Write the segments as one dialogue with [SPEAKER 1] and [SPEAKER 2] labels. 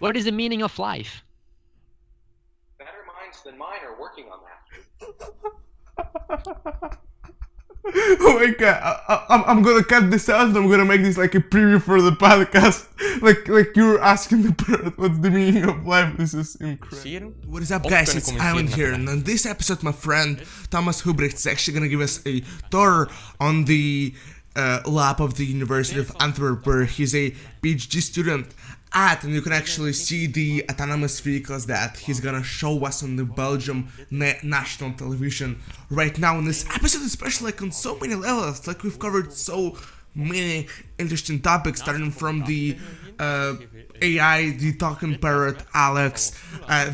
[SPEAKER 1] What is the meaning of life?
[SPEAKER 2] Better minds than mine are working on that.
[SPEAKER 3] Oh my god, I'm gonna cut this out and I'm gonna make this like a preview for the podcast. Like you're asking the parrot what's the meaning of life. This is incredible. What is up, guys? It's Ivan here, and on this episode, my friend Thomas Huybrechts is actually gonna give us a tour on the lab of the University of Antwerp, where he's a PhD student at, and you can actually see the autonomous vehicles that he's gonna show us on the Belgium national television right now in this episode, especially like on so many levels. Like we've covered so many interesting topics, starting from the AI, the talking parrot Alex,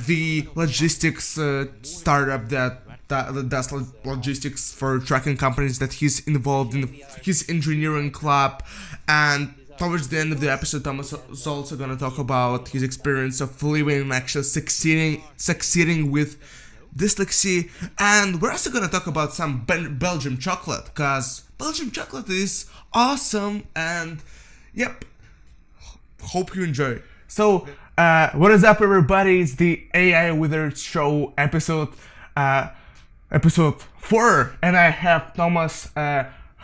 [SPEAKER 3] the logistics startup that does logistics for trucking companies that he's involved in, his engineering club, and towards the end of the episode, Thomas is also gonna talk about his experience of living and actually succeeding with dyslexia, and we're also gonna talk about some Belgium chocolate, because Belgium chocolate is awesome, and yep, hope you enjoy. So, what is up, everybody? It's the AI Wizard Show episode 4, and I have Thomas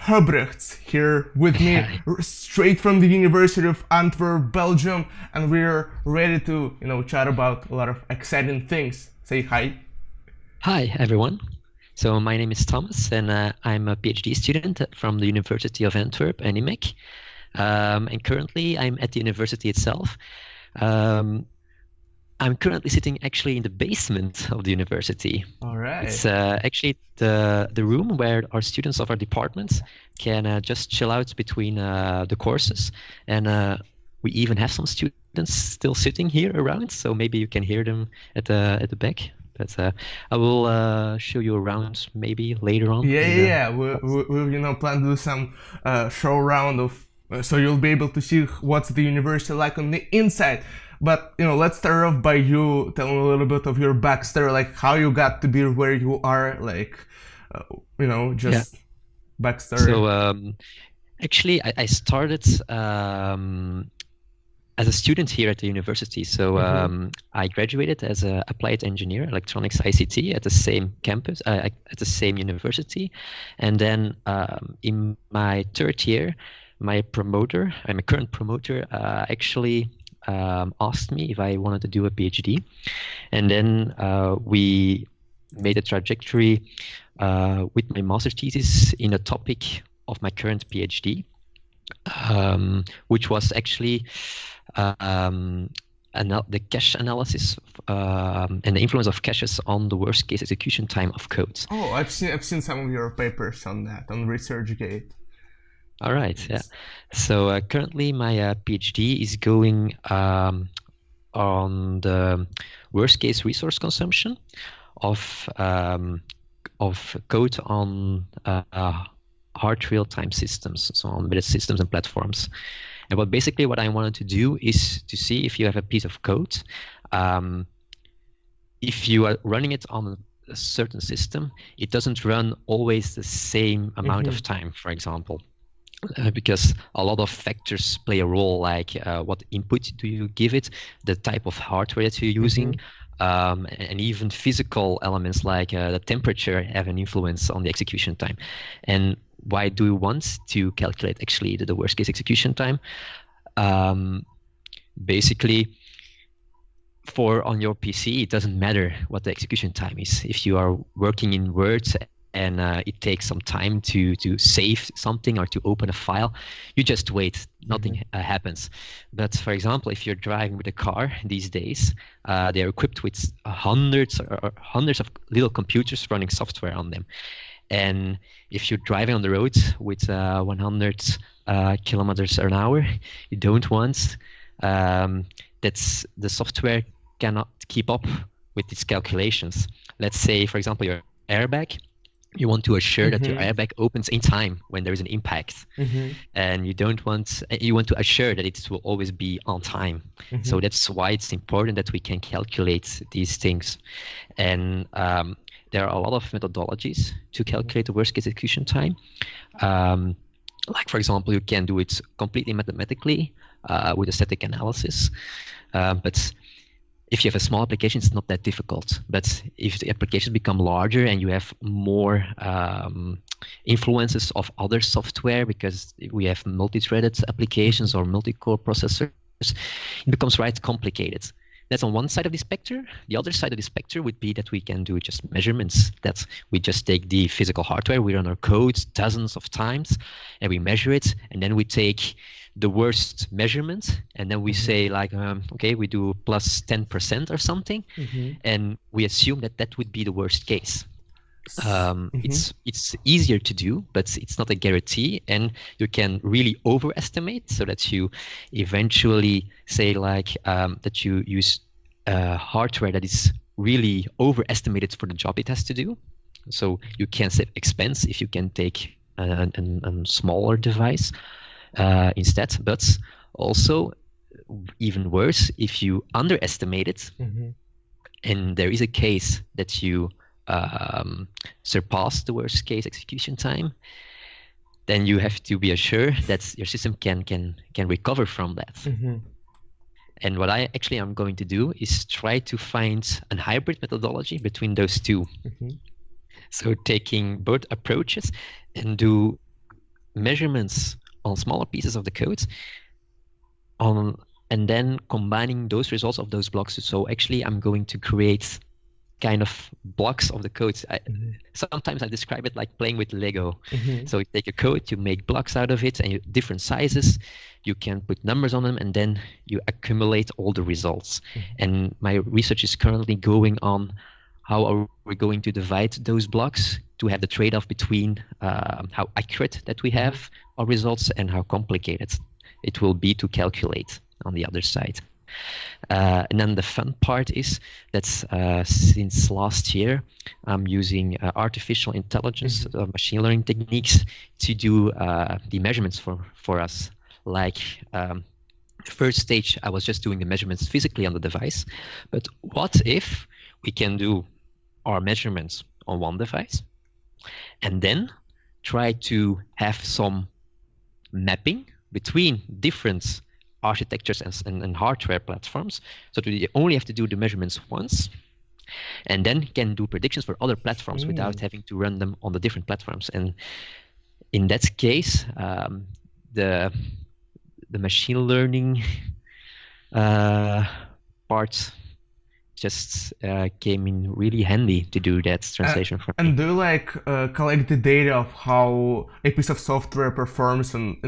[SPEAKER 3] Huybrechts here with me, straight from the University of Antwerp, Belgium, and we're ready to, chat about a lot of exciting things. Say hi.
[SPEAKER 1] Hi, everyone. So my name is Thomas, and I'm a PhD student from the University of Antwerp, NIMEC. And currently, I'm at the university itself. I'm currently sitting actually in the basement of the university.
[SPEAKER 3] All right.
[SPEAKER 1] It's actually the room where our students of our departments can just chill out between the courses. And we even have some students still sitting here around, so maybe you can hear them at the back. But I will show you around maybe later on.
[SPEAKER 3] Yeah. We plan to do some show around of, so you'll be able to see what's the university like on the inside. But let's start off by you telling a little bit of your backstory, like how you got to be where you are, like backstory.
[SPEAKER 1] So actually, I started as a student here at the university. So I graduated as an applied engineer, electronics ICT, at the same campus, at the same university, and then in my third year, my current promoter, actually asked me if I wanted to do a PhD, and then we made a trajectory with my master's thesis in a topic of my current PhD, which was actually the cache analysis and the influence of caches on the worst case execution time of code.
[SPEAKER 3] Oh, I've seen some of your papers on that on ResearchGate.
[SPEAKER 1] All right, yeah. So currently my PhD is going on the worst case resource consumption of code on hard real-time systems, so on embedded systems and platforms. And what I wanted to do is to see if you have a piece of code, if you are running it on a certain system, it doesn't run always the same amount of time, for example. Because a lot of factors play a role, like what input do you give it, the type of hardware that you're using, and even physical elements like the temperature have an influence on the execution time. And why do we want to calculate actually the worst case execution time? Basically, on your PC, it doesn't matter what the execution time is. If you are working in Word and it takes some time to save something or to open a file, you just wait, nothing happens. But for example, if you're driving with a car these days, they're equipped with hundreds of little computers running software on them. And if you're driving on the road with 100 kilometers an hour, you don't want that the software cannot keep up with its calculations. Let's say, for example, your airbag. You want to assure that your airbag opens in time when there is an impact, and you want to assure that it will always be on time. So that's why it's important that we can calculate these things. And there are a lot of methodologies to calculate the worst case execution time. Like, for example, you can do it completely mathematically with a static analysis. But if you have a small application, it's not that difficult. But if the applications become larger and you have more influences of other software, because we have multi-threaded applications or multi-core processors, it becomes right complicated. That's on one side of the spectrum. The other side of the spectrum would be that we can do just measurements. That we just take the physical hardware, we run our code dozens of times, and we measure it, and then we take the worst measurement, and then we say like, okay, we do plus 10% or something, and we assume that that would be the worst case. It's easier to do, but it's not a guarantee, and you can really overestimate, so that you eventually say like that you use hardware that is really overestimated for the job it has to do. So you can save expense if you can take a smaller device instead, but also even worse if you underestimate it, and there is a case that you surpass the worst case execution time, then you have to be assured that your system can recover from that. And what I actually am going to do is try to find a hybrid methodology between those two. So taking both approaches and do measurements on smaller pieces of the code and then combining those results of those blocks. So actually I'm going to create kind of blocks of the code. Sometimes I describe it like playing with Lego. So you take a code, you make blocks out of it, and different sizes. You can put numbers on them, and then you accumulate all the results. And my research is currently going on how are we going to divide those blocks to have the trade-off between how accurate that we have our results and how complicated it will be to calculate on the other side. And then the fun part is that since last year, I'm using artificial intelligence, machine learning techniques to do the measurements for us. Like the first stage, I was just doing the measurements physically on the device. But what if we can do our measurements on one device and then try to have some mapping between different architectures and hardware platforms, so that you only have to do the measurements once, and then can do predictions for other platforms without having to run them on the different platforms. And in that case, the machine learning part just came in really handy to do that translation for me.
[SPEAKER 3] And do you like collect the data of how a piece of software performs and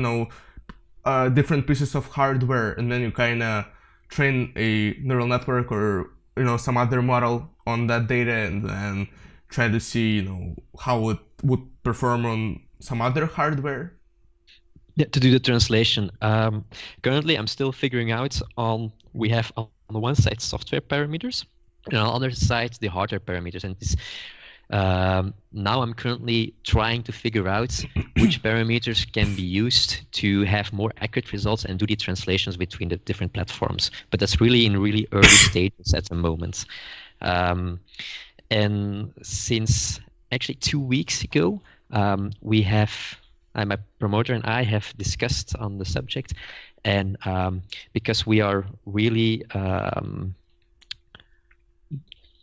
[SPEAKER 3] different pieces of hardware, and then you kind of train a neural network or some other model on that data, and then try to see how it would perform on some other hardware?
[SPEAKER 1] Yeah, to do the translation. Currently, I'm still figuring out we have on the one side software parameters, and on the other side the hardware parameters. And this, now I'm currently trying to figure out which parameters can be used to have more accurate results and do the translations between the different platforms. But that's really in really early stages at the moment. And since actually 2 weeks ago, my promoter and I have discussed on the subject, and because we are really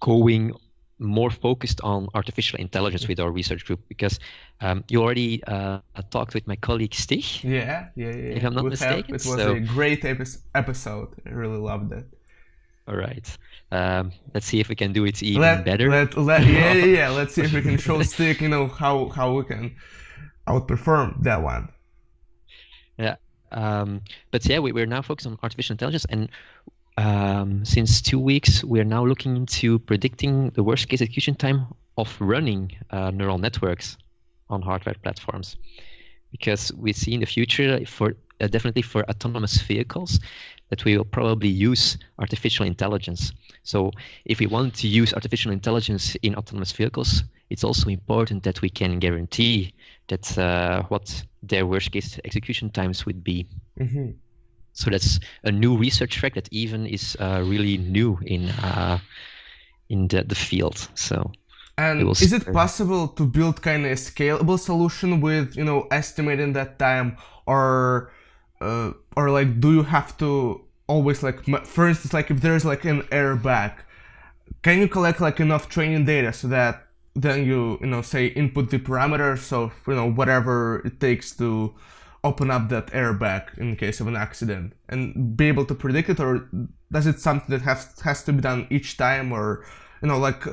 [SPEAKER 1] going more focused on artificial intelligence with our research group, because you already talked with my colleague Stig.
[SPEAKER 3] Yeah.
[SPEAKER 1] If I'm not mistaken.
[SPEAKER 3] It was a great episode. I really loved it.
[SPEAKER 1] All right. Let's see if we can do it even better.
[SPEAKER 3] Let's see if we can show Stig, how we can outperform that one.
[SPEAKER 1] Yeah. But yeah, we're now focused on artificial intelligence, and since 2 weeks, we are now looking into predicting the worst case execution time of running neural networks on hardware platforms, because we see in the future definitely for autonomous vehicles that we will probably use artificial intelligence. So if we want to use artificial intelligence in autonomous vehicles, it's also important that we can guarantee that what their worst case execution times would be. So that's a new research track that even is really new in the field. So,
[SPEAKER 3] and is it possible to build kind of a scalable solution with estimating that time, or like do you have to always like, for instance, like if there's like an airbag, can you collect like enough training data so that then you know, say input the parameters of, you know, whatever it takes to open up that airbag in case of an accident and be able to predict it, or does it something that has to be done each time, or, you know, like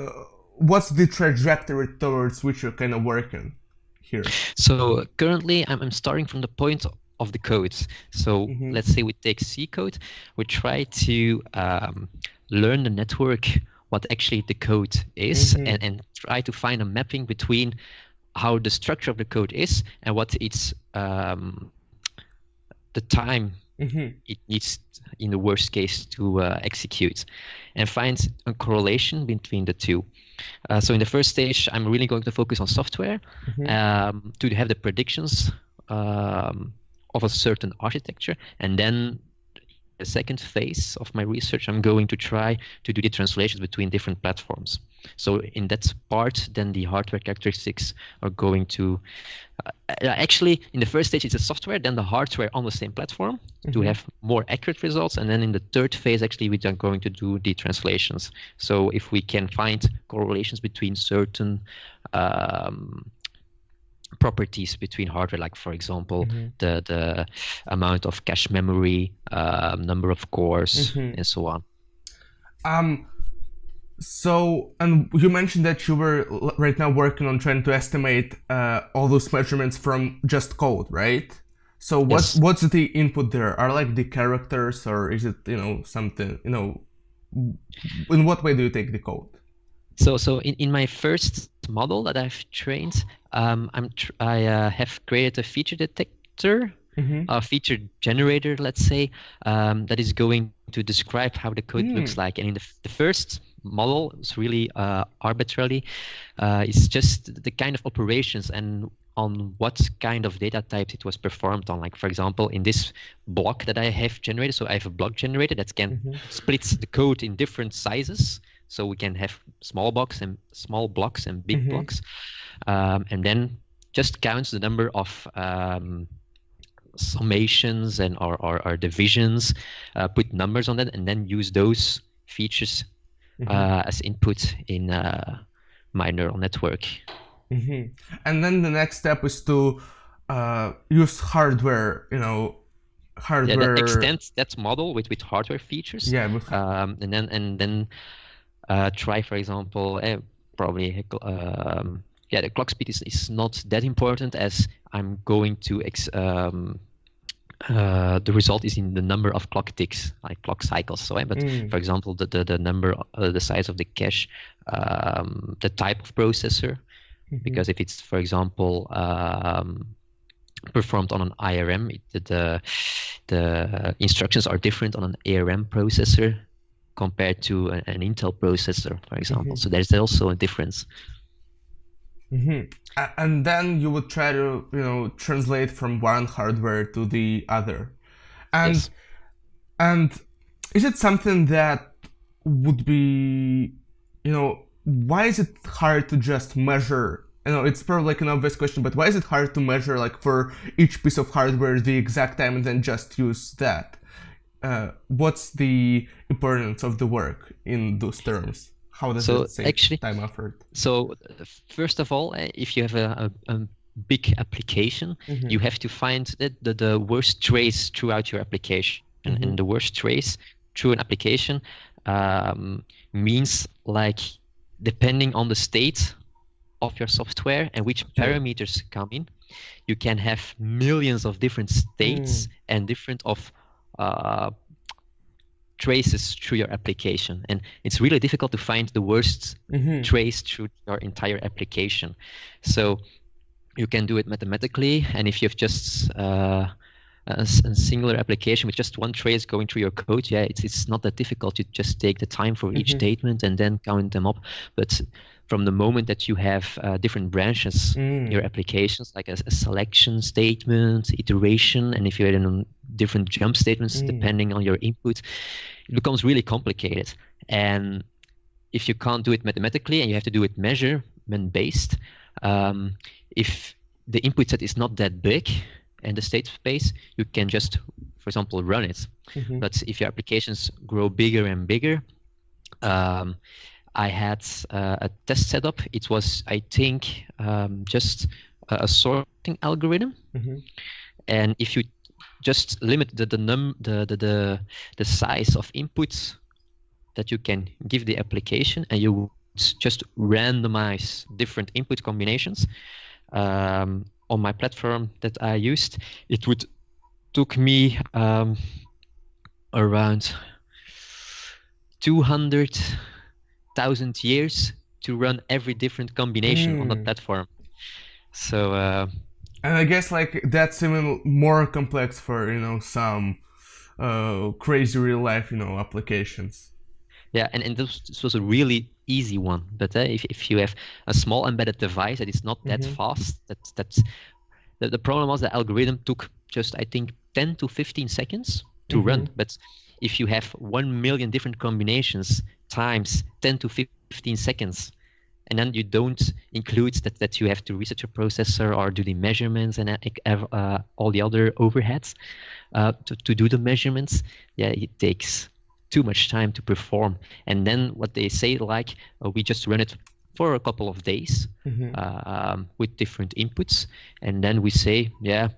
[SPEAKER 3] what's the trajectory towards which you're kind of working here?
[SPEAKER 1] So currently I'm starting from the point of the codes. So let's say we take C code, we try to learn the network, what actually the code is, and try to find a mapping between how the structure of the code is and what it's the time it needs in the worst case to execute, and find a correlation between the two. So in the first stage, I'm really going to focus on software to have the predictions of a certain architecture, and then the second phase of my research, I'm going to try to do the translations between different platforms. So in that part, then the hardware characteristics are going to actually, in the first stage, it's the software, then the hardware on the same platform to have more accurate results. And then in the third phase, actually, we are going to do the translations. So if we can find correlations between certain properties between hardware, like for example the amount of cache memory, number of cores, and so on.
[SPEAKER 3] So, and you mentioned that you were right now working on trying to estimate all those measurements from just code, right? So what's the input there? Are like the characters, or is it, you know, something, you know, in what way do you take the code?
[SPEAKER 1] So in my first model that I've trained, I have created a feature detector, a feature generator, let's say, that is going to describe how the code looks like. And in the first model, it's really arbitrarily, it's just the kind of operations and on what kind of data types it was performed on. Like, for example, in this block that I have generated, so I have a block generator that can split the code in different sizes. So we can have small blocks and big blocks, and then just counts the number of summations and or divisions, put numbers on that, and then use those features as input in my neural network.
[SPEAKER 3] And then the next step is to use hardware, you know, hardware.
[SPEAKER 1] Yeah, extend that model with hardware features.
[SPEAKER 3] Yeah.
[SPEAKER 1] And then try, for example, probably the clock speed is not that important, as I'm going to the result is in the number of clock ticks, like clock cycles. So, but for example, the number, the size of the cache, the type of processor, because if it's, for example, performed on an IRM, the instructions are different on an ARM processor compared to an Intel processor, for example. So there's also a difference.
[SPEAKER 3] And then you would try to, you know, translate from one hardware to the other. And and is it something that would be, you know, why is it hard to just measure? You know, it's probably like an obvious question, but why is it hard to measure, like, for each piece of hardware the exact time and then just use that? What's the importance of the work in those terms? How does it save time effort?
[SPEAKER 1] So first of all, if you have a big application, you have to find the worst trace throughout your application. And the worst trace through an application means, like, depending on the state of your software and which parameters come in, you can have millions of different states and different of traces through your application, and it's really difficult to find the worst trace through your entire application. So you can do it mathematically, and if you have just a singular application with just one trace going through your code, it's not that difficult. You just take the time for each statement and then count them up. But from the moment that you have different branches in your applications, like a selection statement, iteration, and if you add in different jump statements depending on your input, it becomes really complicated. And if you can't do it mathematically and you have to do it measurement based, if the input set is not that big and the state space, you can just for example, run it.
[SPEAKER 3] Mm-hmm.
[SPEAKER 1] But if your applications grow bigger and bigger, I had a test setup. It was, I think, just a sorting algorithm.
[SPEAKER 3] Mm-hmm.
[SPEAKER 1] And if you just limit the size of inputs that you can give the application, and you just randomize different input combinations, on my platform that I used, it would took me around 200,000 years to run every different combination on the platform. So
[SPEAKER 3] and I guess like that's even more complex for some crazy real life applications.
[SPEAKER 1] Yeah, and this was a really easy one. But if you have a small embedded device that is not that fast, that's the problem was the algorithm took just, I think, 10 to 15 seconds to run. But if you have 1 million different combinations times 10 to 15 seconds, and then you don't include that you have to reset your processor or do the measurements and all the other overheads to do the measurements, yeah, it takes too much time to perform. And then what they say, like, we just run it for a couple of days with different inputs, and then we say, yeah,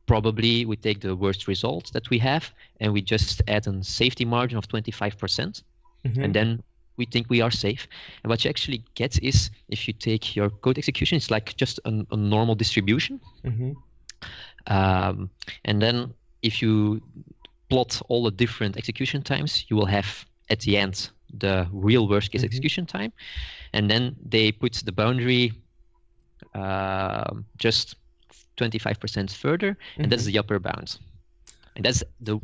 [SPEAKER 1] probably we take the worst results that we have and we just add a safety margin of 25%, and then we think we are safe. And what you actually get is, if you take your code execution, it's like just a normal distribution. And then if you plot all the different execution times, you will have at the end the real worst case execution time, and then they put the boundary just 25% further, and that's the upper bound, and that's the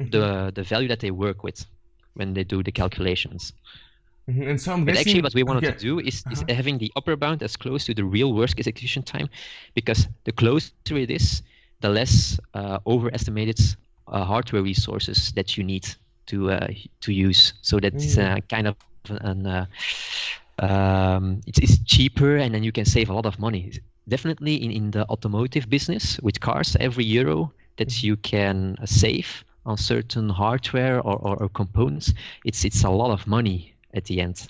[SPEAKER 1] value that they work with when they do the calculations.
[SPEAKER 3] And so I'm
[SPEAKER 1] but
[SPEAKER 3] guessing,
[SPEAKER 1] actually what we wanted to do is having the upper bound as close to the real worst case execution time, because the closer it is, the less overestimated hardware resources that you need to use. So that's kind of it's cheaper, and then you can save a lot of money. Definitely in the automotive business with cars, every euro that you can save on certain hardware or components, it's a lot of money at the end.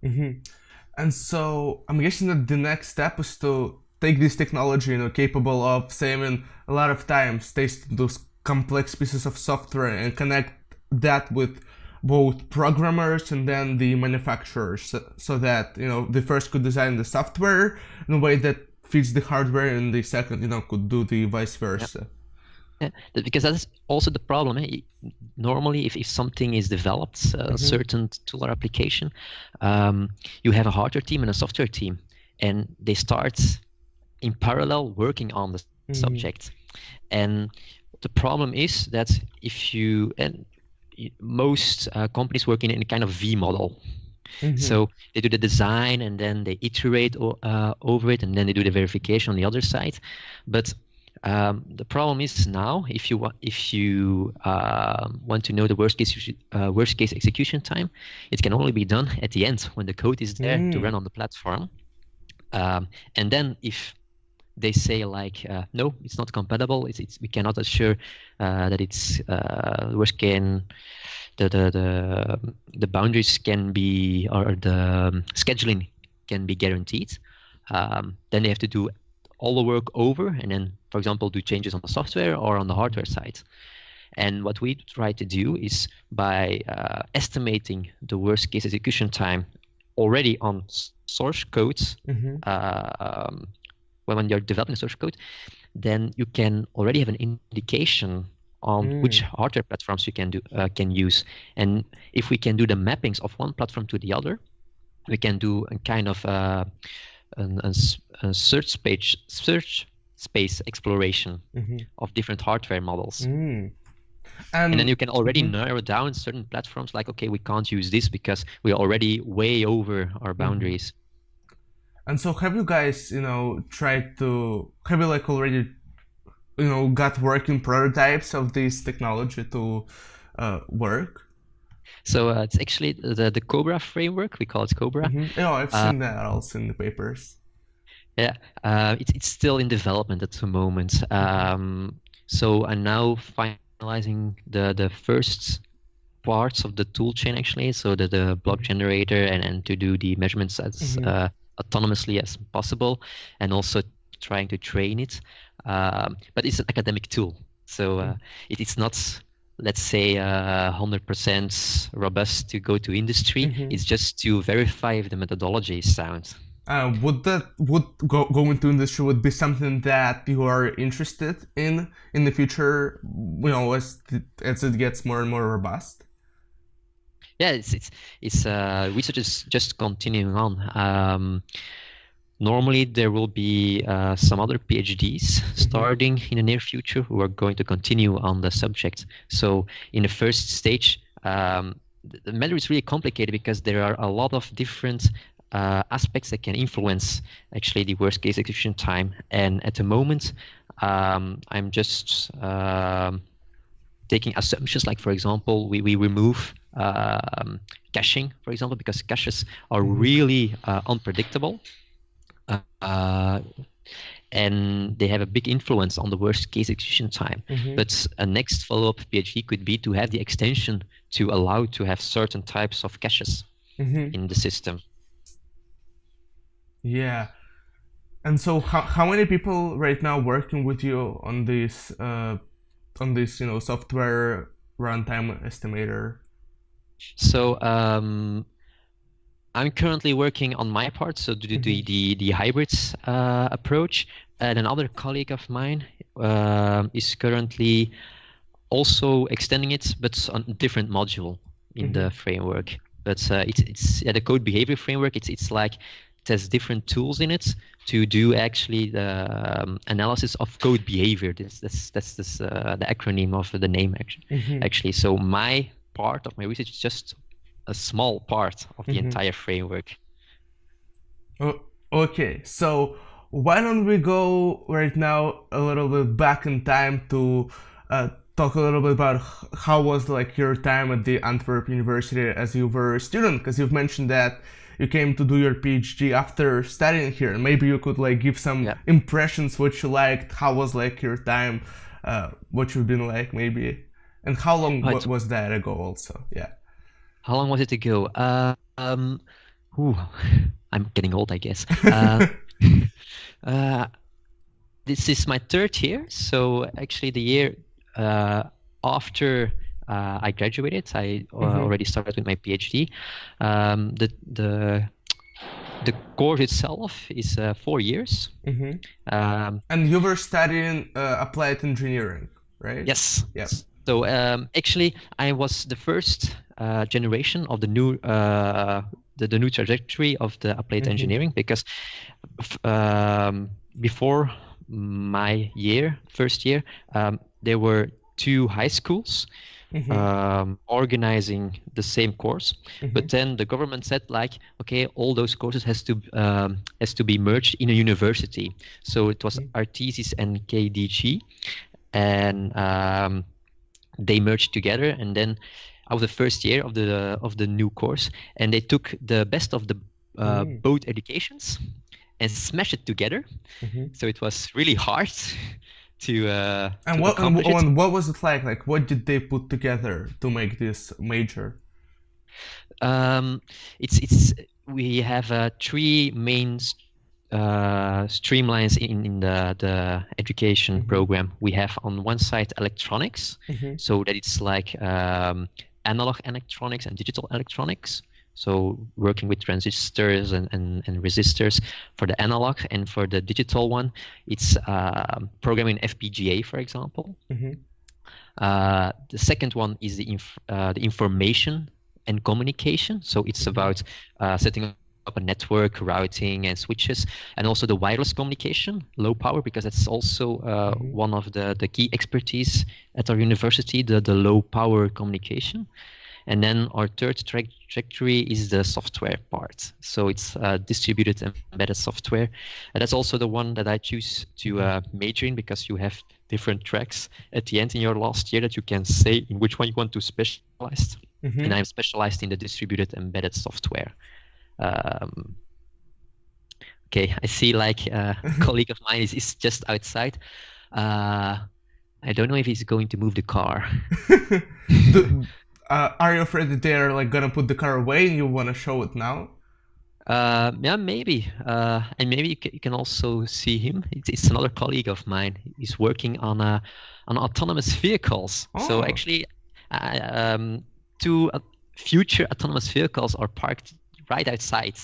[SPEAKER 3] And so I'm guessing that the next step is to take this technology, capable of saving a lot of time, taking those complex pieces of software and connect that with both programmers and then the manufacturers, so that the first could design the software in a way that fits the hardware, and the second could do the vice versa.
[SPEAKER 1] Yeah, because that's also the problem. Normally, if something is developed, a certain tool or application, you have a hardware team and a software team, and they start in parallel working on the subject. And the problem is that if you, and most companies work in a kind of V model. So they do the design and then they iterate over it, and then they do the verification on the other side. But the problem is now, if you want to know the worst case execution time, it can only be done at the end when the code is there to run on the platform. And then if they say like, no, it's not compatible, we cannot assure that it's worst can the boundaries can be, or the scheduling can be guaranteed, then they have to do all the work over, and then, for example, do changes on the software or on the hardware side. And what we try to do is, by estimating the worst case execution time already on source codes, when you're developing source code, then you can already have an indication on which hardware platforms you can use. And if we can do the mappings of one platform to the other, we can do a kind of a search space exploration of different hardware models. And then you can already narrow down certain platforms, like, okay, we can't use this because we're already way over our boundaries.
[SPEAKER 3] And so have you guys, already, got working prototypes of this technology to work?
[SPEAKER 1] So it's actually the Cobra framework. We call it Cobra.
[SPEAKER 3] Yeah, I've seen that also in the papers.
[SPEAKER 1] Yeah, it's still in development at the moment. So I'm now finalizing the first parts of the tool chain actually, so that the block generator and to do the measurements as autonomously as possible, and also trying to train it. But it's an academic tool, so it's not, let's say, 100% robust to go to industry. It's just to verify if the methodology is sound.
[SPEAKER 3] Would going to industry would be something that you are interested in the future? You know, as it gets more and more robust.
[SPEAKER 1] Yeah, it's research is just continuing on. Normally, there will be some other PhDs starting in the near future who are going to continue on the subject. So in the first stage, the matter is really complicated because there are a lot of different aspects that can influence actually the worst case execution time. And at the moment, I'm just taking assumptions, like, for example, we remove caching, for example, because caches are really unpredictable. And they have a big influence on the worst case execution time. But a next follow-up PhD could be to have the extension to allow to have certain types of caches in the system.
[SPEAKER 3] Yeah. And so how many people right now working with you on this software runtime estimator?
[SPEAKER 1] So I'm currently working on my part, so the Huybrechts approach, and another colleague of mine is currently also extending it, but on a different module in the framework. But it's the code behavior framework. It's like it has different tools in it to do actually the analysis of code behavior. That's the acronym of the name actually. So my part of my research is just a small part of the entire framework.
[SPEAKER 3] Okay, so why don't we go right now a little bit back in time to talk a little bit about how was like your time at the Antwerp University as you were a student, because you've mentioned that you came to do your PhD after studying here. Maybe you could like give some impressions, what you liked, how was like your time, what you've been like maybe, and how long was that ago also? Yeah.
[SPEAKER 1] How long was it ago? I'm getting old, I guess. This is my third year, so actually the year after I graduated, I already started with my PhD. The course itself is 4 years.
[SPEAKER 3] And you were studying applied engineering, right?
[SPEAKER 1] Yes.
[SPEAKER 3] Yes.
[SPEAKER 1] So actually, I was the first generation of the new the new trajectory of the applied engineering, because before my first year, there were 2 high schools organizing the same course, but then the government said like, okay, all those courses has to be merged in a university. So it was Artesis and KDG, and they merged together, and then I was the first year of the new course, and they took the best of the both educations and smashed it together. So it was really hard to accomplish it.
[SPEAKER 3] And what was it like? Like, what did they put together to make this major?
[SPEAKER 1] We have 3 main streamlines in the education program. We have on one side electronics, so that it's like analog electronics and digital electronics. So working with transistors and resistors for the analog, and for the digital one, it's programming FPGA, for example. The second one is the information and communication. So it's about setting up a network, routing and switches, and also the wireless communication, low power, because that's also one of the key expertise at our university, the low power communication. And then our third trajectory is the software part. So it's distributed embedded software. And that's also the one that I choose to major in, because you have different tracks at the end in your last year that you can say in which one you want to specialize. And I'm specialized in the distributed embedded software. Okay, I see like a colleague of mine is just outside. I don't know if he's going to move the car.
[SPEAKER 3] Are you afraid that they're like gonna put the car away and you want to show it now?
[SPEAKER 1] Yeah, maybe. And maybe you can also see him. It's another colleague of mine. He's working on autonomous vehicles. So
[SPEAKER 3] Oh.
[SPEAKER 1] actually, two future autonomous vehicles are parked right outside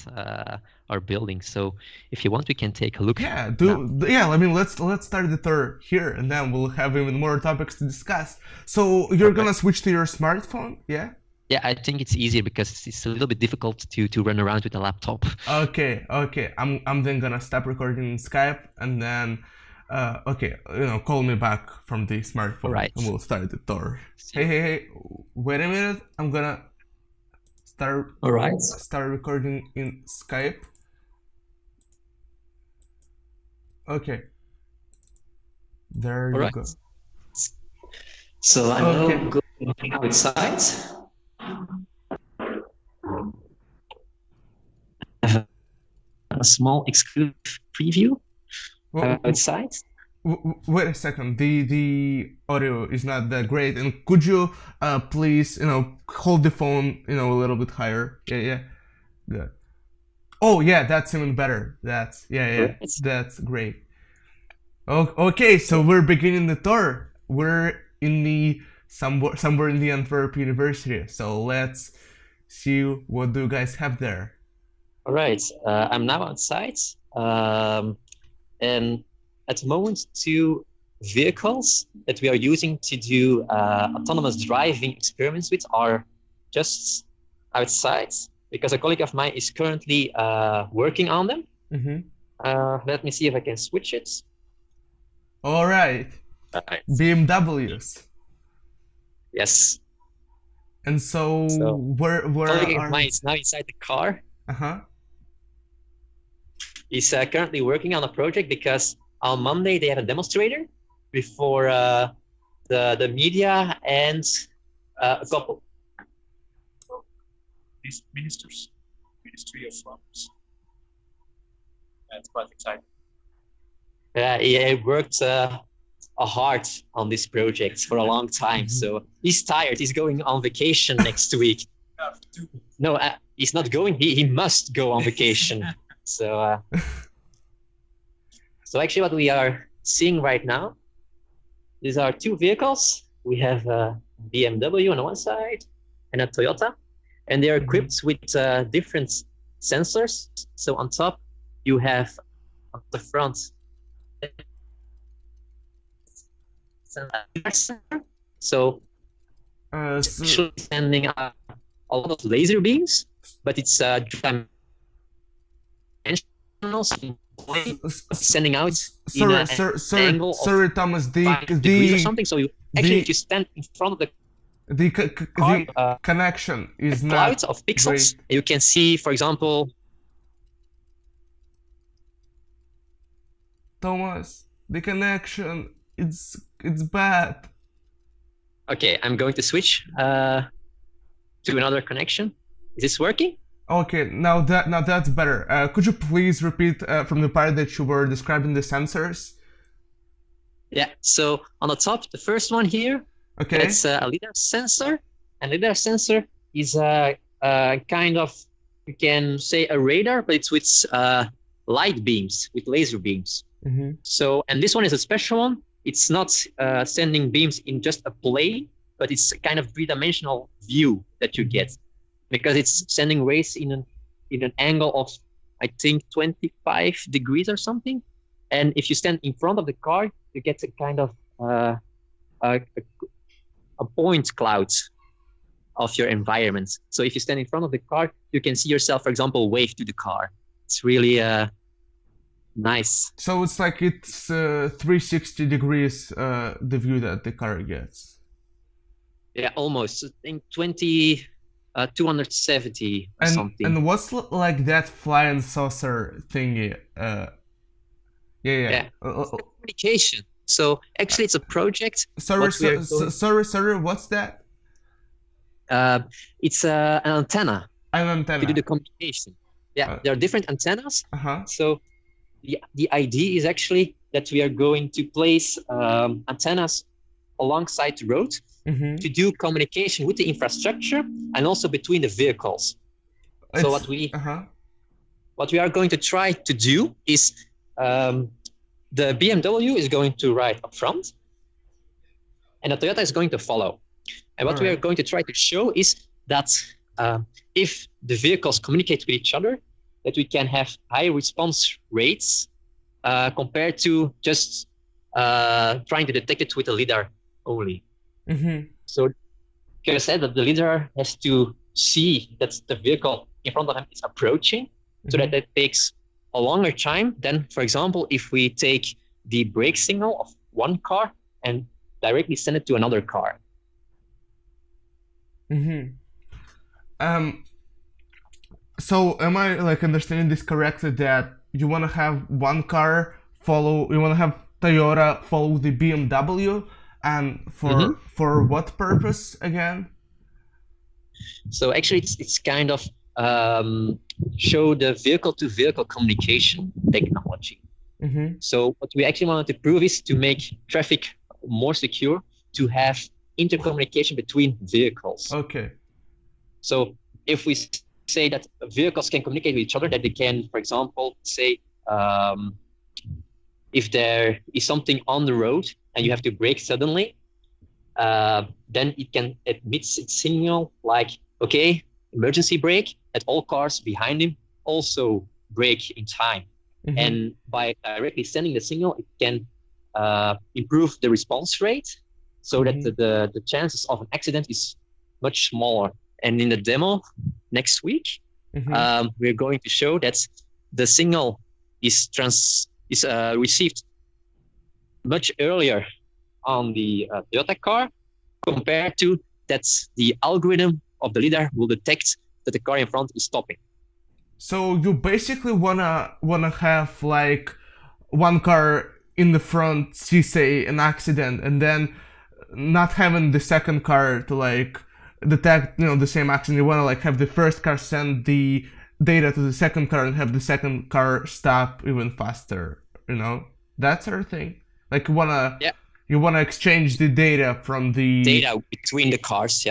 [SPEAKER 1] our building. So if you want, we can take a look.
[SPEAKER 3] Yeah,
[SPEAKER 1] now.
[SPEAKER 3] yeah. I mean, let's start the tour here, and then we'll have even more topics to discuss. So you're gonna switch to your smartphone, yeah?
[SPEAKER 1] Yeah, I think it's easier because it's a little bit difficult to run around with a laptop.
[SPEAKER 3] Okay. I'm then gonna stop recording in Skype, and then okay, call me back from the smartphone,
[SPEAKER 1] Right.
[SPEAKER 3] and we'll start the tour. Hey, wait a minute. I'm gonna start recording in Skype. Okay. There you go.
[SPEAKER 4] So I'm now going outside. I have a small exclusive preview outside.
[SPEAKER 3] Wait a second. The audio is not that great, and could you please hold the phone a little bit higher? Yeah. Good. Oh yeah, that's even better. That's that's great. Okay, so we're beginning the tour. We're in the somewhere in the Antwerp University. So let's see what do you guys have there.
[SPEAKER 4] All right, I'm now outside, and at the moment, two vehicles that we are using to do autonomous driving experiments with are just outside, because a colleague of mine is currently working on them. Let me see if I can switch it.
[SPEAKER 3] All right. BMWs.
[SPEAKER 4] Yes.
[SPEAKER 3] And so where
[SPEAKER 4] colleague of mine is now inside the car. He's currently working on a project because on Monday they have a demonstrator before the media and a couple
[SPEAKER 2] These Ministry of Farms. That's quite exciting.
[SPEAKER 4] He worked hard on this project for a long time, so he's tired. He's going on vacation next week. No, he's not going. He must go on vacation. So actually, what we are seeing right now, these are two vehicles. We have a BMW on one side and a Toyota, and they are equipped with different sensors. So on top, you have on the front. So actually sending a lot of laser beams, but it's dimensional, sending out
[SPEAKER 3] sorry Thomas,
[SPEAKER 4] degrees or something. So if you stand in front of the
[SPEAKER 3] connection is not
[SPEAKER 4] clouds of pixels,
[SPEAKER 3] great.
[SPEAKER 4] You can see, for example,
[SPEAKER 3] Thomas, the connection it's bad.
[SPEAKER 4] Okay, I'm going to switch to another connection. Is this working?
[SPEAKER 3] Okay, now that's better. Could you please repeat from the part that you were describing the sensors?
[SPEAKER 4] Yeah. So on the top, the first one here, it's a lidar sensor, and lidar sensor is a kind of, you can say, a radar, but it's with light beams, with laser beams. So, and this one is a special one. It's not sending beams in just a plane, but it's a kind of three-dimensional view that you get, because it's sending rays in an angle of, I think, 25 degrees or something. And if you stand in front of the car, you get a kind of a point cloud of your environment. So if you stand in front of the car, you can see yourself, for example, wave to the car. It's really nice.
[SPEAKER 3] So it's like it's 360 degrees the view that the car gets.
[SPEAKER 4] Yeah, almost. I think 270 or something.
[SPEAKER 3] And what's like that flying saucer thingy? Yeah.
[SPEAKER 4] Communication. So actually, it's a project.
[SPEAKER 3] Sorry. What's that?
[SPEAKER 4] It's an antenna.
[SPEAKER 3] An antenna.
[SPEAKER 4] To do the communication. Yeah, there are different antennas. So the idea is actually that we are going to place antennas alongside the road to do communication with the infrastructure and also between the vehicles. So what we are going to try to do is the BMW is going to ride up front and the Toyota is going to follow. And what we are going to try to show is that if the vehicles communicate with each other, that we can have high response rates compared to just trying to detect it with a LiDAR only. So you I said that the LiDAR has to see that the vehicle in front of them is approaching, so that it takes a longer time than, for example, if we take the brake signal of one car and directly send it to another car.
[SPEAKER 3] So am I like understanding this correctly, that you want to have one car follow, you want to have Toyota follow the BMW, and for what purpose again?
[SPEAKER 4] So actually it's kind of show the vehicle-to-vehicle communication technology. So what we actually wanted to prove is to make traffic more secure, to have intercommunication between vehicles. So if we say that vehicles can communicate with each other, that they can, for example, say if there is something on the road and you have to brake suddenly, then it can emit its signal like, okay, emergency brake, that all cars behind him also brake in time. And by directly sending the signal, it can improve the response rate so that the chances of an accident is much smaller. And in the demo next week, we're going to show that the signal is received much earlier on the Toyota car compared to that the algorithm of the LiDAR will detect that the car in front is stopping.
[SPEAKER 3] So you basically wanna have like one car in the front see, say, an accident, and then not having the second car to like detect, the same accident. You wanna like have the first car send the data to the second car and have the second car stop even faster, that sort of thing. Like you wanna exchange the data from the
[SPEAKER 4] data between the cars,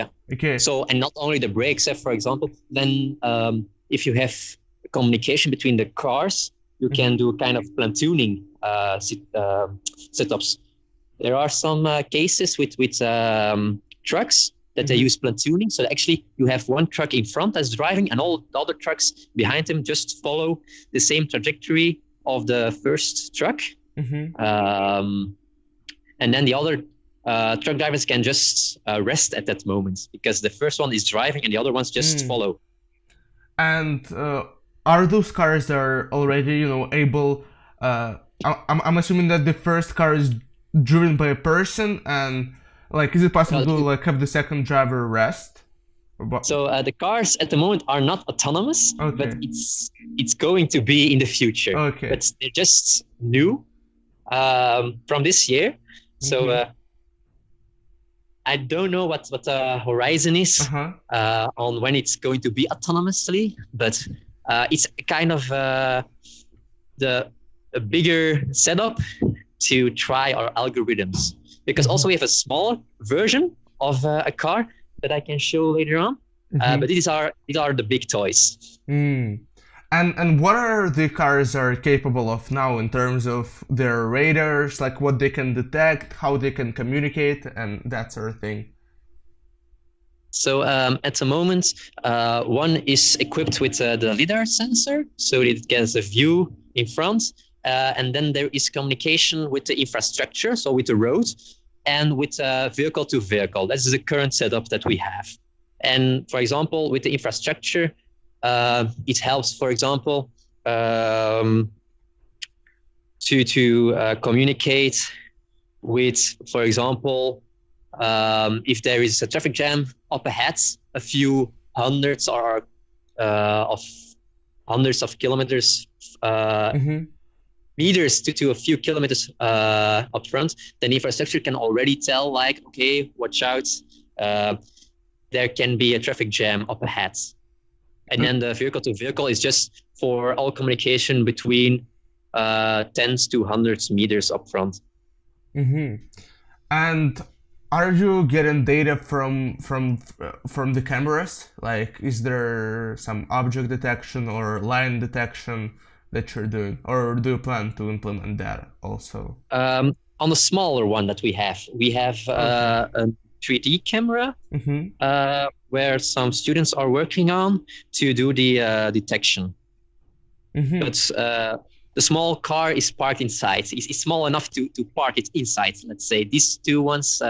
[SPEAKER 4] So, and not only the brakes, for example, then if you have communication between the cars, you can do kind of platooning setups. There are some cases with trucks that they use platooning. So actually you have one truck in front that's driving and all the other trucks behind him just follow the same trajectory of the first truck. And then the other truck drivers can just rest at that moment because the first one is driving and the other ones just follow.
[SPEAKER 3] And are those cars that are already, able? I'm assuming that the first car is driven by a person, and like, is it possible to like have the second driver rest?
[SPEAKER 4] So the cars at the moment are not autonomous, but it's going to be in the future. But they're just new from this year. So I don't know what the horizon is on when it's going to be autonomously, but it's kind of a bigger setup to try our algorithms. Because also we have a small version of a car that I can show later on, but these are the big toys.
[SPEAKER 3] And what are the cars are capable of now in terms of their radars, like what they can detect, how they can communicate, and that sort of thing?
[SPEAKER 4] So at the moment, one is equipped with the LiDAR sensor, so it gets a view in front, and then there is communication with the infrastructure, so with the road, and with vehicle to vehicle. This is the current setup that we have. And for example, with the infrastructure, it helps, for example, to communicate with, for example, if there is a traffic jam up ahead, a few hundreds or hundreds of kilometers, meters to a few kilometers up front, then infrastructure can already tell, like, okay, watch out, there can be a traffic jam up ahead. And then the vehicle to vehicle is just for all communication between tens to hundreds meters up front.
[SPEAKER 3] And Are you getting data from the cameras? Like, is there some object detection or line detection that you're doing, or do you plan to implement that also?
[SPEAKER 4] On the smaller one that we have a 3D camera where some students are working on to do the detection. But the small car is parked inside. It's small enough to park it inside. Let's say these two ones,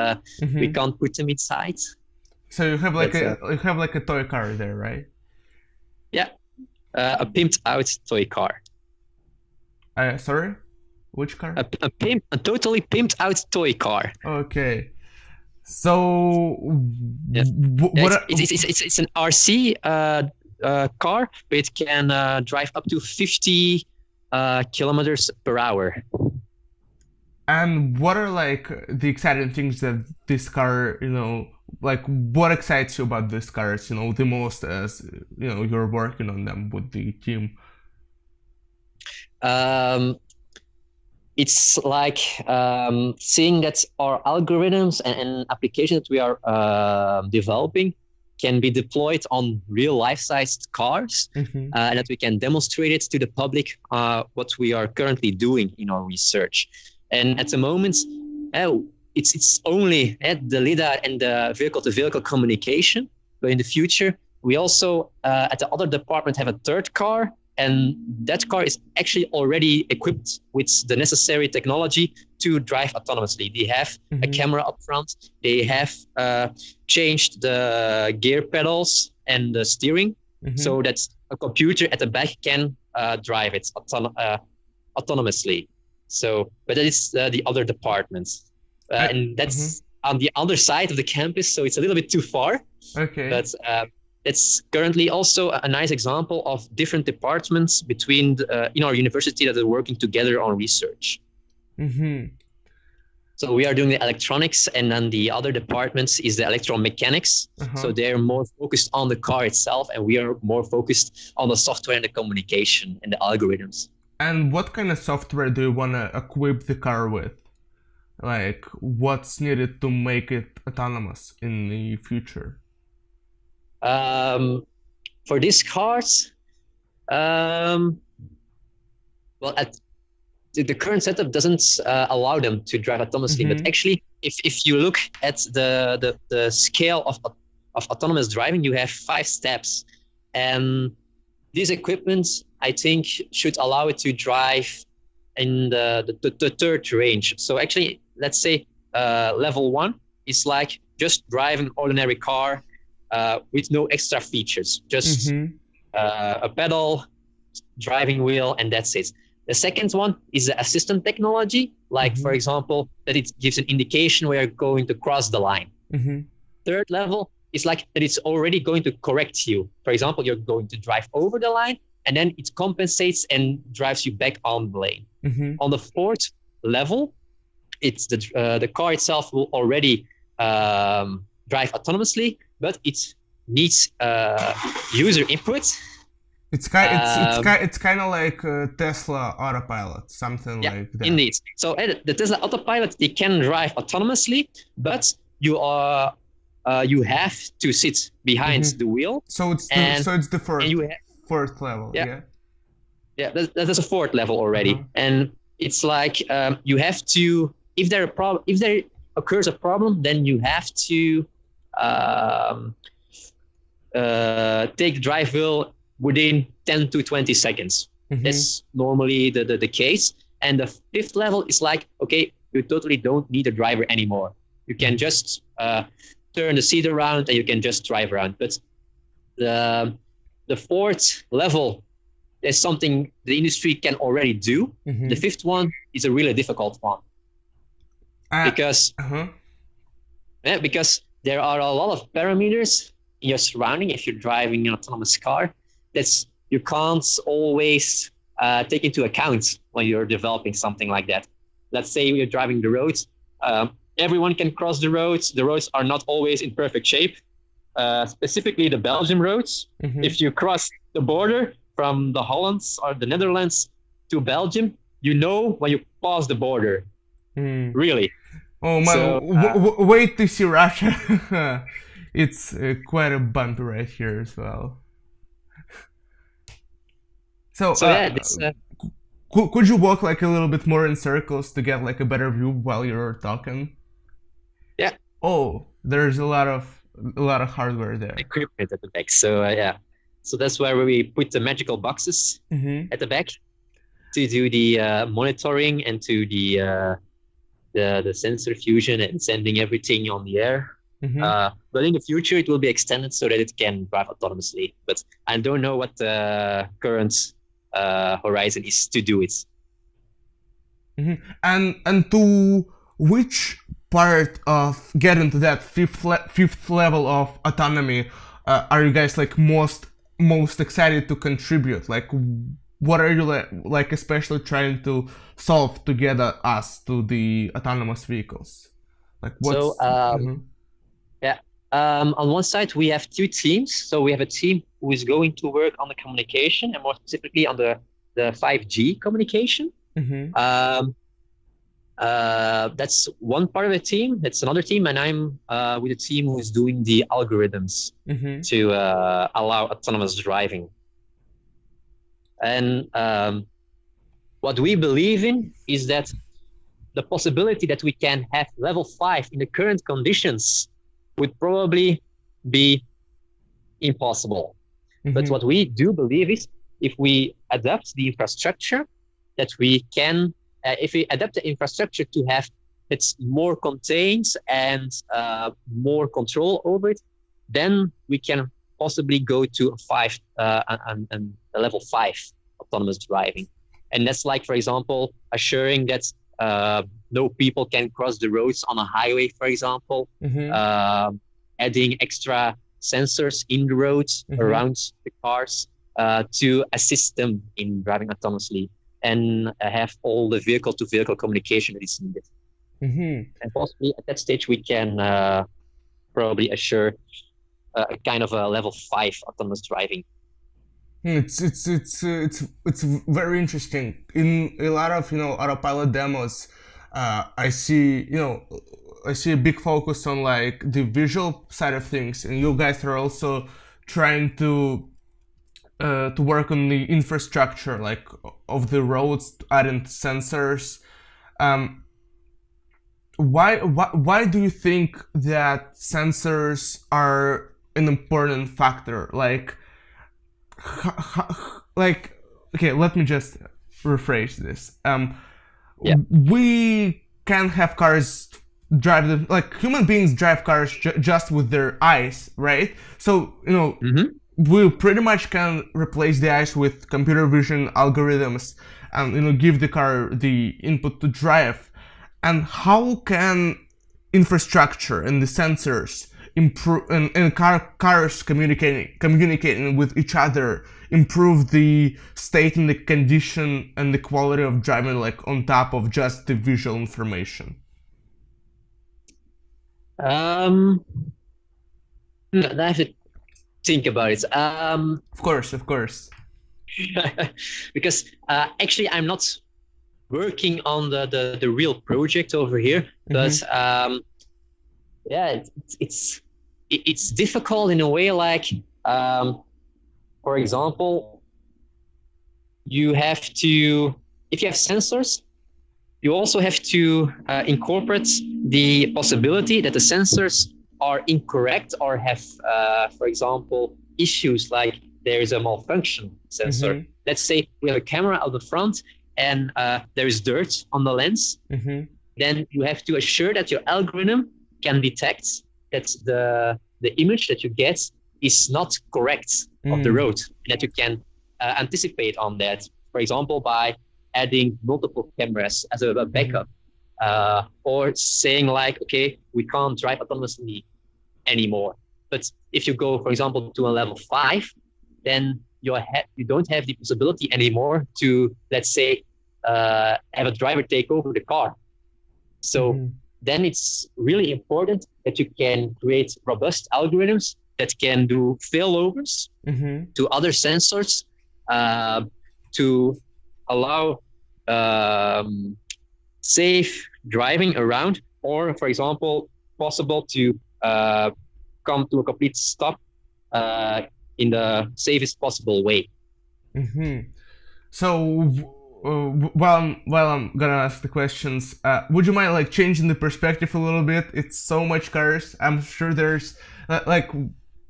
[SPEAKER 4] we can't put them inside.
[SPEAKER 3] So you have like a toy car there, right?
[SPEAKER 4] Yeah, a pimped out toy car.
[SPEAKER 3] Sorry, which car?
[SPEAKER 4] A totally pimped out toy car.
[SPEAKER 3] Okay. So
[SPEAKER 4] it's an RC car, but it can drive up to 50 kilometers per hour.
[SPEAKER 3] And what are like the exciting things that this car, like what excites you about these cars, the most as, you're working on them with the team?
[SPEAKER 4] It's like seeing that our algorithms and applications that we are developing can be deployed on real life-sized cars, and that we can demonstrate it to the public what we are currently doing in our research. And at the moment, it's only at the LiDAR and the vehicle-to-vehicle communication. But in the future, we also at the other department have a third car, and that car is actually already equipped with the necessary technology to drive autonomously. They have a camera up front. They have changed the gear pedals and the steering so that a computer at the back can drive it autonomously. So, but that is the other departments. And that's on the other side of the campus, so it's a little bit too far.
[SPEAKER 3] Okay.
[SPEAKER 4] But it's currently also a nice example of different departments between in our university that are working together on research. So we are doing the electronics, and then the other departments is the electromechanics. So they're more focused on the car itself, and we are more focused on the software and the communication and the algorithms.
[SPEAKER 3] And what kind of software do you want to equip the car with? Like, what's needed to make it autonomous in the future?
[SPEAKER 4] For these cars, well, the current setup doesn't allow them to drive autonomously. But actually, if you look at the scale of autonomous driving, you have 5 steps, and these equipments, I think, should allow it to drive in the third range. So actually, let's say level 1 is like just drive an ordinary car with no extra features, just a pedal, driving wheel, and that's it. The second one is the assistant technology, like for example, that it gives an indication where you're going to cross the line. Third level is like that it's already going to correct you. For example, you're going to drive over the line, and then it compensates and drives you back on the lane. On the fourth level, it's the car itself will already drive autonomously, but it needs user input.
[SPEAKER 3] It's kind of like Tesla autopilot, something like that.
[SPEAKER 4] Indeed. So the Tesla autopilot, they can drive autonomously, but you have to sit behind the wheel.
[SPEAKER 3] So it's the fourth level. Yeah,
[SPEAKER 4] that is a fourth level already, and it's like you have to, if there occurs a problem, then you have to take the drive wheel within 10 to 20 seconds. That's normally the case. And the fifth level is like, okay, you totally don't need a driver anymore. You can just turn the seat around and you can just drive around. But the fourth level is something the industry can already do. The fifth one is a really difficult one. Because there are a lot of parameters in your surrounding if you're driving an autonomous car that you can't always take into account when you're developing something like that. Let's say you're driving the roads. Everyone can cross the roads. The roads are not always in perfect shape, specifically the Belgium roads. If you cross the border from the Hollands or the Netherlands to Belgium, you know when you pass the border. Really.
[SPEAKER 3] Oh man,
[SPEAKER 4] So,
[SPEAKER 3] wait to see Russia. It's quite a bumpy right here as well. So,
[SPEAKER 4] yeah, this.
[SPEAKER 3] could you walk like a little bit more in circles to get like a better view while you're talking?
[SPEAKER 4] Yeah.
[SPEAKER 3] Oh, there's a lot of hardware there.
[SPEAKER 4] Equipment at the back. So yeah, so that's where we put the magical boxes at the back to do the monitoring and to the sensor fusion and sending everything on the air. But in the future, it will be extended so that it can drive autonomously. But I don't know what the current horizon is to do it.
[SPEAKER 3] And to which part of getting to that fifth level of autonomy are you guys like most excited to contribute? Like, what are you like especially trying to solve to get us to the autonomous vehicles? Like, what's
[SPEAKER 4] yeah. On one side, we have two teams. So we have a team who is going to work on the communication, and more specifically on the 5G communication. That's one part of the team. It's another team, and I'm with a team who is doing the algorithms to allow autonomous driving. And what we believe in is that the possibility that we can have level 5 in the current conditions would probably be impossible. But what we do believe is if we adapt the infrastructure, that we can, if we adapt the infrastructure to have it's more contained and more control over it, then we can possibly go to a level 5 autonomous driving. And that's like, for example, assuring that no people can cross the roads on a highway, for example, adding extra sensors in the roads around the cars to assist them in driving autonomously and have all the vehicle-to-vehicle communication that is needed. And possibly at that stage, we can probably assure a kind of a level 5 autonomous driving.
[SPEAKER 3] It's very interesting. In a lot of autopilot demos, I see a big focus on like the visual side of things, and you guys are also trying to work on the infrastructure, like of the roads, adding sensors. Why do you think that sensors are an important factor? Like, okay, let me just rephrase this. We can have cars drive them, like human beings drive cars just with their eyes, right? So we pretty much can replace the eyes with computer vision algorithms and give the car the input to drive. And how can infrastructure and the sensors improve and cars communicating with each other improve the state and the condition and the quality of driving, like on top of just the visual information?
[SPEAKER 4] I have to think about it.
[SPEAKER 3] Of course.
[SPEAKER 4] Because actually I'm not working on the real project over here, but yeah, it's difficult in a way. Like, for example, you have to, if you have sensors, you also have to incorporate the possibility that the sensors are incorrect or have, for example, issues like there is a malfunction sensor. Let's say we have a camera out the front and there is dirt on the lens. Then you have to assure that your algorithm can detect that the image that you get is not correct of the road, and that you can anticipate on that, for example, by adding multiple cameras as a backup, or saying like, okay, we can't drive autonomously anymore. But if you go, for example, to a level 5, then you don't have the possibility anymore to, let's say, have a driver take over the car. So then it's really important that you can create robust algorithms that can do failovers to other sensors to allow safe driving around, or for example, possible to come to a complete stop in the safest possible way.
[SPEAKER 3] So while I'm gonna ask the questions, would you mind like changing the perspective a little bit? It's so much cars. I'm sure there's like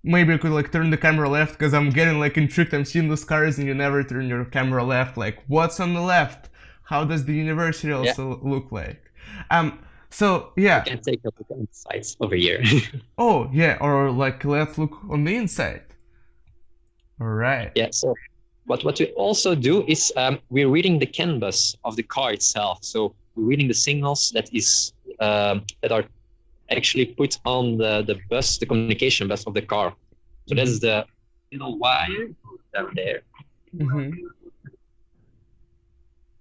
[SPEAKER 3] maybe you could like turn the camera left, because I'm getting like intrigued. I'm seeing those cars and you never turn your camera left. Like, what's on the left? How does the university also look like? So yeah,
[SPEAKER 4] you can take a look on the sides over here.
[SPEAKER 3] Oh yeah, or like let's look on the inside. All right.
[SPEAKER 4] Yeah. So what we also do is we're reading the canvas of the car itself. So we're reading the signals that are actually put on the bus, the communication bus of the car. So that's the little wire down there.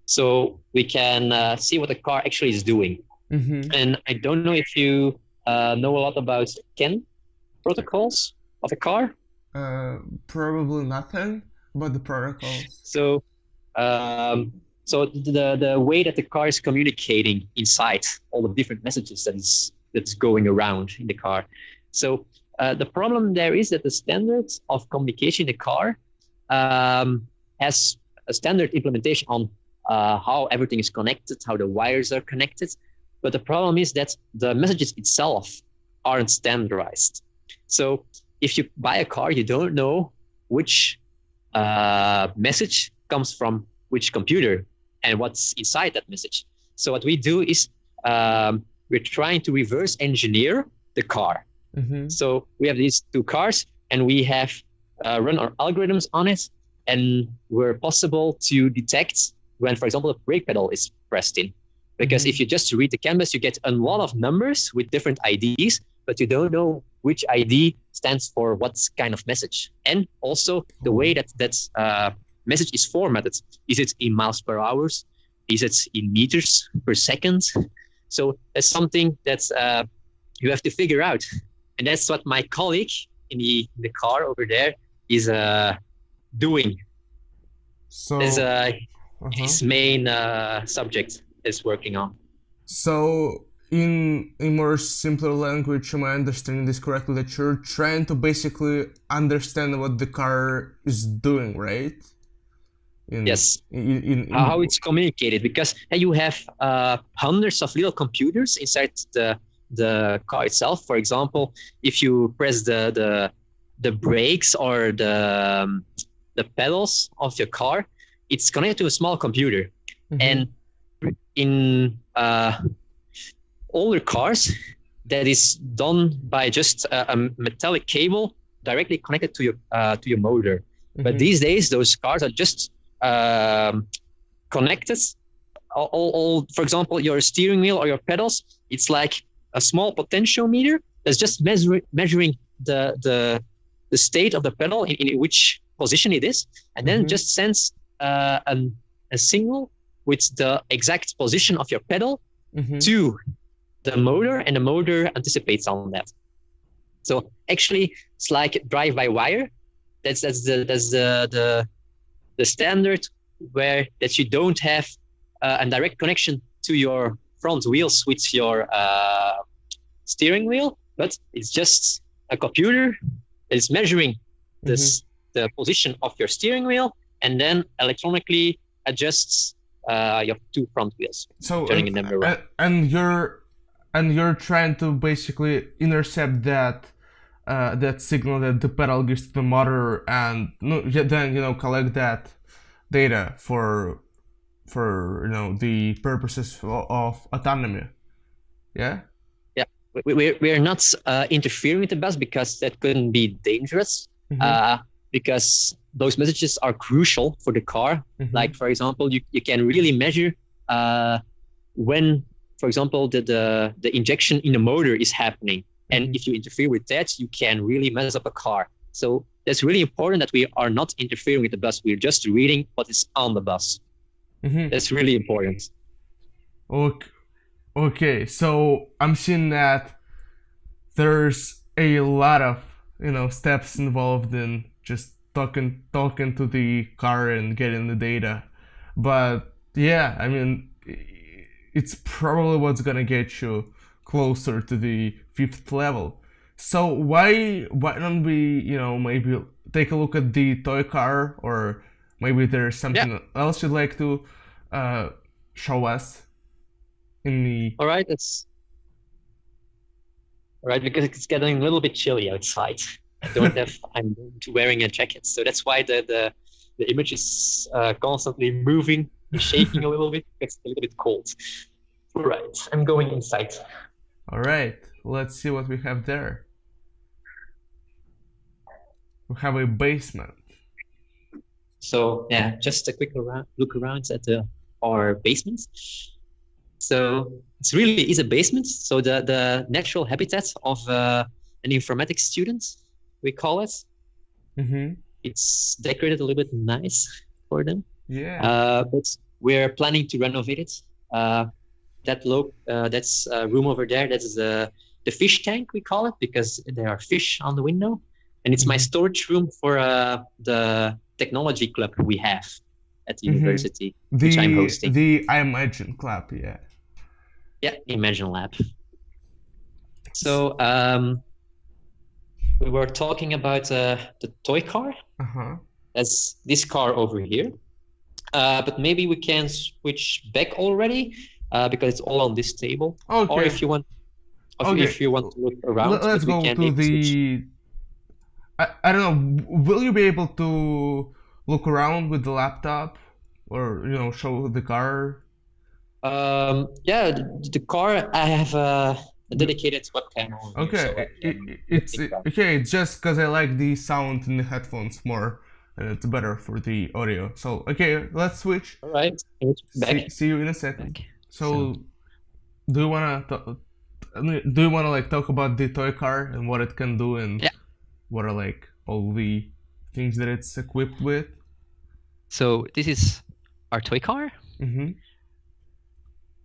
[SPEAKER 4] So we can see what the car actually is doing. And I don't know if you know a lot about CAN protocols of a car.
[SPEAKER 3] Probably nothing about the protocols.
[SPEAKER 4] So the way that the car is communicating inside all the different messages that's going around in the car. So the problem there is that the standards of communication in the car has a standard implementation on how everything is connected, how the wires are connected. But the problem is that the messages itself aren't standardized. So if you buy a car, you don't know which message comes from which computer and what's inside that message. So what we do is we're trying to reverse engineer the car. So we have these two cars and we have run our algorithms on it, and we're possible to detect when, for example, the brake pedal is pressed in. Because if you just read the canvas, you get a lot of numbers with different IDs, but you don't know which ID stands for what kind of message. And also the way that message is formatted. Is it in miles per hour? Is it in meters per second? So that's something that you have to figure out. And that's what my colleague in the car over there is doing. So that's his main subject is working on.
[SPEAKER 3] So in a more simpler language, am I understanding this correctly, that you're trying to basically understand what the car is doing, right?
[SPEAKER 4] Yes. How it's communicated, because you have hundreds of little computers inside the car itself. For example, if you press the brakes or the pedals of your car, it's connected to a small computer. And in older cars, that is done by just a metallic cable directly connected to your motor. But these days, those cars are just connected. All, for example, your steering wheel or your pedals, it's like a small potentiometer that's just measuring the state of the pedal in which position it is, and then just sends a signal with the exact position of your pedal to the motor, and the motor anticipates on that. So actually, it's like drive-by-wire. That's the standard where that you don't have a direct connection to your front wheels with your steering wheel, but it's just a computer that is measuring the position of your steering wheel, and then electronically adjusts your two front wheels.
[SPEAKER 3] So and you're trying to basically intercept that signal that the pedal gives to the motor, and then collect that data for the purposes of autonomy. Yeah.
[SPEAKER 4] We're not interfering with the bus, because that couldn't be dangerous. Because those messages are crucial for the car. Like, for example, you can really measure when, for example, the injection in the motor is happening. And if you interfere with that, you can really mess up a car. So that's really important that we are not interfering with the bus. We're just reading what is on the bus. That's really important.
[SPEAKER 3] Okay, so I'm seeing that there's a lot of steps involved in just talking to the car and getting the data. But yeah, I mean, it's probably what's gonna get you closer to the 5th level. So why don't we, maybe take a look at the toy car, or maybe there's something else you'd like to show us in the...
[SPEAKER 4] All right, because it's getting a little bit chilly outside. I'm wearing a jacket, so that's why the image is constantly moving, shaking a little bit. It's a little bit cold. All right, I'm going inside.
[SPEAKER 3] All right, let's see what we have there. We have a basement.
[SPEAKER 4] So yeah, just a quick look around at our basement. So it really is a basement. So the natural habitat of an informatics student, we call it.
[SPEAKER 3] Mm-hmm.
[SPEAKER 4] It's decorated a little bit nice for them.
[SPEAKER 3] Yeah.
[SPEAKER 4] But we're planning to renovate it. That's a room over there. That's the fish tank, we call it, because there are fish on the window. And it's my storage room for the technology club we have at the university, which I'm hosting.
[SPEAKER 3] The I Imagine club, yeah.
[SPEAKER 4] Yeah, Imagine Lab. So we were talking about the toy car. That's this car over here. But maybe we can switch back already because it's all on this table.
[SPEAKER 3] Okay.
[SPEAKER 4] Or if you want, if you want to look around,
[SPEAKER 3] let's go to the. I don't know. Will you be able to look around with the laptop, or show the car?
[SPEAKER 4] Yeah, the car. I have a dedicated webcam.
[SPEAKER 3] Okay, it's just because I like the sound in the headphones more, and it's better for the audio. So okay, let's switch.
[SPEAKER 4] All right.
[SPEAKER 3] See you in a second. So, do you wanna talk about the toy car and what it can do, and what are all the things that it's equipped with?
[SPEAKER 1] So this is our toy car.
[SPEAKER 3] Mm-hmm.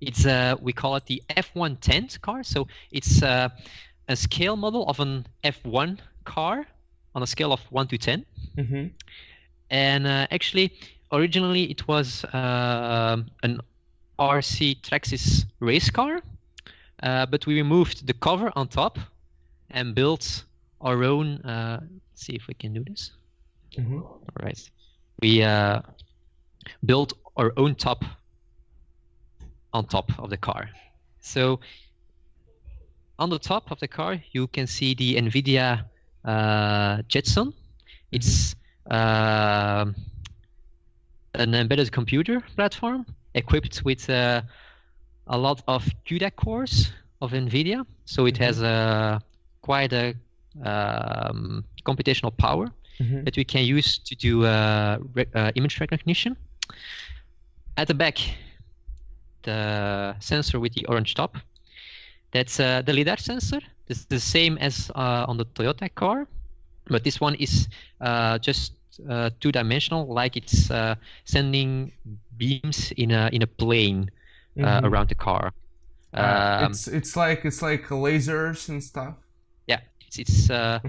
[SPEAKER 1] It's we call it the F110 car. So it's a scale model of an F1 car on a scale of 1 to 10.
[SPEAKER 3] Mm-hmm.
[SPEAKER 1] And actually, originally it was an RC Traxxas race car, but we removed the cover on top and built our own. Let's see if we can do this.
[SPEAKER 3] Mm-hmm.
[SPEAKER 1] All right, we built our own top on top of the car. So on the top of the car, you can see the NVIDIA Jetson. It's an embedded computer platform equipped with a lot of CUDA cores of NVIDIA. So it has quite a computational power that we can use to do image recognition. At the back, the sensor with the orange top, that's the LiDAR sensor. It's the same as on the Toyota car, but this one is just two-dimensional, like it's sending beams in a plane around the car.
[SPEAKER 3] It's like lasers and stuff.
[SPEAKER 1] Yeah, it's a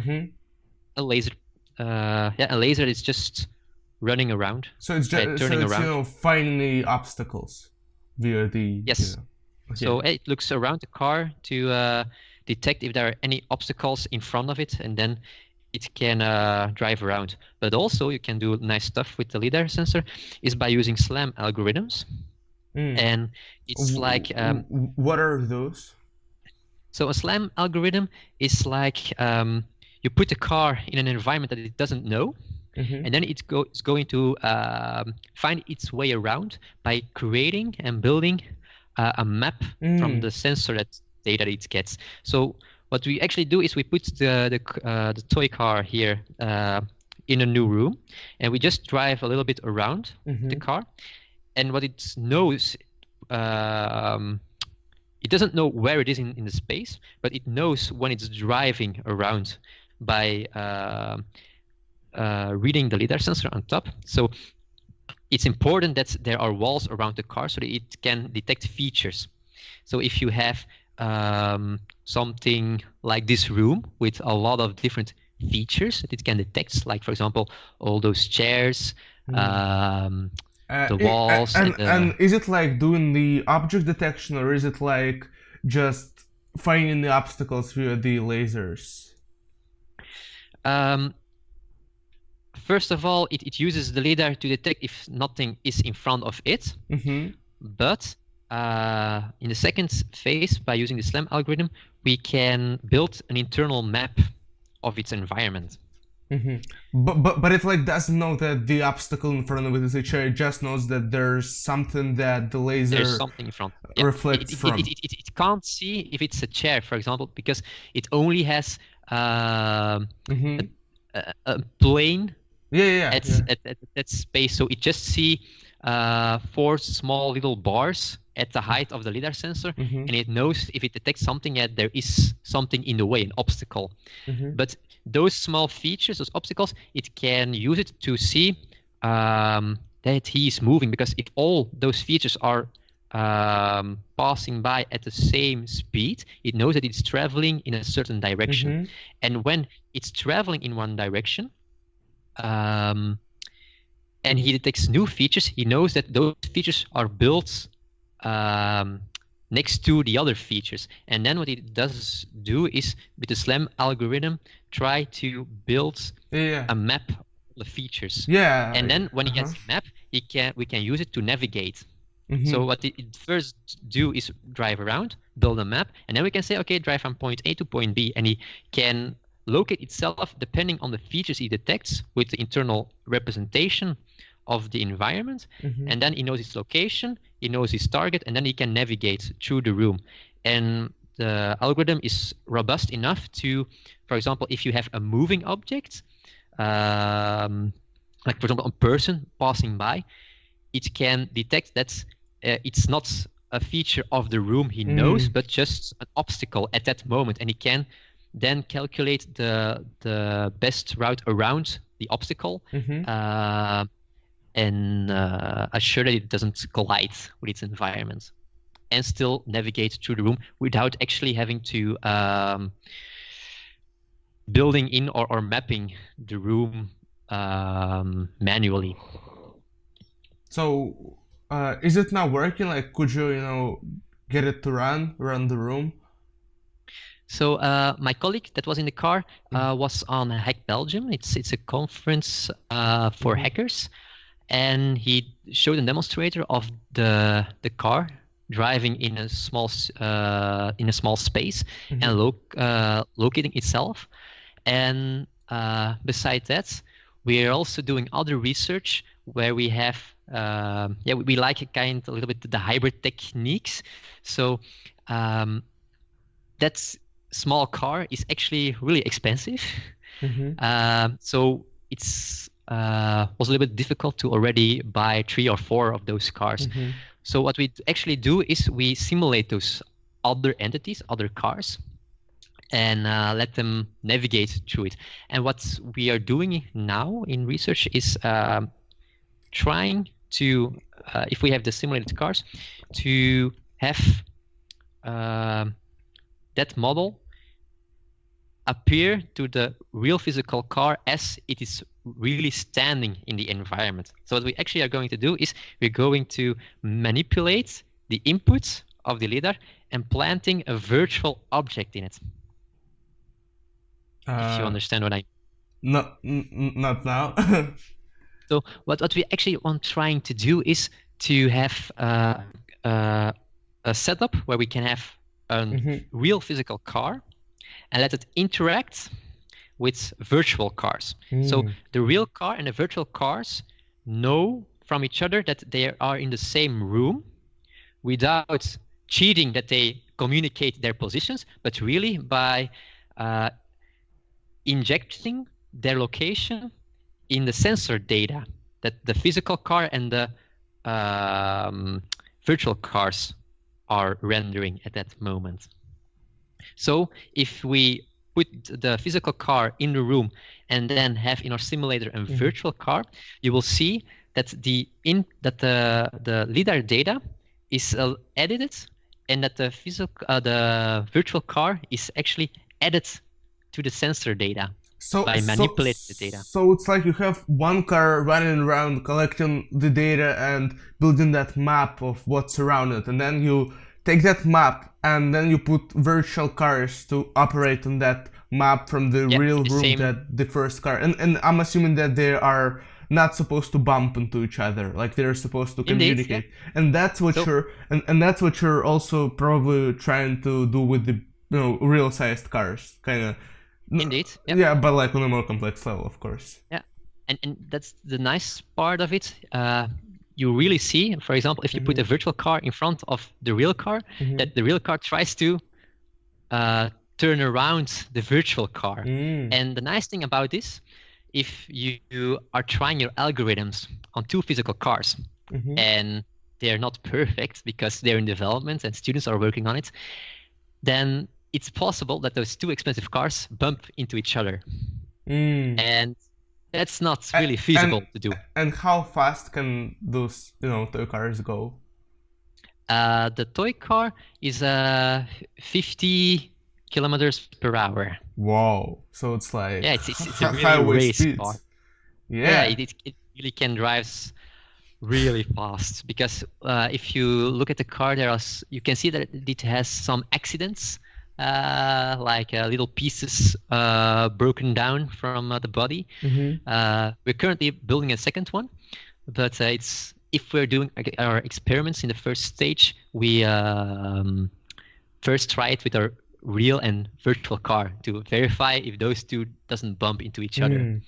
[SPEAKER 1] laser. A laser is just running around.
[SPEAKER 3] So it's just
[SPEAKER 1] turning around.
[SPEAKER 3] Finding the obstacles via the.
[SPEAKER 1] Yes. So it looks around the car to detect if there are any obstacles in front of it, and then it can drive around. But also you can do nice stuff with the LiDAR sensor is by using SLAM algorithms. And it's like...
[SPEAKER 3] what are those?
[SPEAKER 1] So a SLAM algorithm is like you put the car in an environment that it doesn't know, and then it's going to find its way around by creating and building a map from the sensor data it gets. So what we actually do is we put the toy car here in a new room, and we just drive a little bit around the car. And what it knows, it doesn't know where it is in the space, but it knows when it's driving around by reading the LiDAR sensor on top. So it's important that there are walls around the car so that it can detect features. So if you have something like this room with a lot of different features that it can detect, like for example all those chairs, the walls,
[SPEAKER 3] and is it like doing the object detection, or is it like just finding the obstacles via the lasers?
[SPEAKER 1] First of all, it uses the lidar to detect if nothing is in front of it. But in the second phase, by using the SLAM algorithm, we can build an internal map of its environment.
[SPEAKER 3] But it like doesn't know that the obstacle in front of it is a chair. It just knows that there's something that the laser
[SPEAKER 1] in front.
[SPEAKER 3] reflects from.
[SPEAKER 1] It can't see if it's a chair, for example, because it only has a plane at that space. So it just see 4 small little bars at the height of the lidar sensor, and it knows if it detects something that there is something in the way, an obstacle. But those small features, those obstacles, it can use it to see that he is moving, because if all those features are passing by at the same speed, it knows that it's traveling in a certain direction. And when it's traveling in one direction, and he detects new features, he knows that those features are built next to the other features. And then what it does do is, with the SLAM algorithm, try to build a map of the features. And then when he gets a map, we can use it to navigate. So what it first do is drive around, build a map, and then we can say, okay, drive from point A to point B, and he can locate itself depending on the features he detects with the internal representation of the environment. And then he knows its location, he knows his target, and then he can navigate through the room. And the algorithm is robust enough to, for example, if you have a moving object, like for example a person passing by, it can detect that it's not a feature of the room he knows, but just an obstacle at that moment, and he can then calculate the best route around the obstacle, and assure that it doesn't collide with its environment, and still navigate through the room without actually having to building in or mapping the room manually.
[SPEAKER 3] So is it now working? Like, could you get it to run the room?
[SPEAKER 1] So my colleague that was in the car was on Hack Belgium. It's a conference for hackers, and he showed a demonstrator of the car driving in a small space and locating itself. And besides that, we are also doing other research where we have we like a little bit the hybrid techniques. So that small car is actually really expensive. So it's was a little bit difficult to already buy 3 or 4 of those cars. So what we actually do is we simulate those other entities, other cars, and let them navigate through it. And what we are doing now in research is trying to, if we have the simulated cars, to have that model appear to the real physical car as it is really standing in the environment. So what we actually are going to do is we're going to manipulate the inputs of the lidar and planting a virtual object in it. If you understand what I
[SPEAKER 3] mean. Not now.
[SPEAKER 1] So what we actually want trying to do is to have a setup where we can have a real physical car and let it interact with virtual cars. So the real car and the virtual cars know from each other that they are in the same room without cheating that they communicate their positions, but really by injecting their location in the sensor data that the physical car and the virtual cars are rendering at that moment. So if we put the physical car in the room and then have in our simulator a virtual car, you will see that the lidar data is edited, and that the virtual car is actually added to the sensor data by manipulating the data.
[SPEAKER 3] So it's like you have one car running around collecting the data and building that map of what's around it, and then you take that map and then you put virtual cars to operate on that map from the real room that the first car. And I'm assuming that they are not supposed to bump into each other, like they're supposed to communicate. And that's what that's what you're also probably trying to do with the real sized cars, kind of.
[SPEAKER 1] Indeed. Yep.
[SPEAKER 3] Yeah, but like on a more complex level, of course.
[SPEAKER 1] Yeah, and that's the nice part of it. You really see, for example, if you put a virtual car in front of the real car, that the real car tries to turn around the virtual car. And the nice thing about this, if you are trying your algorithms on two physical cars and they're not perfect because they're in development and students are working on it, then it's possible that those two expensive cars bump into each other. And that's not really feasible to do.
[SPEAKER 3] And how fast can those toy cars go?
[SPEAKER 1] The toy car is 50 kilometers per hour.
[SPEAKER 3] Wow! So it's like
[SPEAKER 1] it's a really race car.
[SPEAKER 3] Yeah,
[SPEAKER 1] it really can drive really fast, because if you look at the car, you can see that it has some accidents. Like little pieces broken down from the body. We're currently building a second one, but if we're doing our experiments in the first stage, we first try it with our real and virtual car to verify if those two doesn't bump into each other.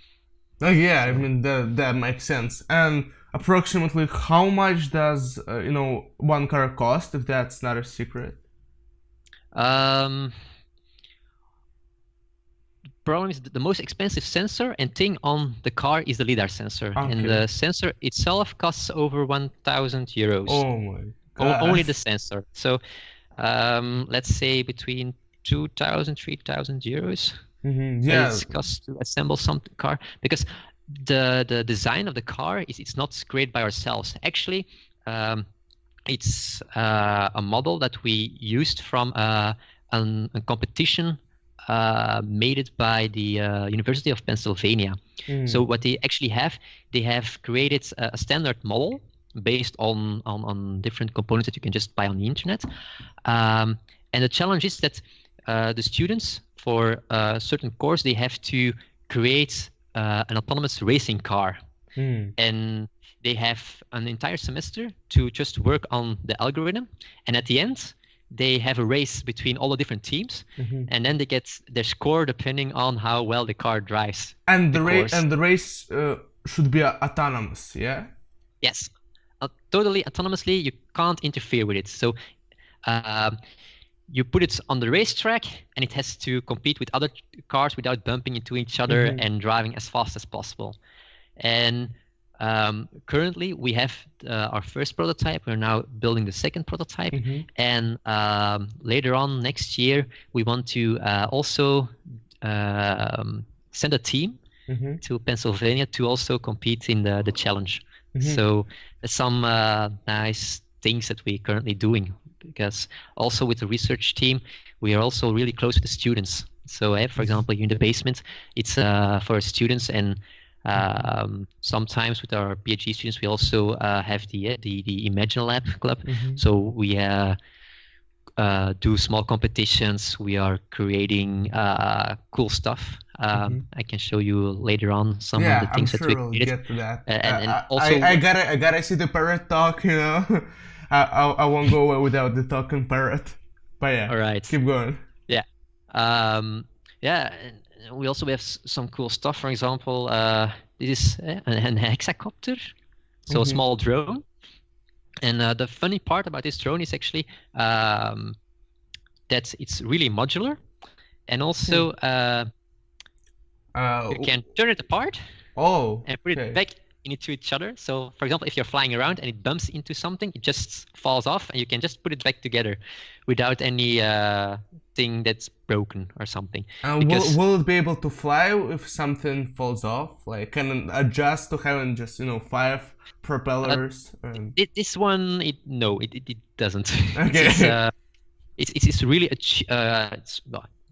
[SPEAKER 3] Oh yeah, I mean that makes sense. And approximately how much does one car cost, if that's not a secret?
[SPEAKER 1] The problem is the most expensive sensor and thing on the car is the LiDAR sensor. Okay. And the sensor itself costs over 1,000 euros.
[SPEAKER 3] Oh my god.
[SPEAKER 1] Only the sensor. So let's say between 2,000, 3,000 euros.
[SPEAKER 3] Yeah.
[SPEAKER 1] It costs to assemble some car, because the design of the car it's not created by ourselves. Actually, it's a model that we used from a competition made by the University of Pennsylvania. So what they actually have, they have created a standard model based on different components that you can just buy on the internet. And the challenge is that the students, for a certain course, they have to create an autonomous racing car. And they have an entire semester to just work on the algorithm, and at the end they have a race between all the different teams, and then they get their score depending on how well the car drives.
[SPEAKER 3] And the race should be autonomous, yeah?
[SPEAKER 1] Yes, totally autonomously. You can't interfere with it. So you put it on the racetrack, and it has to compete with other cars without bumping into each other and driving as fast as possible. And currently we have our first prototype. We're now building the second prototype, and later on next year we want to also send a team to Pennsylvania to also compete in the challenge. So there's some nice things that we're currently doing, because also with the research team we are also really close to the students. So for example, in the basement, it's for students, and sometimes with our PhD students we also have the Imagine Lab club. So we do small competitions. We are creating cool stuff. I can show you later on some of the things that we created.
[SPEAKER 3] Get to that.
[SPEAKER 1] And also
[SPEAKER 3] I gotta see the Parrot talk, I won't go away without the talking Parrot. But yeah, all right, keep going.
[SPEAKER 1] Yeah. We also have some cool stuff. For example, this is an hexacopter, so a small drone. And the funny part about this drone is actually that it's really modular, and also you can turn it apart and put it back into each other. So, for example, if you're flying around and it bumps into something, it just falls off, and you can just put it back together without any thing that's broken or something.
[SPEAKER 3] Will it be able to fly if something falls off? Like, can it adjust to having just 5 propellers?
[SPEAKER 1] This one, it doesn't.
[SPEAKER 3] Okay.
[SPEAKER 1] It's really a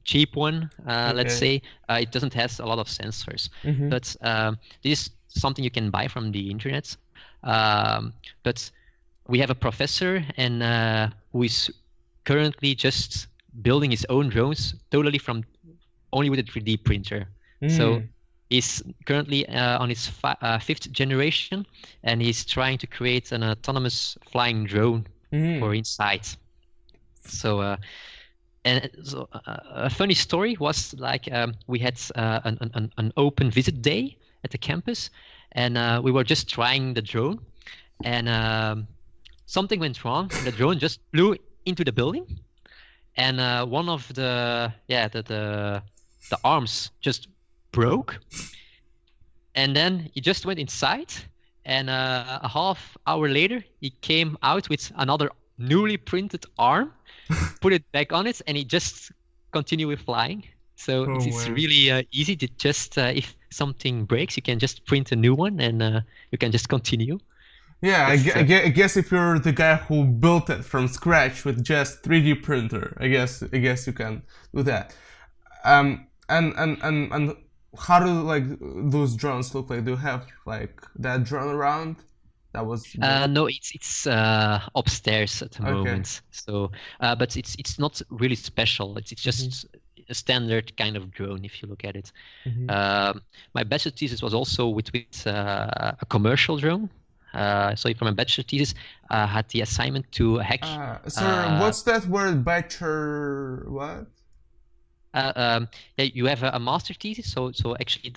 [SPEAKER 1] cheap one. Let's say it doesn't have a lot of sensors, but this is something you can buy from the internet. But we have a professor and who is currently just building his own drones totally from only with a 3D printer. So he's currently on his 5th generation, and he's trying to create an autonomous flying drone for inside. So a funny story was like we had an open visit day at the campus, and we were just trying the drone, and something went wrong. And the drone just flew into the building, and one of the arms just broke, and then he just went inside, and a half hour later he came out with another newly printed arm, put it back on it, and he just continued with flying. So it's really easy to just if something breaks, you can just print a new one, and you can just continue.
[SPEAKER 3] Yeah, I guess if you're the guy who built it from scratch with just 3D printer, I guess you can do that. And how do like those drones look like? Do you have like that drone around? That was
[SPEAKER 1] no, it's upstairs at the moment. So, but it's not really special. It's just a standard kind of drone if you look at it. My bachelor thesis was also with a commercial drone. So for my bachelor thesis, I had the assignment to hack.
[SPEAKER 3] Sorry, what's that word? Bachelor what?
[SPEAKER 1] Yeah, you have a master thesis. So actually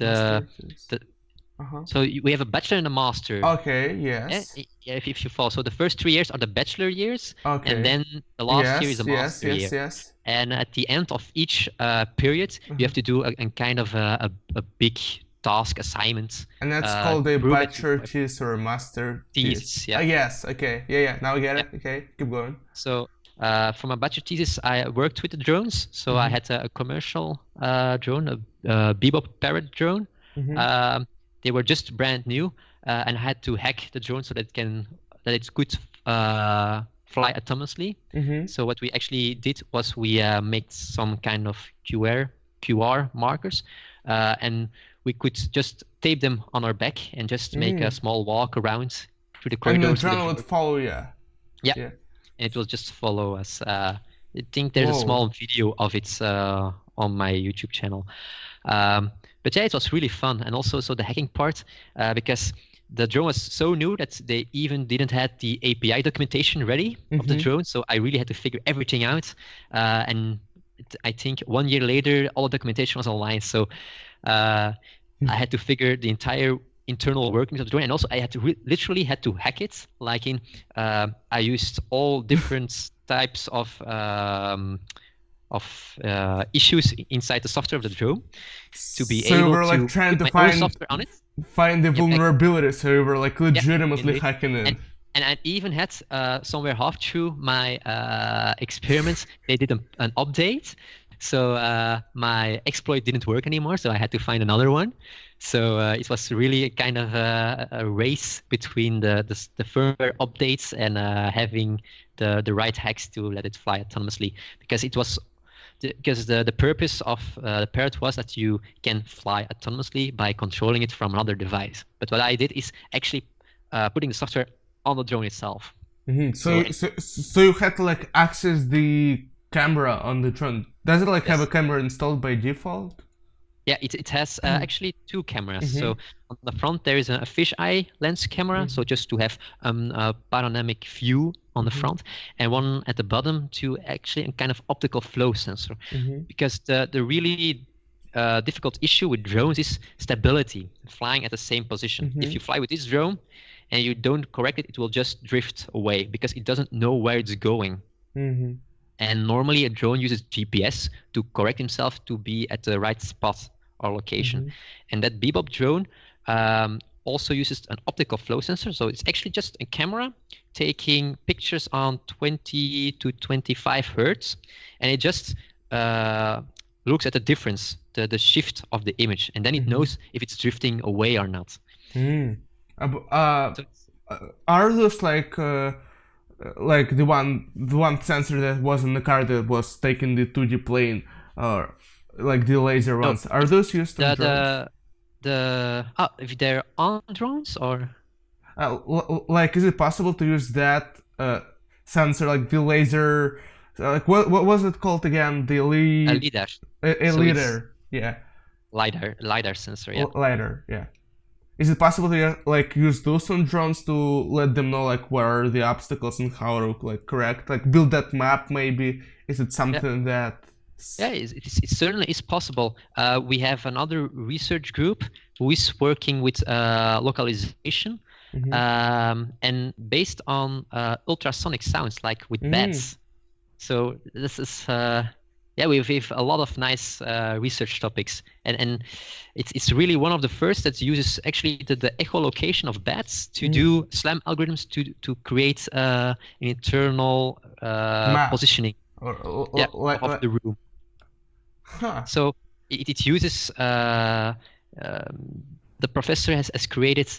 [SPEAKER 1] so we have a bachelor and a master.
[SPEAKER 3] Okay. Yes.
[SPEAKER 1] Yeah, if you follow. So the first 3 years are the bachelor years, and then the last year is a master year.
[SPEAKER 3] Yes.
[SPEAKER 1] And at the end of each period, you have to do a kind of a big task assignment.
[SPEAKER 3] And that's called a bachelor thesis or a master
[SPEAKER 1] thesis. Yeah.
[SPEAKER 3] Yes. Okay. Yeah. Now I get it. Okay. Keep going.
[SPEAKER 1] So for my bachelor thesis, I worked with the drones. So I had a commercial drone, a Bebop Parrot drone. They were just brand new, and I had to hack the drone so that it could fly autonomously. So what we actually did was we made some kind of QR markers, and we could just tape them on our back and just make a small walk around through the corridors.
[SPEAKER 3] And the drone would follow you.
[SPEAKER 1] Yeah. And it will just follow us. I think there's a small video of it on my YouTube channel. But yeah, it was really fun, and also the hacking part, because the drone was so new that they even didn't have the API documentation ready of the drone. So I really had to figure everything out, and I think 1 year later, all the documentation was online. So I had to figure the entire internal workings of the drone, and also I had to literally had to hack it. Like I used all different types of issues inside the software of the drone to be able
[SPEAKER 3] you were like
[SPEAKER 1] to
[SPEAKER 3] trying
[SPEAKER 1] put
[SPEAKER 3] to
[SPEAKER 1] my own software on it.
[SPEAKER 3] Find the vulnerability, so you were like legitimately hacking in.
[SPEAKER 1] And I even had somewhere half through my experiments, they did an update. So my exploit didn't work anymore, so I had to find another one. So it was really kind of a race between the firmware updates and having the right hacks to let it fly autonomously, because it was the purpose of the Parrot was that you can fly autonomously by controlling it from another device. But what I did is actually putting the software on the drone itself.
[SPEAKER 3] So you had to like access the camera on the drone. Does it like have a camera installed by default?
[SPEAKER 1] Yeah, it has actually two cameras. So on the front there is a fisheye lens camera, so just to have a panoramic view on the front, and one at the bottom to actually a kind of optical flow sensor. Because the really difficult issue with drones is stability, flying at the same position. If you fly with this drone and you don't correct it, it will just drift away because it doesn't know where it's going. And normally a drone uses GPS to correct himself to be at the right spot or location. And that Bebop drone also uses an optical flow sensor. So it's actually just a camera taking pictures on 20 to 25 hertz. And it just looks at the difference, the shift of the image. And then it knows if it's drifting away or not.
[SPEAKER 3] Are those like the one sensor that was in the car that was taking the 2D plane, or like the laser ones? Are those used on drones?
[SPEAKER 1] If they're on drones or
[SPEAKER 3] like, is it possible to use that sensor, like the laser Like what was it called again? The lead.
[SPEAKER 1] A lidar.
[SPEAKER 3] A
[SPEAKER 1] So
[SPEAKER 3] lidar. Yeah.
[SPEAKER 1] lidar sensor. Yeah.
[SPEAKER 3] Lidar. Yeah. Is it possible to like use those on drones to let them know like where are the obstacles and how to like correct, like build that map maybe? Is it something that?
[SPEAKER 1] Yeah, it certainly is possible. We have another research group who is working with localization, and based on ultrasonic sounds, like with bats. So this is we have a lot of nice research topics, and it's really one of the first that uses actually the echolocation of bats to do SLAM algorithms to create an internal positioning of the room. So it uses the professor has created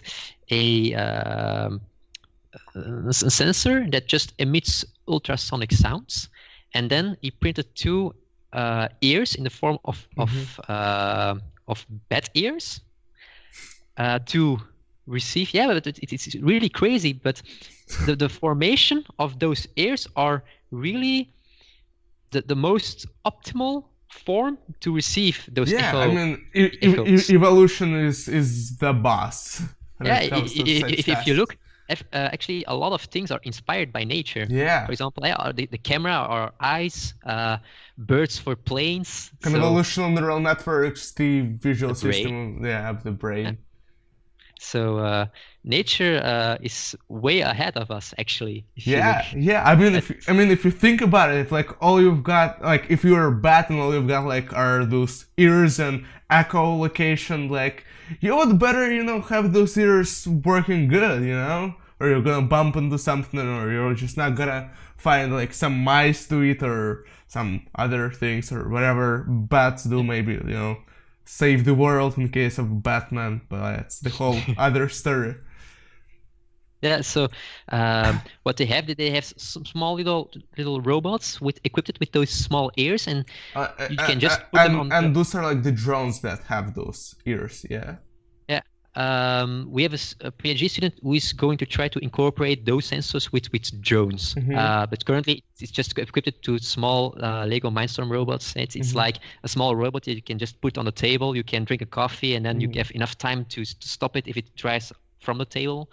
[SPEAKER 1] a sensor that just emits ultrasonic sounds, and then he printed two ears in the form of bat ears to receive. Yeah, but it's really crazy. But the formation of those ears are really the most optimal form to receive those echo.
[SPEAKER 3] I mean, evolution is the boss.
[SPEAKER 1] Yeah, if you look, actually a lot of things are inspired by nature.
[SPEAKER 3] Yeah.
[SPEAKER 1] For example, the camera or eyes, birds for planes.
[SPEAKER 3] Convolutional neural networks, the visual system of the brain.
[SPEAKER 1] Yeah. So nature is way ahead of us, actually.
[SPEAKER 3] I mean, if you think about it, if like all you've got, like if you're a bat and all you've got like are those ears and echolocation, like you would better have those ears working good, or you're gonna bump into something, or you're just not gonna find like some mice to eat or some other things or whatever bats do, maybe save the world in case of Batman, but that's the whole other story.
[SPEAKER 1] Yeah, so what they have some small little robots equipped with those small ears, and you can just put them on.
[SPEAKER 3] And those are like the drones that have those ears, yeah.
[SPEAKER 1] Yeah, we have a PhD student who is going to try to incorporate those sensors with drones, but currently it's just equipped to small Lego Mindstorm robots. It's like a small robot that you can just put on the table. You can drink a coffee, and then you have enough time to stop it if it tries from the table.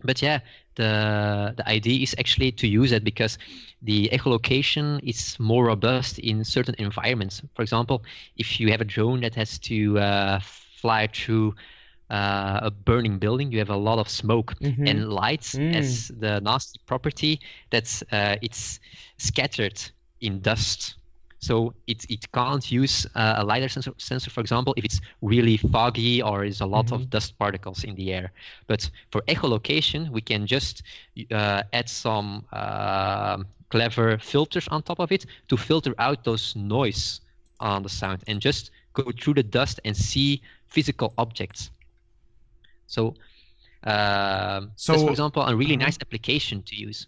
[SPEAKER 1] But yeah, the idea is actually to use it because the echolocation is more robust in certain environments. For example, if you have a drone that has to fly through a burning building, you have a lot of smoke, and light has the nasty property that it's scattered in dust. So it can't use a lidar sensor, for example, if it's really foggy or is a lot of dust particles in the air. But for echolocation, we can just add some clever filters on top of it to filter out those noise on the sound and just go through the dust and see physical objects. So that's, for example, a really nice application to use.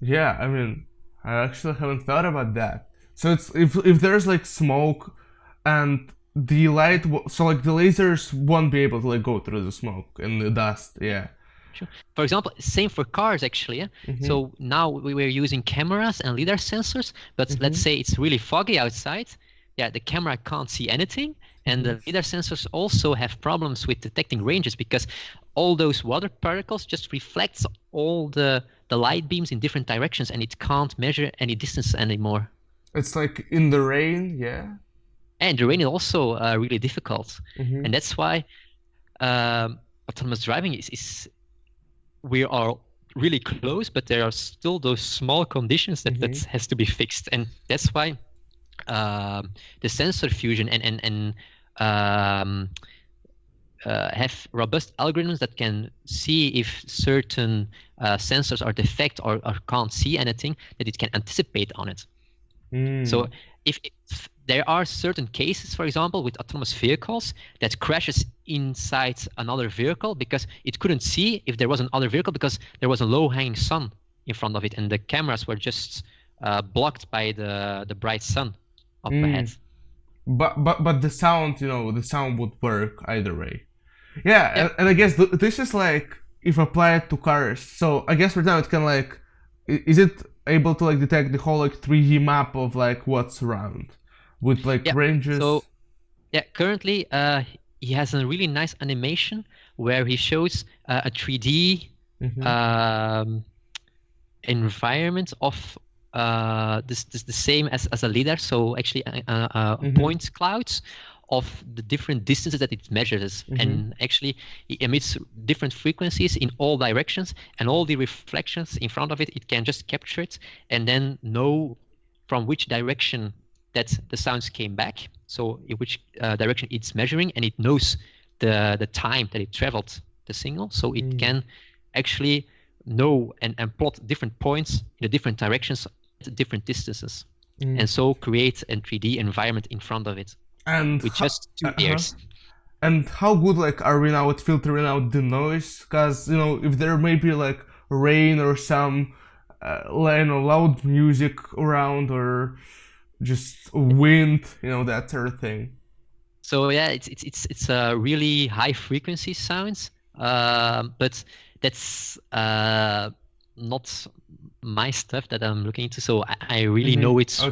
[SPEAKER 3] Yeah, I mean, I actually haven't thought about that. So it's if there's like smoke and the light, so like the lasers won't be able to like go through the smoke and the dust. Yeah.
[SPEAKER 1] Sure. For example, same for cars actually. Yeah? So now we were using cameras and lidar sensors, but let's say it's really foggy outside. Yeah, the camera can't see anything, and the lidar sensors also have problems with detecting ranges because all those water particles just reflects all the light beams in different directions, and it can't measure any distance anymore.
[SPEAKER 3] It's like in the rain, yeah.
[SPEAKER 1] And the rain is also really difficult, and that's why autonomous driving is we are really close, but there are still those small conditions that has to be fixed, and that's why the sensor fusion and have robust algorithms that can see if certain sensors are defect or can't see anything, that it can anticipate on it. So if there are certain cases, for example, with autonomous vehicles that crashes inside another vehicle because it couldn't see if there was another vehicle because there was a low-hanging sun in front of it, and the cameras were just blocked by the bright sun up ahead.
[SPEAKER 3] But the sound, the sound would work either way. Yeah. And I guess this is like if applied to cars. So I guess right now it can like is it able to like detect the whole like 3D map of like what's around with like ranges?
[SPEAKER 1] So yeah, currently he has a really nice animation where he shows a 3D environment of the same as a lidar. So actually point clouds of the different distances that it measures, and actually it emits different frequencies in all directions, and all the reflections in front of it, it can just capture it and then know from which direction that the sounds came back, so in which direction it's measuring, and it knows the time that it traveled the signal, so it can actually know and plot different points in the different directions at different distances, and so create a 3D environment in front of it. And with just 2 ears.
[SPEAKER 3] And how good like are we now at filtering out the noise? Because you know, if there may be like rain or some loud music around, or just wind, you know, that sort of thing.
[SPEAKER 1] So yeah, it's really high frequency sounds, but that's not my stuff that I'm looking into, so I really know it's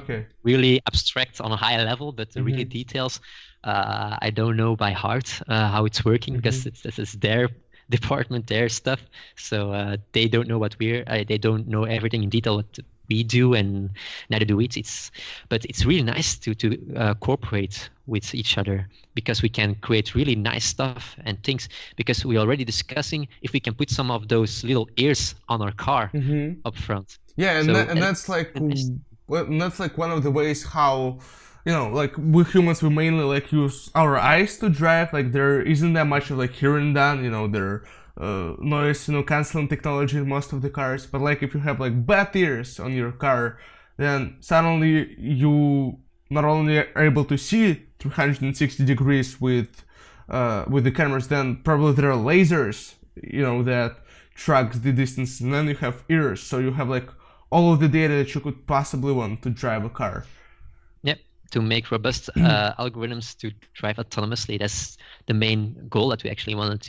[SPEAKER 1] really abstract on a high level, but the really details I don't know by heart how it's working, because this is their department, their stuff, so they don't know what they don't know everything in detail what we do, and neither do it. But it's really nice to cooperate with each other, because we can create really nice stuff and things, because we're already discussing if we can put some of those little ears on our car up front.
[SPEAKER 3] Yeah, and, so, that's like that's like one of the ways how, you know, like we humans, we mainly like use our eyes to drive. Like there isn't that much of like hearing done, you know, there noise, you know, canceling technology in most of the cars. But like if you have like bad ears on your car, then suddenly you not only are able to see 360 degrees with the cameras, then probably there are lasers, you know, that tracks the distance, and then you have ears, so you have like all of the data that you could possibly want to drive a car.
[SPEAKER 1] Yep, to make robust algorithms to drive autonomously. That's the main goal that we actually wanted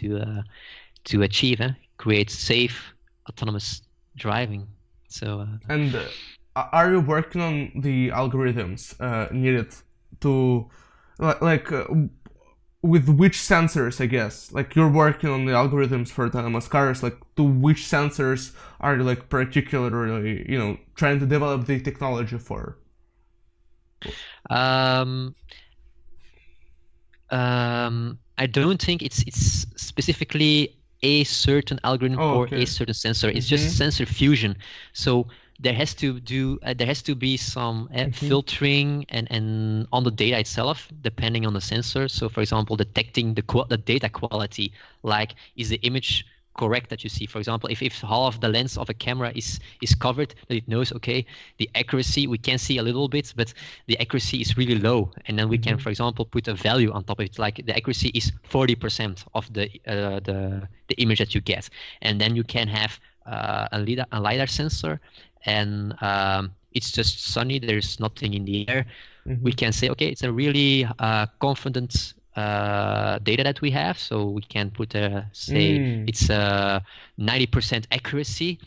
[SPEAKER 1] to achieve. Create safe autonomous driving. So.
[SPEAKER 3] And are you working on the algorithms needed to, like, with which sensors, I guess? Like, you're working on the algorithms for autonomous cars, like, to which sensors are you, like, particularly, you know, trying to develop the technology for?
[SPEAKER 1] I don't think it's specifically a certain algorithm or a certain sensor. It's just sensor fusion. So there has to be some filtering and on the data itself, depending on the sensor. So for example, detecting the data quality, like is the image correct that you see. For example, if half the lens of a camera is covered, that it knows, okay, the accuracy, we can see a little bit, but the accuracy is really low, and then we can, for example, put a value on top of it, like the accuracy is 40% of the image that you get, and then you can have a lidar sensor, and it's just sunny, there's nothing in the air. We can say, okay, it's a really confident data that we have, so we can put say it's 90% accuracy,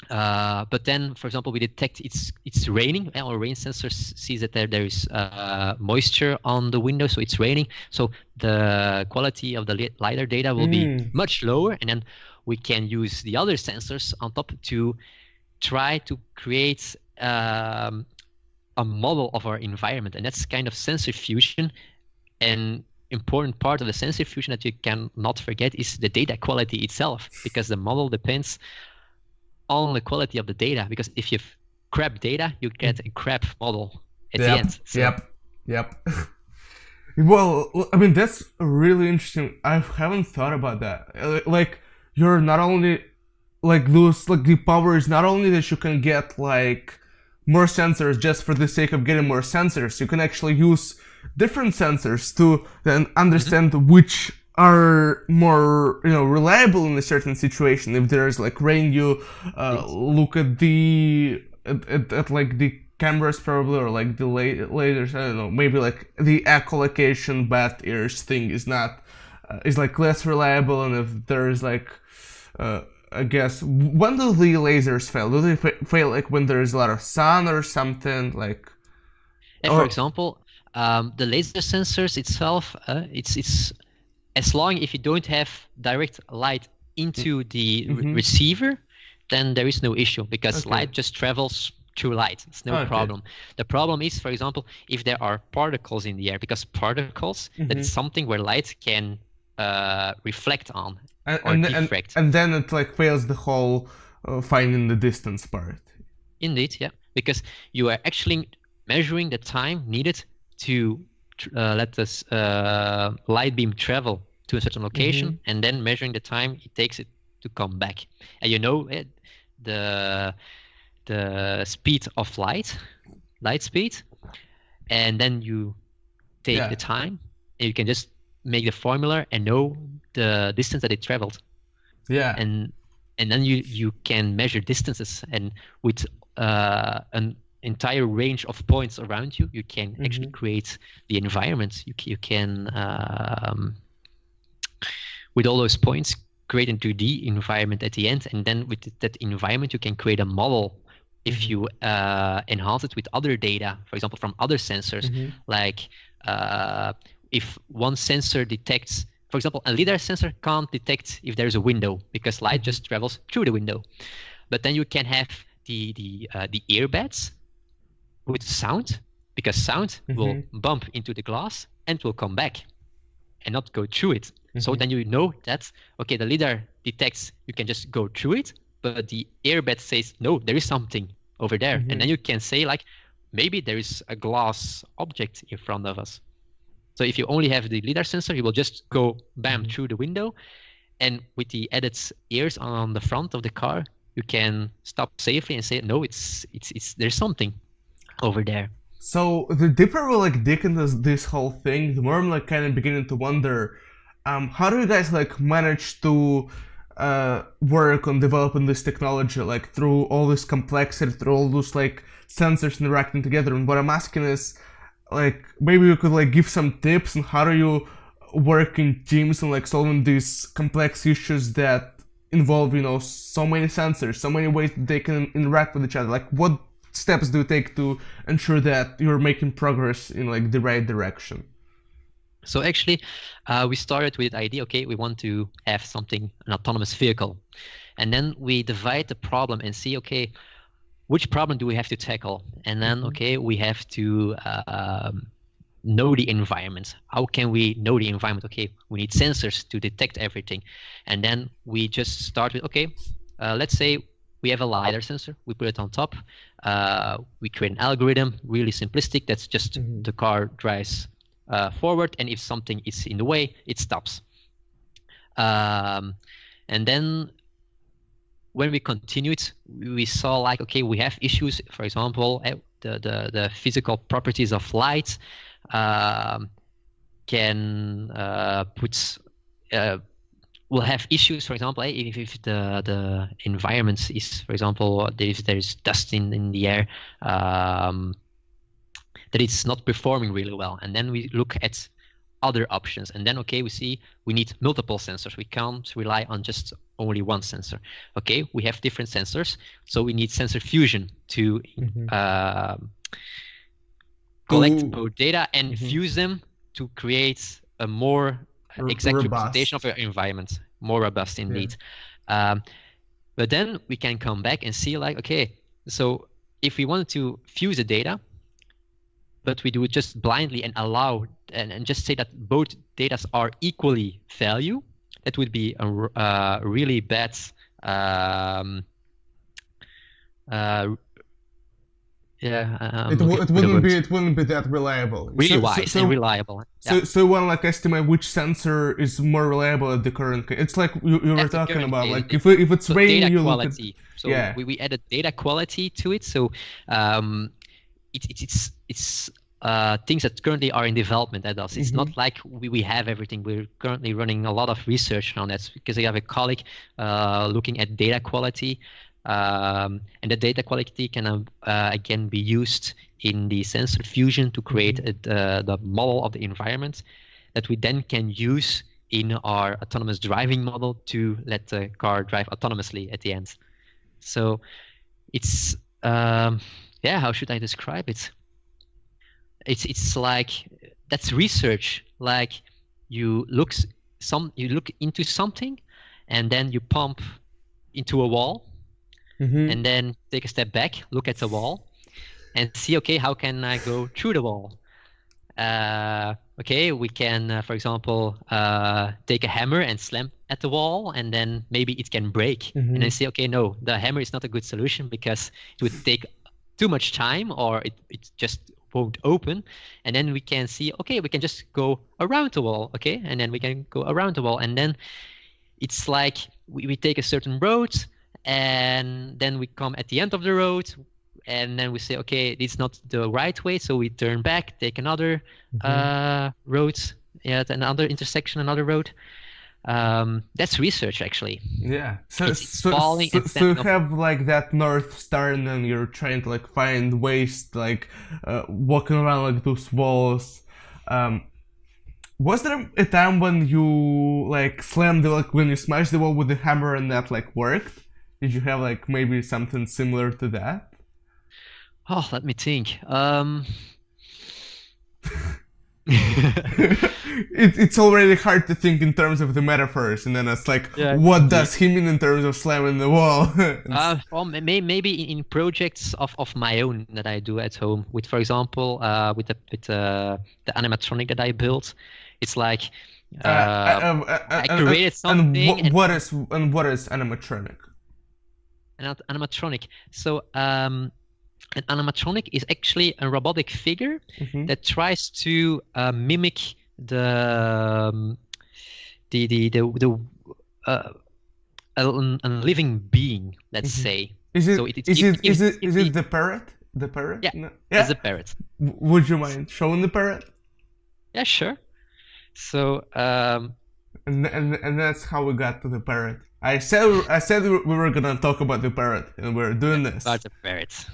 [SPEAKER 1] but then, for example, we detect it's raining. Our rain sensor sees that there is moisture on the window, so it's raining, so the quality of the lidar data will be much lower, and then we can use the other sensors on top to try to create a model of our environment, and that's kind of sensor fusion. And important part of the sensor fusion that you cannot forget is the data quality itself, because the model depends on the quality of the data, because if you have crap data, you get a crap model at the end. So.
[SPEAKER 3] Yep. Well, I mean, that's really interesting. I haven't thought about that. Like, you're not only like those, like the power is not only that you can get like more sensors just for the sake of getting more sensors, you can actually use different sensors to then understand which are more, you know, reliable in a certain situation. If there's like rain, you look at the at like the cameras probably, or like the lasers, I don't know, maybe like the echolocation bad ears thing is not is like less reliable, and if there's like I guess, when do the lasers fail? Do they fail like when there is a lot of sun or something like?
[SPEAKER 1] For example, the laser sensors itself, it's as long if you don't have direct light into the receiver, then there is no issue because light just travels through light. It's no problem. The problem is, for example, if there are particles in the air, because particles, that is something where light can reflect on or diffract.
[SPEAKER 3] And then it like fails the whole finding the distance part.
[SPEAKER 1] Indeed, yeah, because you are actually measuring the time needed to let this light beam travel to a certain location, and then measuring the time it takes it to come back. And you know the speed of light speed, and then you take the time, and you can just make the formula and know the distance that it traveled.
[SPEAKER 3] Yeah.
[SPEAKER 1] And then you can measure distances, and with an entire range of points around you, you can actually create the environment. You can with all those points create a 2D environment at the end, and then with that environment you can create a model if you enhance it with other data, for example from other sensors, like if one sensor detects, for example, a LiDAR sensor can't detect if there's a window because light just travels through the window, but then you can have the earbuds with sound, because sound will bump into the glass and will come back and not go through it. So then you know that, okay, the LiDAR detects you can just go through it, but the earbud says, no, there is something over there. And then you can say, like, maybe there is a glass object in front of us. So if you only have the LiDAR sensor, you will just go bam through the window. And with the added ears on the front of the car, you can stop safely and say, no, it's there's something over there.
[SPEAKER 3] So the deeper we like dig into this whole thing, the more I'm like kind of beginning to wonder, how do you guys like manage to work on developing this technology, like through all this complexity, through all those like sensors interacting together? And what I'm asking is, like, maybe you could like give some tips on how do you work in teams and like solving these complex issues that involve, you know, so many sensors, so many ways that they can interact with each other. Like, what steps do you take to ensure that you're making progress in like the right direction?
[SPEAKER 1] So actually, we started with the idea, okay, we want to have something, an autonomous vehicle. And then we divide the problem and see, okay, which problem do we have to tackle? And then, okay, we have to know the environment. How can we know the environment? Okay, we need sensors to detect everything. And then we just start with, okay, let's say we have a LiDAR sensor, we put it on top, we create an algorithm, really simplistic, that's just the car drives forward, and if something is in the way, it stops. And then when we continued, we saw like, okay, we have issues, for example, the physical properties of light can will have issues, for example, if the environment is, for example, there's dust in the air, that it's not performing really well. And then we look at other options, and then, okay, we see we need multiple sensors. We can't rely on just only one sensor. Okay, we have different sensors, so we need sensor fusion to collect both data and fuse them to create a more exact representation of our environment, more robust indeed. But then we can come back and see like, okay, so if we wanted to fuse the data, but we do it just blindly and allow and just say that both data are equally value, that would be a really bad
[SPEAKER 3] it wouldn't be that reliable.
[SPEAKER 1] Really wise and reliable.
[SPEAKER 3] So you want to like estimate which sensor is more reliable at the current. It's like you were talking about, like if it's
[SPEAKER 1] so
[SPEAKER 3] raining,
[SPEAKER 1] data
[SPEAKER 3] you
[SPEAKER 1] quality.
[SPEAKER 3] Look at,
[SPEAKER 1] we added data quality to it. So it's things that currently are in development at us. It's not like we have everything. We're currently running a lot of research on that because I have a colleague looking at data quality. And the data quality can again be used in the sensor fusion to create the model of the environment that we then can use in our autonomous driving model to let the car drive autonomously at the end. So it's yeah, how should I describe it? It's like that's research. Like you look into something, and then you pump into a wall, and then take a step back, look at the wall, and see, okay, how can I go through the wall? Okay, we can, for example, take a hammer and slam at the wall, and then maybe it can break. And then say, okay, no, the hammer is not a good solution because it would take too much time, or it just won't open. And then we can see, okay, we can just go around the wall, okay? And then we can go around the wall. And then it's like we take a certain road, and then we come at the end of the road, and then we say, okay, it's not the right way, so we turn back, take another road, another intersection, another road. That's research, actually.
[SPEAKER 3] Yeah. So you have like that North Star, and then you're trying to like find ways to, like walking around like those walls. Was there a time when you like slammed when you smashed the wall with the hammer and that like worked? Did you have like maybe something similar to that?
[SPEAKER 1] Oh, let me think.
[SPEAKER 3] It's already hard to think in terms of the metaphors, and then it's like, what does he mean in terms of slamming the wall?
[SPEAKER 1] Well, maybe in projects of my own that I do at home. With, for example, with the animatronic that I built, it's like I created something.
[SPEAKER 3] And what is animatronic?
[SPEAKER 1] An animatronic. So an animatronic is actually a robotic figure that tries to mimic a living being. Let's say.
[SPEAKER 3] Is it the parrot? The parrot?
[SPEAKER 1] Yeah, no? It's the parrot.
[SPEAKER 3] Would you mind showing the parrot?
[SPEAKER 1] Yeah, sure. So
[SPEAKER 3] and that's how we got to the parrot. I said we were gonna talk about the parrot, and we're doing this.
[SPEAKER 1] About the parrot.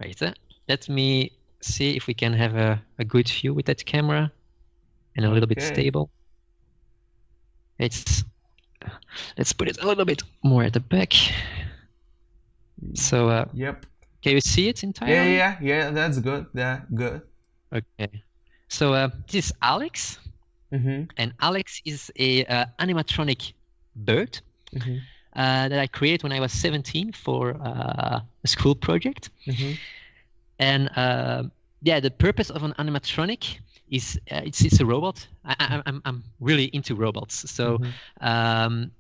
[SPEAKER 1] Right. Let me see if we can have a good view with that camera and a little bit stable. Let's put it a little bit more at the back. So
[SPEAKER 3] yep.
[SPEAKER 1] Can you see it entirely?
[SPEAKER 3] Yeah. That's good. Yeah, good.
[SPEAKER 1] Okay. So this is Alex, and Alex is a animatronic bird that I created when I was 17 for a school project. And the purpose of an animatronic is it's a robot. I'm really into robots. So and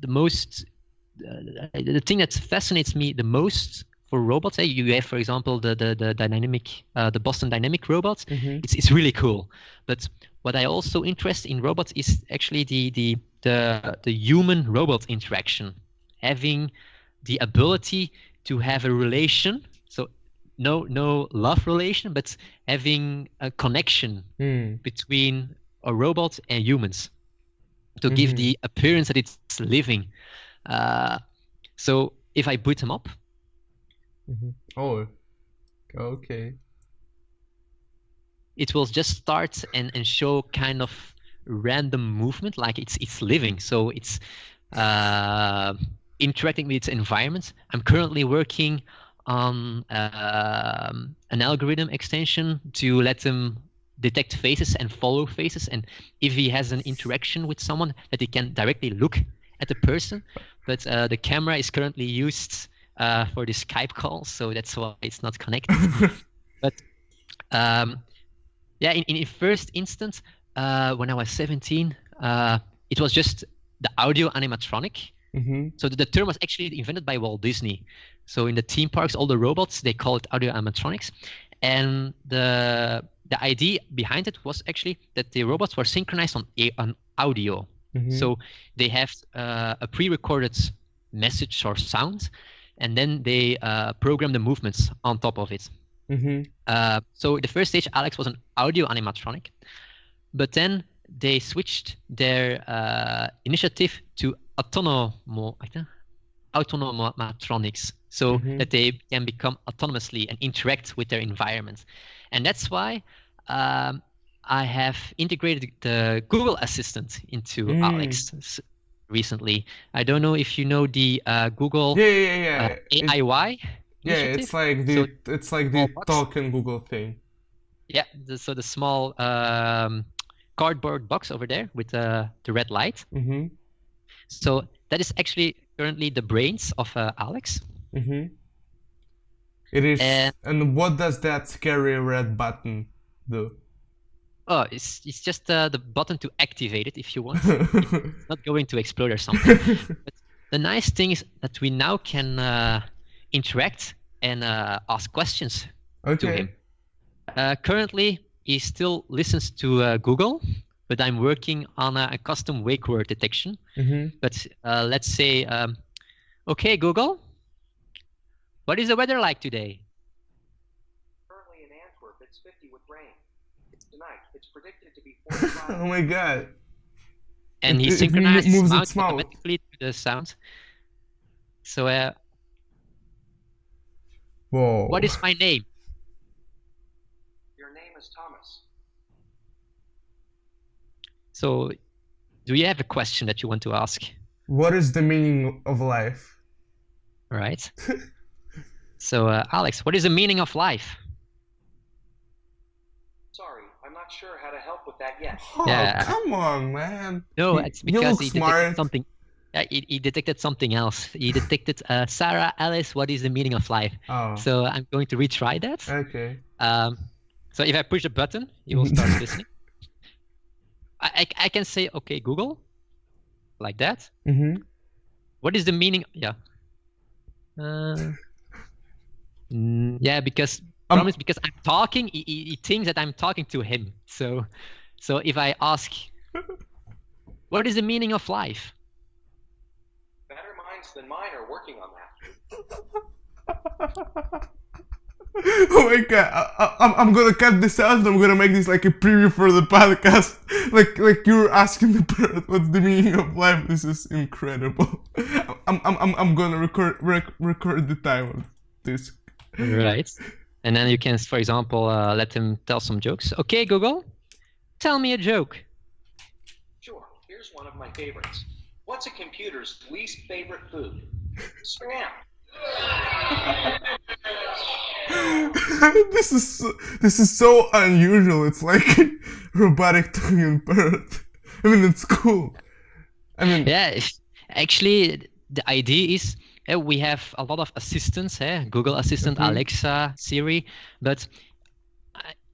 [SPEAKER 1] the thing that fascinates me the most for robots, you have, for example, the Boston Dynamic robots. It's really cool. But what I also interest in robots is actually the human robot interaction, having the ability to have a relation. So no love relation, but having a connection between a robot and humans to give the appearance that it's living. So if I boot them up.
[SPEAKER 3] Oh, okay.
[SPEAKER 1] It will just start and show kind of random movement, like it's living. So it's interacting with its environment. I'm currently working on an algorithm extension to let them detect faces and follow faces, and if he has an interaction with someone, that he can directly look at the person. But the camera is currently used for the Skype call, so that's why it's not connected. But in first instance, when I was 17, it was just the audio animatronic. So the term was actually invented by Walt Disney. So in the theme parks, all the robots, they call it audio animatronics. And the idea behind it was actually that the robots were synchronized on audio. So they have a pre-recorded message or sound, and then they program the movements on top of it. So the first stage, Alex was an audio animatronic, but then they switched their initiative to autonomatronics, so that they can become autonomously and interact with their environment. And that's why I have integrated the Google Assistant into Alex recently. I don't know if you know the Google AIY initiative.
[SPEAKER 3] It's like the talking Google thing.
[SPEAKER 1] Yeah, so the small cardboard box over there with the red light. So that is actually currently the brains of Alex.
[SPEAKER 3] It is. And what does that scary red button do?
[SPEAKER 1] Oh, it's just the button to activate it if you want. It's not going to explode or something. But the nice thing is that we now can interact and ask questions to him. Currently, he still listens to Google, but I'm working on a custom wake word detection. But let's say, okay, Google, what is the weather like today?
[SPEAKER 2] Currently in Antwerp, it's 50 with rain. Tonight, it's predicted to be 45.
[SPEAKER 3] Oh my god.
[SPEAKER 1] And he synchronizes his mouth automatically to the sound. So,
[SPEAKER 3] whoa.
[SPEAKER 1] What is my name?
[SPEAKER 2] Your name is Thomas.
[SPEAKER 1] So, do you have a question that you want to ask?
[SPEAKER 3] What is the meaning of life?
[SPEAKER 1] Right. So, Alex, what is the meaning of life?
[SPEAKER 2] Sorry, I'm not sure how to help with that yet.
[SPEAKER 3] Oh, yeah. Come on, man.
[SPEAKER 1] No, it's because he detected something. Yeah, he detected something else. He detected Sarah, Alice, what is the meaning of life?
[SPEAKER 3] Oh.
[SPEAKER 1] So I'm going to retry that.
[SPEAKER 3] Okay.
[SPEAKER 1] So if I push the button, he will start listening. I can say, okay, Google, like that. What is the meaning? Yeah. Yeah, because because I'm talking, he thinks that I'm talking to him. So if I ask, what is the meaning of life?
[SPEAKER 2] Better minds than mine are working on that.
[SPEAKER 3] Oh my god, I'm gonna cut this out and I'm gonna make this like a preview for the podcast. Like you're asking the parrot what's the meaning of life. This is incredible. I'm gonna record the time of this.
[SPEAKER 1] Right. And then you can, for example, let him tell some jokes. Okay, Google, tell me a joke.
[SPEAKER 2] Sure, here's one of my favorites. What's a computer's least favorite food? Spam.
[SPEAKER 3] This is so unusual. It's like robotic talking parrot. I mean, it's cool. I mean,
[SPEAKER 1] yeah. Actually, the idea is we have a lot of assistants, Google Assistant, Alexa, Siri, but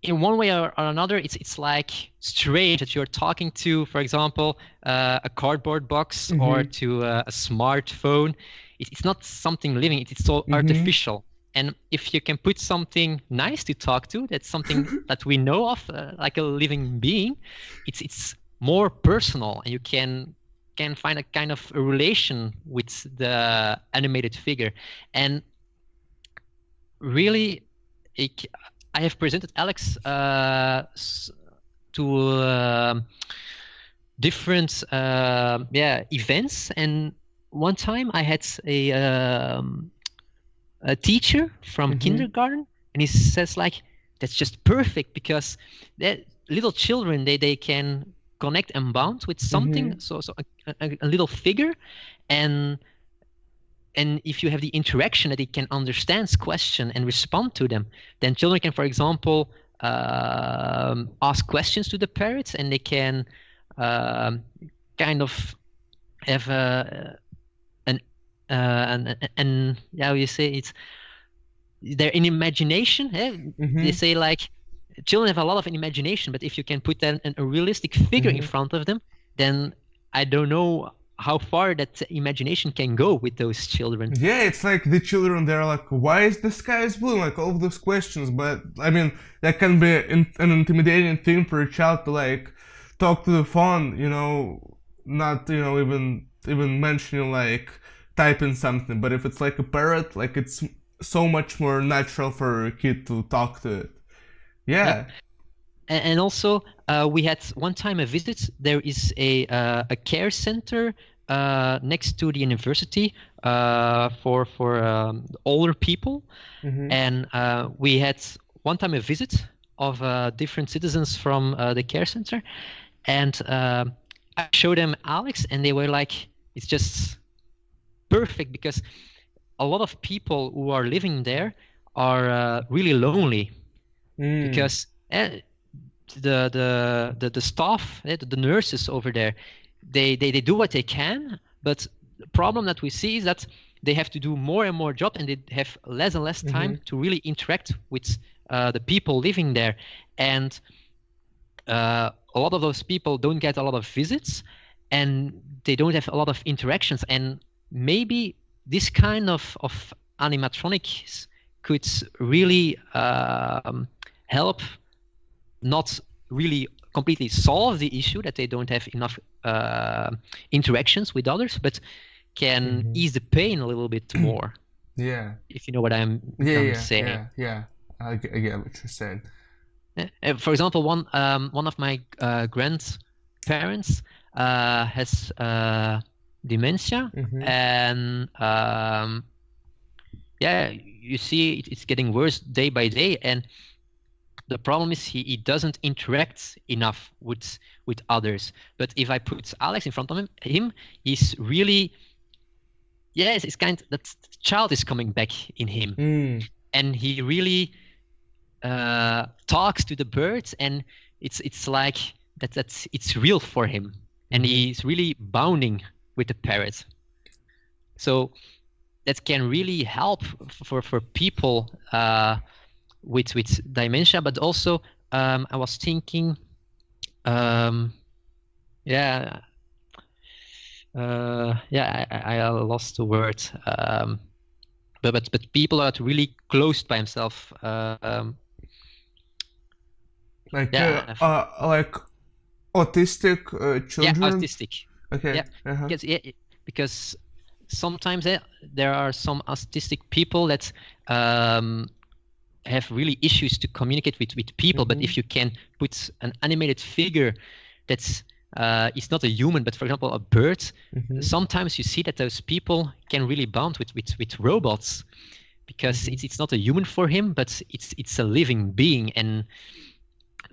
[SPEAKER 1] in one way or another, it's like strange that you're talking to, for example, a cardboard box or to a smartphone. It's not something living, it's so artificial. And if you can put something nice to talk to, that's something that we know of, like a living being, it's more personal, and you can find a kind of a relation with the animated figure. And really, I have presented Alex to different events, and one time I had a teacher from kindergarten, and he says like, that's just perfect because little children, they can connect and bond with something, so a little figure, and if you have the interaction that it can understand question and respond to them, then children can, for example, ask questions to the parrots, and they can kind of have and how you say it's they're in imagination. They say like children have a lot of imagination, but if you can put a realistic figure in front of them, then I don't know how far that imagination can go with those children.
[SPEAKER 3] Yeah, it's like the children, they're like, why is the sky is blue? Like all of those questions. But I mean, that can be an intimidating thing for a child to like talk to the phone, you know, not, you know, even mentioning like typing something. But if it's like a parrot, like it's so much more natural for a kid to talk to it. Yeah.
[SPEAKER 1] And also, we had one time a visit. There is a care center next to the university for older people, and we had one time a visit of different citizens from the care center, and I showed them Alex, and they were like, it's just perfect, because a lot of people who are living there are really lonely, because the staff, the nurses over there, they do what they can, but the problem that we see is that they have to do more and more job, and they have less and less time to really interact with the people living there, and a lot of those people don't get a lot of visits, and they don't have a lot of interactions, and maybe this kind of animatronics could really help, not really completely solve the issue that they don't have enough interactions with others, but can ease the pain a little bit more.
[SPEAKER 3] Yeah.
[SPEAKER 1] If you know what I'm trying to say.
[SPEAKER 3] Yeah. I get what you're saying.
[SPEAKER 1] For example, one of my grandparents has dementia, and yeah, you see it's getting worse day by day, and the problem is he doesn't interact enough with others. But if I put Alex in front of him, he's really, yes, it's kind of, that child is coming back in him, and he really talks to the birds, and it's like that's it's real for him, and he's really bonding with the parrot. So that can really help for people with dementia, but also I was thinking, I lost the word, but people are really closed by themselves.
[SPEAKER 3] Like autistic children.
[SPEAKER 1] Yeah, autistic.
[SPEAKER 3] Okay.
[SPEAKER 1] Yeah, because sometimes there are some autistic people that have really issues to communicate with people. But if you can put an animated figure that's it's not a human, but for example a bird, sometimes you see that those people can really bond with robots, because it's not a human for him, but it's a living being, and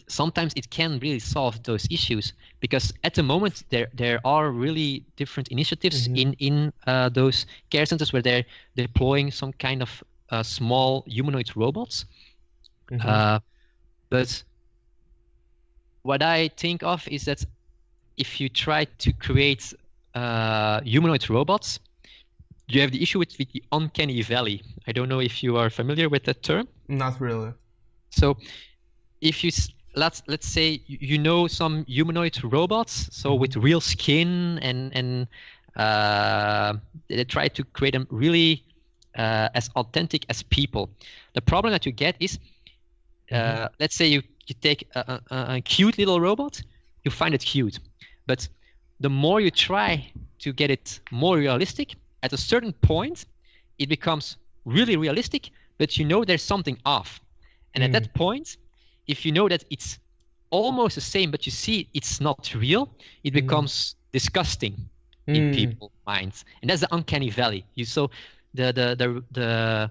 [SPEAKER 1] sometimes it can really solve those issues, because at the moment there are really different initiatives in those care centers where they're deploying some kind of small humanoid robots. But what I think of is that if you try to create humanoid robots, you have the issue with the uncanny valley. I don't know if you are familiar with that term.
[SPEAKER 3] Not really.
[SPEAKER 1] So if you let's say you know some humanoid robots, so with real skin, and they try to create them really as authentic as people. The problem that you get is, let's say you take a cute little robot, you find it cute, but the more you try to get it more realistic, at a certain point it becomes really realistic, but you know there's something off, and at that point, if you know that it's almost the same, but you see it's not real, it becomes disgusting in people's minds, and that's the uncanny valley. The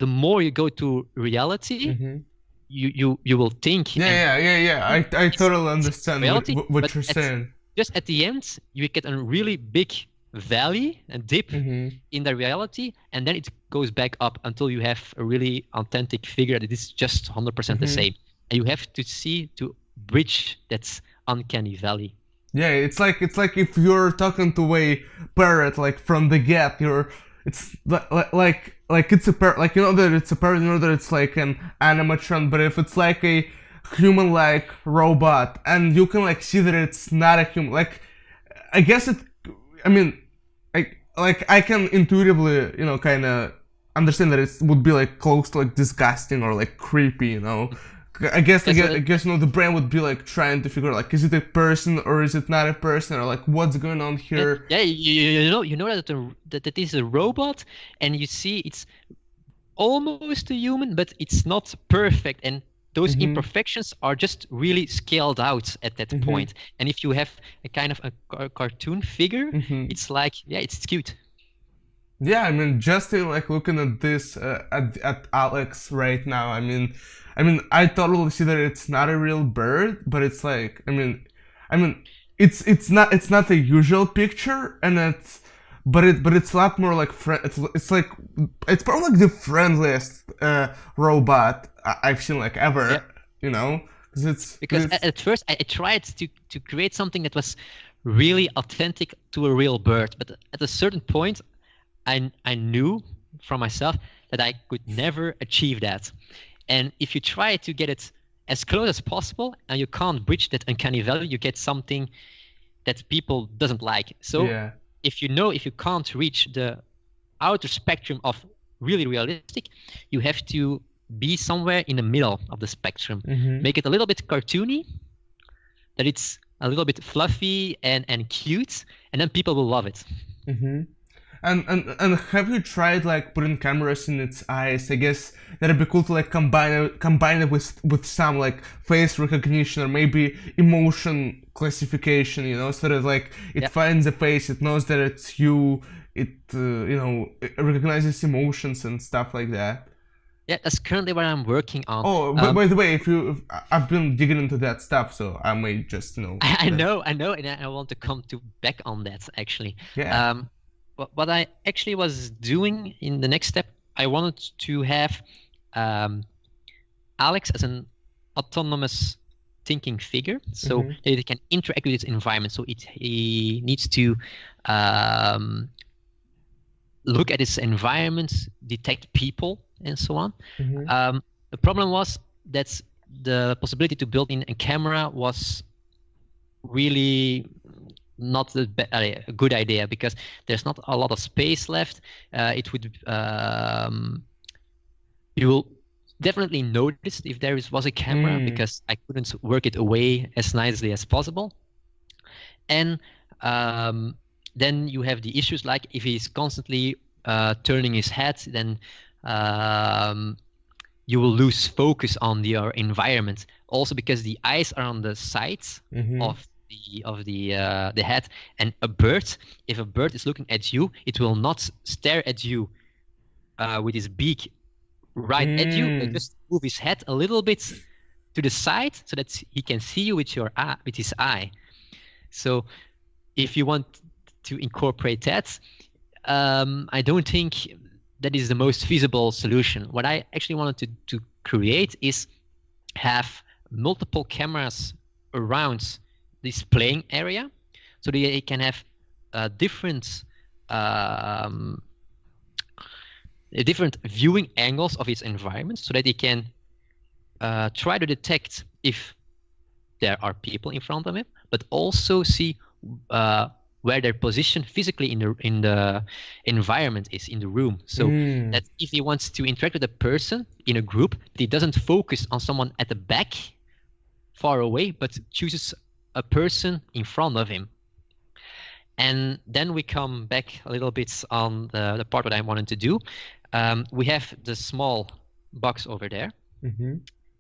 [SPEAKER 1] more you go to reality, you will think.
[SPEAKER 3] I totally understand
[SPEAKER 1] reality,
[SPEAKER 3] what you're saying.
[SPEAKER 1] Just at the end, you get a really big valley and dip in the reality, and then it goes back up until you have a really authentic figure that is just 100% the same. And you have to see to bridge that uncanny valley.
[SPEAKER 3] Yeah, it's like if you're talking to a parrot, like from the get, it's like it's a parrot, like you know that it's a parrot, you know that it's like an animatron, but if it's like a human-like robot, and you can like see that it's not a human, like I guess I can intuitively, you know, kind of understand that it would be like close to like disgusting or like creepy, you know. I guess you know, the brain would be like trying to figure out, like, is it a person or is it not a person, or like what's going on here?
[SPEAKER 1] Yeah, you know that it is a robot, and you see it's almost a human, but it's not perfect, and those imperfections are just really scaled out at that point. And if you have a kind of a cartoon figure, it's like, yeah, it's cute.
[SPEAKER 3] Yeah, I mean, just like looking at this at Alex right now, I mean, I totally see that it's not a real bird, but it's like, I mean, it's not a usual picture, and but it's a lot more like it's like it's probably like the friendliest robot I've seen like ever,
[SPEAKER 1] Yeah.
[SPEAKER 3] you know,
[SPEAKER 1] because at first I tried to create something that was really authentic to a real bird, but at a certain point I knew from myself that I could never achieve that. And if you try to get it as close as possible and you can't bridge that uncanny valley, you get something that people doesn't like. So
[SPEAKER 3] yeah.
[SPEAKER 1] if you can't reach the outer spectrum of really realistic, you have to be somewhere in the middle of the spectrum. Make it a little bit cartoony, that it's a little bit fluffy and cute, and then people will love it.
[SPEAKER 3] And have you tried like putting cameras in its eyes? I guess that'd be cool to like combine it with some like face recognition or maybe emotion classification, you know, so that like it finds a face, it knows that it's you, it it recognizes emotions and stuff like that.
[SPEAKER 1] Yeah, that's currently what I'm working on.
[SPEAKER 3] Oh, by the way, if I've been digging into that stuff, so I may just
[SPEAKER 1] I know, and I want to come back on that actually.
[SPEAKER 3] Yeah.
[SPEAKER 1] What I actually was doing in the next step, I wanted to have Alex as an autonomous thinking figure, so that it can interact with its environment. So he needs to look at its environment, detect people, and so on. The problem was that the possibility to build in a camera was really not a good idea, because there's not a lot of space left. It would you will definitely notice if there was a camera, because I couldn't work it away as nicely as possible. And then you have the issues like if he's constantly turning his head, then you will lose focus on your environment. Also because the eyes are on the sides of the head, and if a bird is looking at you, it will not stare at you with his beak right at you. It'll just move his head a little bit to the side so that he can see you with his eye. So if you want to incorporate that, I don't think that is the most feasible solution. What I actually wanted to create is have multiple cameras around this playing area, so they can have different viewing angles of its environment, so that they can try to detect if there are people in front of him, but also see where their position physically in the environment is in the room. So that if he wants to interact with a person in a group, he doesn't focus on someone at the back, far away, but chooses a person in front of him. And then we come back a little bit on the part what I wanted to do. We have the small box over there,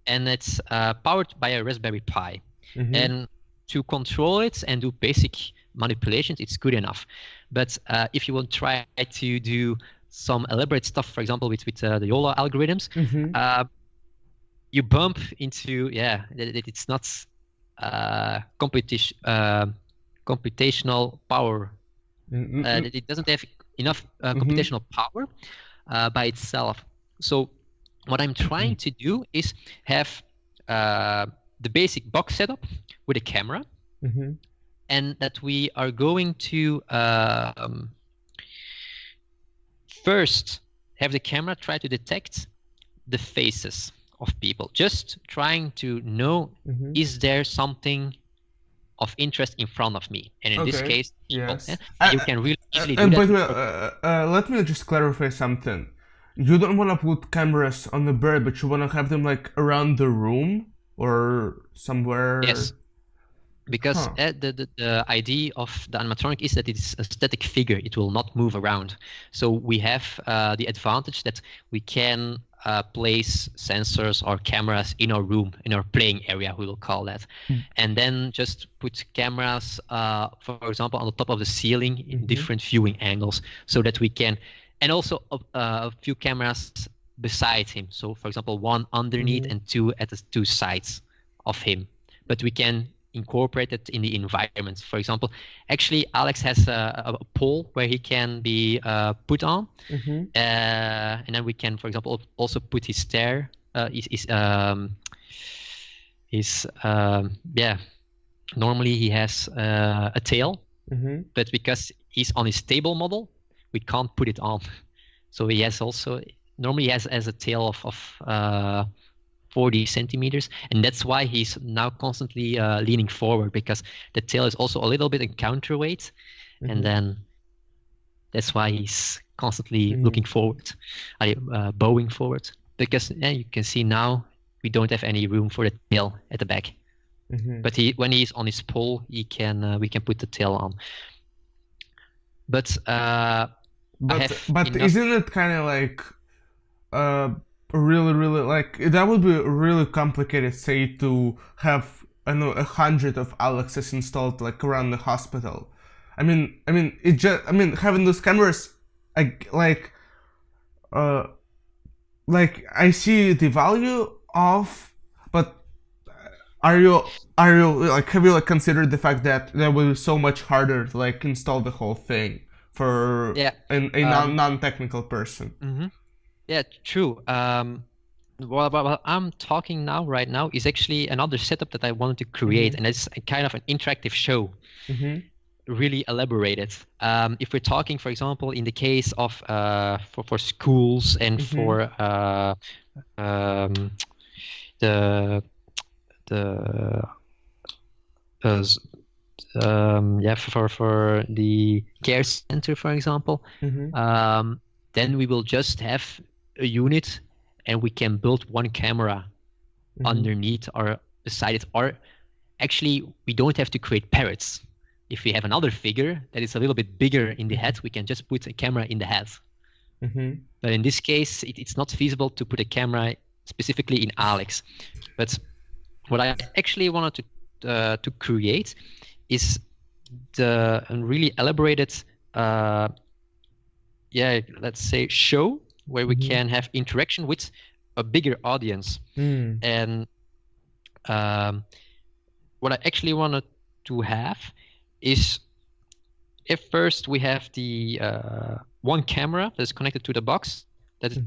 [SPEAKER 1] and it's powered by a Raspberry Pi. And to control it and do basic manipulations, it's good enough. But if you want to try to do some elaborate stuff, for example, with the YOLO algorithms, you bump into, it's not computational power. It doesn't have enough computational power by itself. So what I'm trying to do is have the basic box setup with a camera, and that we are going to first have the camera try to detect the faces of people, just trying to know, is there something of interest in front of me? And in this case, people.
[SPEAKER 3] Yes.
[SPEAKER 1] You can really easily do
[SPEAKER 3] and
[SPEAKER 1] that.
[SPEAKER 3] by the way, let me just clarify something. You don't want to put cameras on the bird, but you want to have them like around the room or somewhere.
[SPEAKER 1] Yes. Because the idea of the animatronic is that it's a static figure. It will not move around. So we have the advantage that we can place sensors or cameras in our room, in our playing area, we will call that. And then just put cameras, for example, on the top of the ceiling in different viewing angles, so that we can and also a few cameras beside him. So, for example, one underneath and two at the two sides of him. But we can incorporate it in the environment. For example, actually, Alex has a pole where he can be put on, and then we can, for example, also put his stair. Normally he has a tail, but because he's on his table model, we can't put it on. So he has also, normally he has a tail of 40 centimeters, and that's why he's now constantly leaning forward, because the tail is also a little bit in counterweight, and then that's why he's constantly looking forward, bowing forward, because you can see now we don't have any room for the tail at the back. But when he's on his pole, we can put the tail on. But
[SPEAKER 3] isn't it kind of like really like that would be really complicated, say, to have 100 of Alexes installed like around the hospital? I mean having those cameras, I see the value of, but are you like, have you like considered the fact that that will be so much harder to like install the whole thing for a non-technical person?
[SPEAKER 1] Yeah, true. What I'm talking right now is actually another setup that I wanted to create, and it's a kind of an interactive show, really elaborated. If we're talking, for example, in the case of for schools and for for the care center, for example, then we will just have a unit, and we can build one camera underneath or beside it. Or actually, we don't have to create parrots. If we have another figure that is a little bit bigger in the head, we can just put a camera in the head. But in this case, it's not feasible to put a camera specifically in Alex. But what I actually wanted to create is a really elaborated, let's say, show where we can have interaction with a bigger audience. And what I actually wanted to have is, if first we have the one camera that's connected to the box, that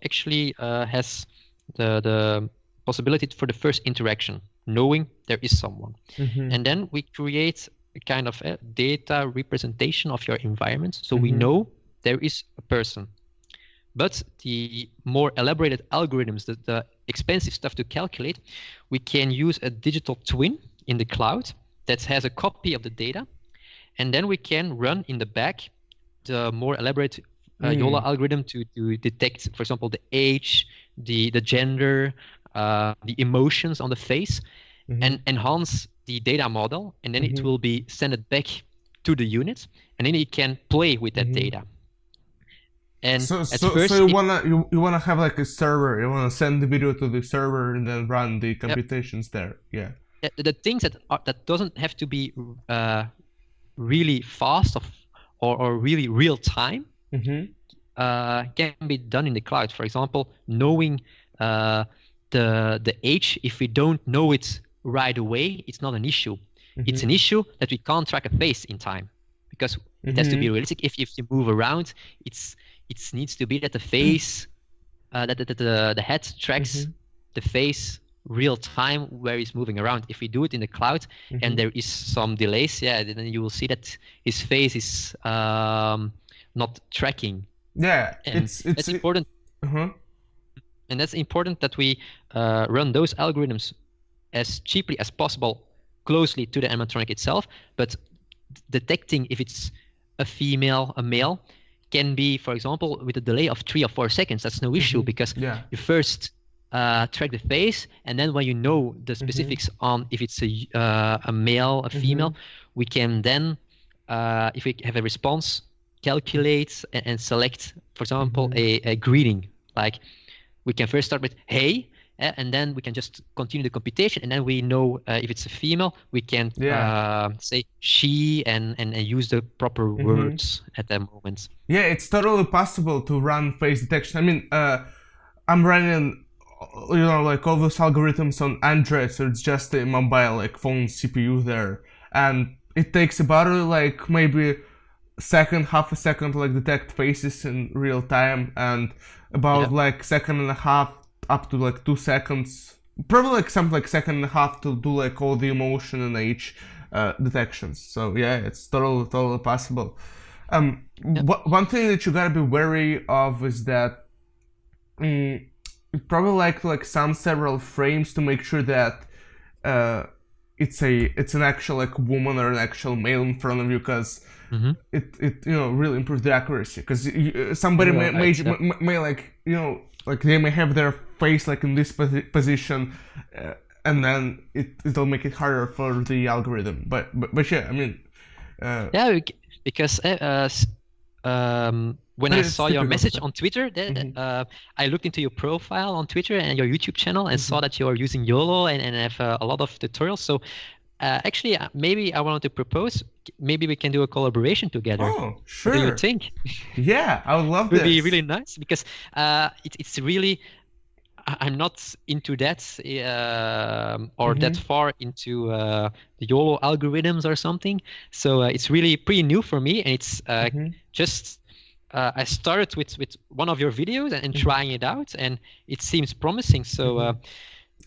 [SPEAKER 1] actually has the possibility for the first interaction, knowing there is someone. And then we create a kind of data representation of your environment, so we know there is a person. But the more elaborated algorithms, the expensive stuff to calculate, we can use a digital twin in the cloud that has a copy of the data, and then we can run in the back the more elaborate YOLA algorithm to detect, for example, the age, the gender, the emotions on the face, and enhance the data model, and then it will be sent back to the unit, and then it can play with that data. And
[SPEAKER 3] so you wanna have like a server, you wanna send the video to the server and then run the computations there.
[SPEAKER 1] The things that doesn't have to be really fast or really real time can be done in the cloud. For example, knowing the age, if we don't know it right away, it's not an issue. It's an issue that we can't track a face in time, because it has to be realistic. If you move around, it needs to be that the face, that the head tracks the face real time where he's moving around. If we do it in the cloud and there is some delays, then you will see that his face is not tracking. It's important. And that's important that we run those algorithms as cheaply as possible, closely to the animatronic itself, but detecting if it's a female, a male, can be, for example, with a delay of 3 or 4 seconds. That's no issue, because you first track the face, and then when you know the specifics on if it's a male, a female, we can then, if we have a response, calculate and select, for example, a greeting. Like, we can first start with hey, and then we can just continue the computation, and then we know if it's a female, we can say she and use the proper words at that moment.
[SPEAKER 3] Yeah, it's totally possible to run face detection. I mean, I'm running, like all those algorithms on Android, so it's just a mobile like phone CPU there, and it takes about like maybe half a second to like detect faces in real time, and about like second and a half up to like 2 seconds, probably like something like second and a half to do like all the emotion and age detections. So yeah, it's totally possible. One thing that you gotta be wary of is that you probably like some several frames to make sure that it's an actual like woman or an actual male in front of you, because it really improves the accuracy, because somebody may like like they may have their face like in this position, and then it'll make it harder for the algorithm. But yeah, I mean
[SPEAKER 1] because when I saw your message on Twitter, I looked into your profile on Twitter and your YouTube channel and saw that you are using YOLO and have a lot of tutorials. So actually, maybe I wanted to propose, maybe we can do a collaboration together.
[SPEAKER 3] Oh, sure.
[SPEAKER 1] What do you think?
[SPEAKER 3] Yeah, I would love
[SPEAKER 1] this. It would be really nice, because it's really, I'm not into that or that far into the YOLO algorithms or something. So it's really pretty new for me, and it's just I started with one of your videos and trying it out, and it seems promising. So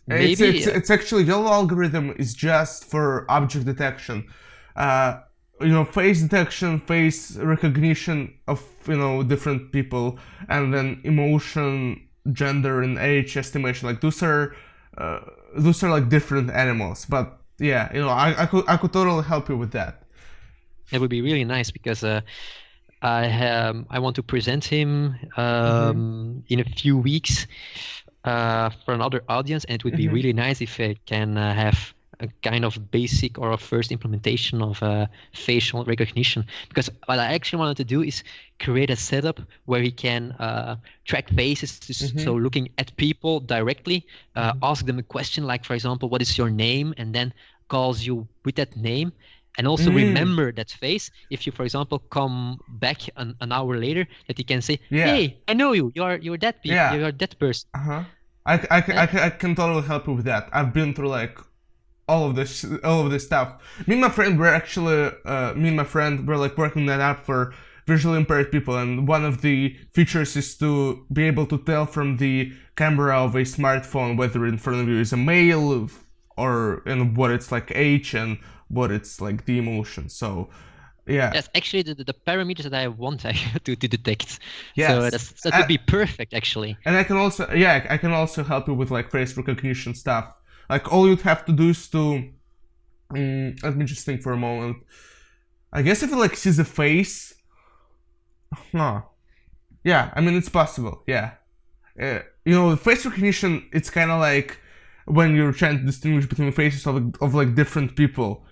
[SPEAKER 1] maybe
[SPEAKER 3] it's actually YOLO algorithm is just for object detection. Face detection, face recognition of different people, and then emotion, gender, and age estimation. Like those are like different animals. But yeah, I could totally help you with that.
[SPEAKER 1] It would be really nice, because I want to present him in a few weeks for another audience, and it would be really nice if I can have a kind of basic or a first implementation of facial recognition. Because what I actually wanted to do is create a setup where he can track faces, so looking at people directly, ask them a question like, for example, what is your name, and then calls you with that name. And also remember that face. If you, for example, come back an hour later, that he can say, "Hey, I know you. You're that you're that person."
[SPEAKER 3] I can totally help you with that. I've been through like all of this stuff. Me and my friend were like working that app for visually impaired people, and one of the features is to be able to tell from the camera of a smartphone whether in front of you is a male or what it's like age and what it's like the emotion. So yeah,
[SPEAKER 1] that's actually the parameters that I want to detect.
[SPEAKER 3] Yes.
[SPEAKER 1] So that would be perfect, actually.
[SPEAKER 3] And I can also help you with like face recognition stuff. Like all you'd have to do is to let me just think for a moment. I guess if it like sees a face, yeah, I mean it's possible. Yeah, face recognition, it's kind of like when you're trying to distinguish between the faces of like different people.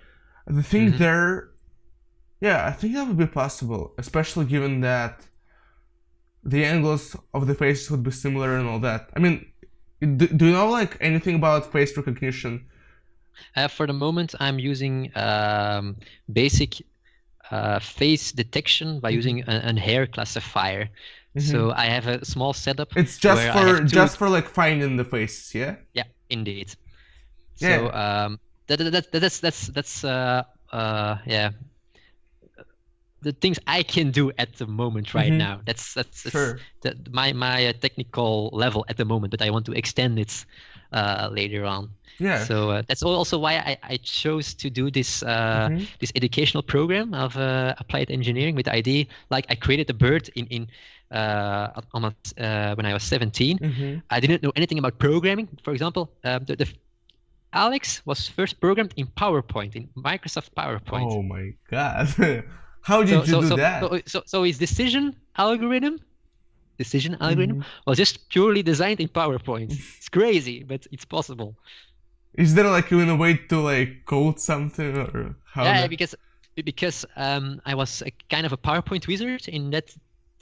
[SPEAKER 3] The thing there, yeah, I think that would be possible, especially given that the angles of the faces would be similar and all that. I mean, do you know like anything about face recognition?
[SPEAKER 1] For the moment, I'm using basic face detection by using an hair classifier. So I have a small setup.
[SPEAKER 3] It's just for like finding the faces, yeah.
[SPEAKER 1] Yeah, indeed.
[SPEAKER 3] Yeah.
[SPEAKER 1] So that's yeah, the things I can do at the moment right now. That's
[SPEAKER 3] sure.
[SPEAKER 1] my technical level at the moment, but I want to extend it later on.
[SPEAKER 3] Yeah.
[SPEAKER 1] So that's also why I chose to do this this educational program of applied engineering with the idea. Like I created a bird when I was 17. I didn't know anything about programming. For example, Alex was first programmed in PowerPoint, in Microsoft PowerPoint.
[SPEAKER 3] Oh my God. How did you do that?
[SPEAKER 1] So his decision algorithm was just purely designed in PowerPoint. It's crazy, but it's possible.
[SPEAKER 3] Is there like a way to like code something or how?
[SPEAKER 1] Yeah, because I was a kind of a PowerPoint wizard in that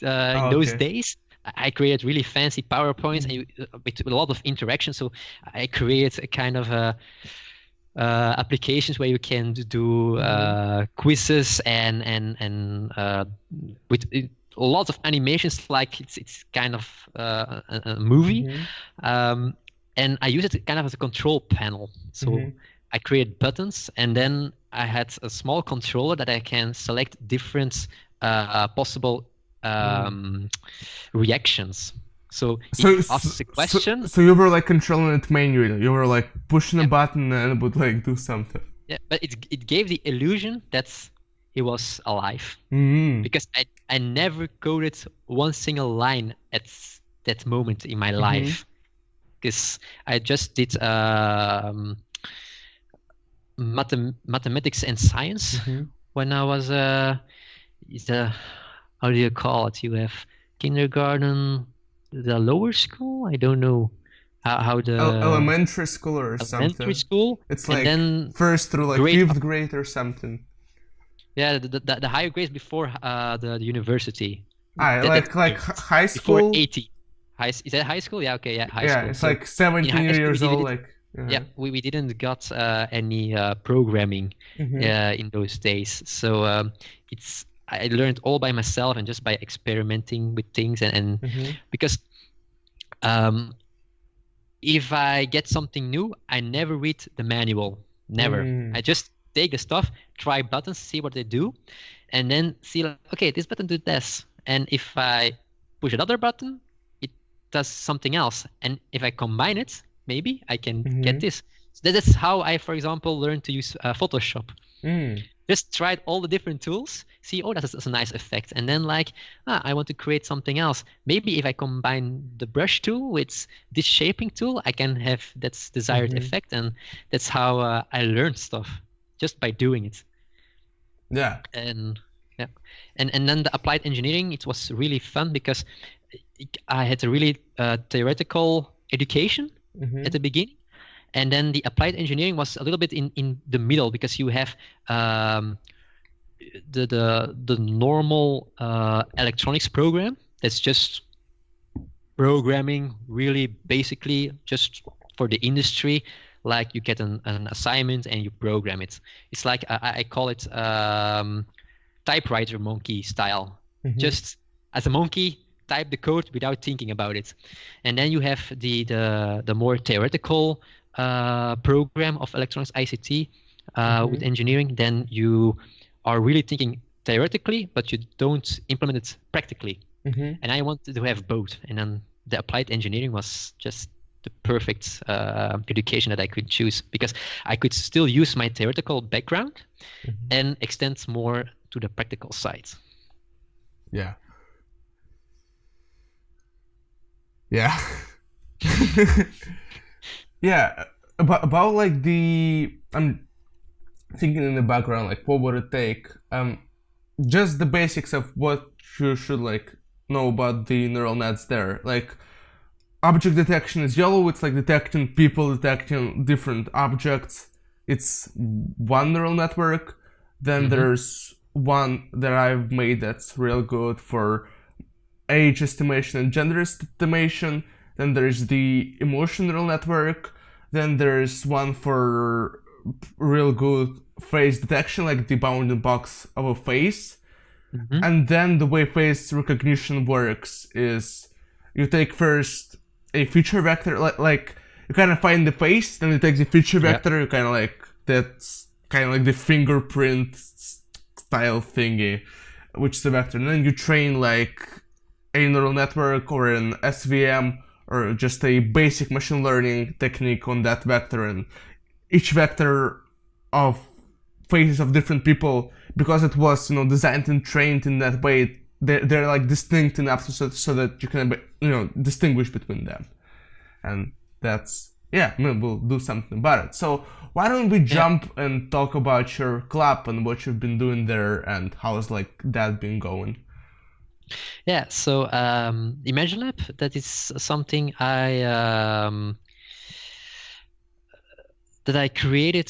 [SPEAKER 1] in those days. I created really fancy PowerPoints and with a lot of interaction. So I created a kind of applications where you can do quizzes and with a lot of animations, like it's kind of a movie. And I use it kind of as a control panel. So I create buttons, and then I had a small controller that I can select different possible reactions. So it asks a question.
[SPEAKER 3] So you were like controlling it manually. You were like pushing a button and it would like do something.
[SPEAKER 1] Yeah, but it gave the illusion that he was alive. Because I never coded one single line at that moment in my life. Because I just did mathematics and science when I was how do you call it? You have kindergarten, the lower school. I don't know how the
[SPEAKER 3] elementary school or something.
[SPEAKER 1] Elementary school.
[SPEAKER 3] It's like then first through like fifth grade or something.
[SPEAKER 1] Yeah, the higher grades before the university.
[SPEAKER 3] Like high school.
[SPEAKER 1] Before 80. Is that high school? Yeah, okay, yeah, high school.
[SPEAKER 3] Yeah, it's like 17 years old. Like
[SPEAKER 1] yeah, we didn't got any programming in those days. So I learned all by myself and just by experimenting with things and because if I get something new, I never read the manual. Never. I just take the stuff, try buttons, see what they do, and then see like, okay, this button did this, and if I push another button, it does something else, and if I combine it, maybe I can get this. So that's how I, for example, learned to use Photoshop. Just tried all the different tools, see, oh, that's a nice effect, and then like, I want to create something else. Maybe if I combine the brush tool with this shaping tool, I can have that desired effect, and that's how I learned stuff, just by doing it.
[SPEAKER 3] Yeah.
[SPEAKER 1] And then the applied engineering, it was really fun because I had a really theoretical education at the beginning. And then the applied engineering was a little bit in the middle because you have the normal electronics program that's just programming really basically just for the industry. Like you get an assignment and you program it. It's like I call it typewriter monkey style. Just as a monkey, type the code without thinking about it. And then you have the more theoretical program of electronics ICT with engineering. Then you are really thinking theoretically, but you don't implement it practically. And I wanted to have both. And then the applied engineering was just the perfect education that I could choose because I could still use my theoretical background and extend more to the practical side.
[SPEAKER 3] Yeah. Yeah. Yeah. About like I'm thinking in the background, like what would it take? Just the basics of what you should like know about the neural nets there. Like object detection is yellow, it's like detecting people, detecting different objects. It's one neural network. Then there's one that I've made that's real good for age estimation and gender estimation. Then there's the emotion neural network. Then there's one for real good face detection, like the bounding box of a face. And then the way face recognition works is you take first a feature vector, like you kind of find the face, then you take the feature vector, you kind of like, that's kind of like the fingerprint style thingy, which is the vector. And then you train like a neural network or an SVM or just a basic machine learning technique on that vector, and each vector of faces of different people, because it was designed and trained in that way, they're like distinct enough so that you can distinguish between them. And that's we'll do something about it. So why don't we jump and talk about your club and what you've been doing there and how's like that been going?
[SPEAKER 1] Yeah, so ImagineLab, that is something that I created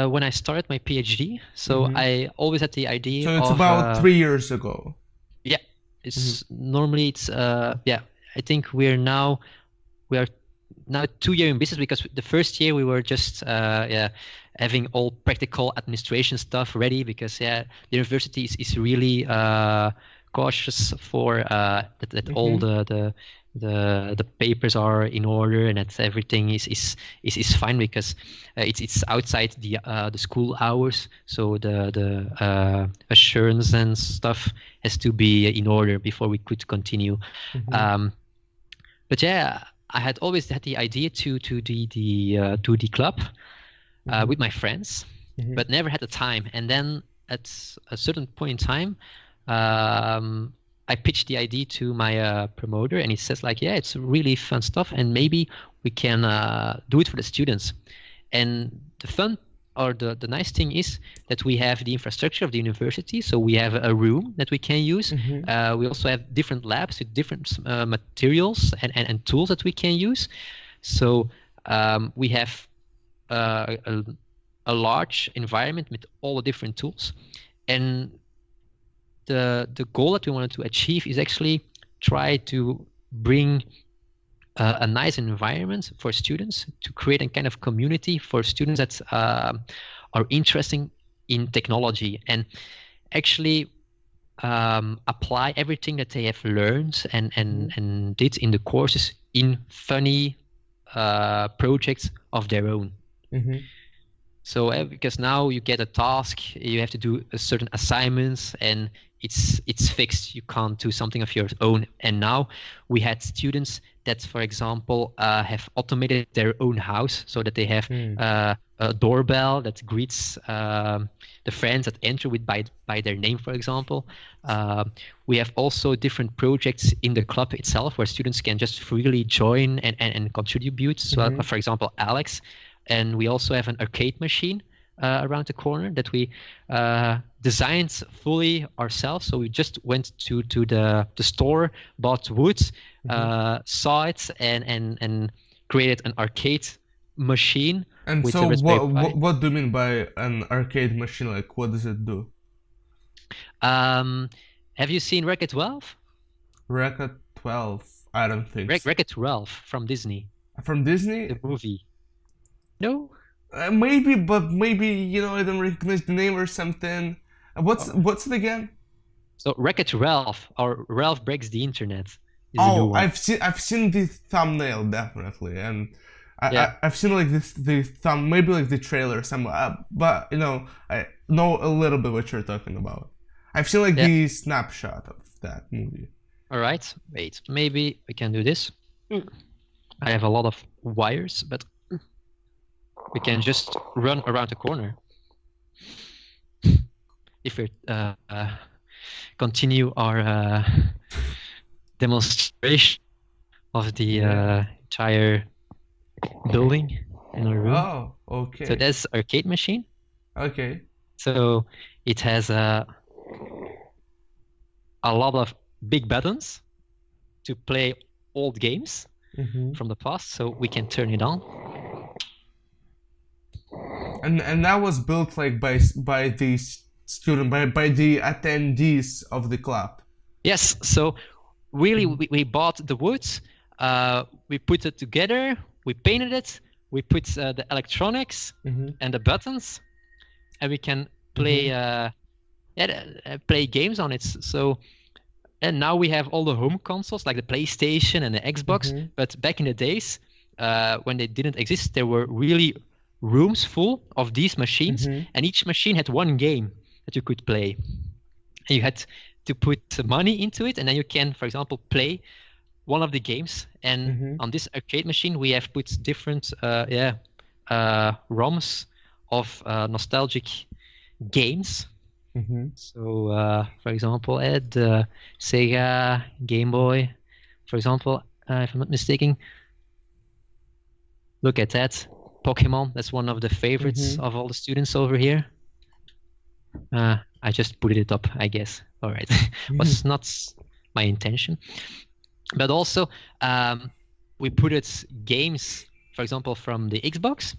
[SPEAKER 1] when I started my PhD. So I always had the idea.
[SPEAKER 3] So it's about 3 years ago.
[SPEAKER 1] Yeah, It's normally it's yeah. I think we are now 2 years in business, because the first year we were just yeah, having all practical administration stuff ready, because yeah, the university is really cautious for that all the papers are in order and that everything is fine, because it's outside the school hours, so the assurance and stuff has to be in order before we could continue. But yeah, I had always had the idea to the club with my friends, but never had the time. And then at a certain point in time, I pitched the idea to my promoter, and he says like, yeah, it's really fun stuff, and maybe we can do it for the students. And the fun, or the nice thing is that we have the infrastructure of the university, so we have a room that we can use. We also have different labs with different materials and tools that we can use. So we have a large environment with all the different tools. And the goal that we wanted to achieve is actually try to bring a nice environment for students, to create a kind of community for students that are interested in technology, and actually apply everything that they have learned and did in the courses in funny projects of their own. So because now you get a task, you have to do a certain assignments, and it's fixed. You can't do something of your own. And now we had students that, for example, have automated their own house, so that they have a doorbell that greets the friends that enter by their name, for example. We have also different projects in the club itself where students can just freely join and contribute. So, for example, Alex. And we also have an arcade machine around the corner that we designed fully ourselves. So we just went to the store, bought wood, saw it, and created an arcade machine.
[SPEAKER 3] And so what do you mean by an arcade machine? Like, what does it do?
[SPEAKER 1] Have you seen Wreck-It 12?
[SPEAKER 3] Wreck-It 12? I don't think so.
[SPEAKER 1] Wreck-It Ralph from Disney.
[SPEAKER 3] From Disney?
[SPEAKER 1] The movie. No?
[SPEAKER 3] Maybe, but maybe, you know, I don't recognize the name or something. What's it again?
[SPEAKER 1] So Wreck-It Ralph, or Ralph Breaks the Internet.
[SPEAKER 3] Oh, I've seen the thumbnail, definitely, and I've seen like maybe like the trailer somewhere, but you know, I know a little bit what you're talking about. I've seen like the snapshot of that movie.
[SPEAKER 1] All right, wait, maybe we can do this. I have a lot of wires, but we can just run around the corner. If we continue our demonstration of the entire building in our room.
[SPEAKER 3] Oh, okay.
[SPEAKER 1] So that's arcade machine.
[SPEAKER 3] Okay.
[SPEAKER 1] So it has a lot of big buttons to play old games from the past. So we can turn it on.
[SPEAKER 3] And that was built like by the student, by the attendees of the club.
[SPEAKER 1] Yes. So really, we bought the wood, we put it together, we painted it, we put the electronics and the buttons, and we can play play games on it. So, and now we have all the home consoles like the PlayStation and the Xbox. But back in the days, when they didn't exist, there were really rooms full of these machines, and each machine had one game that you could play. And you had to put money into it, and then you can, for example, play one of the games. And on this arcade machine, we have put different ROMs of nostalgic games. So, for example, the Sega Game Boy, for example, if I'm not mistaken. Look at that. Pokemon, that's one of the favorites of all the students over here. I just put it up, I guess. All right. Was not my intention. But also, we put it games, for example, from the Xbox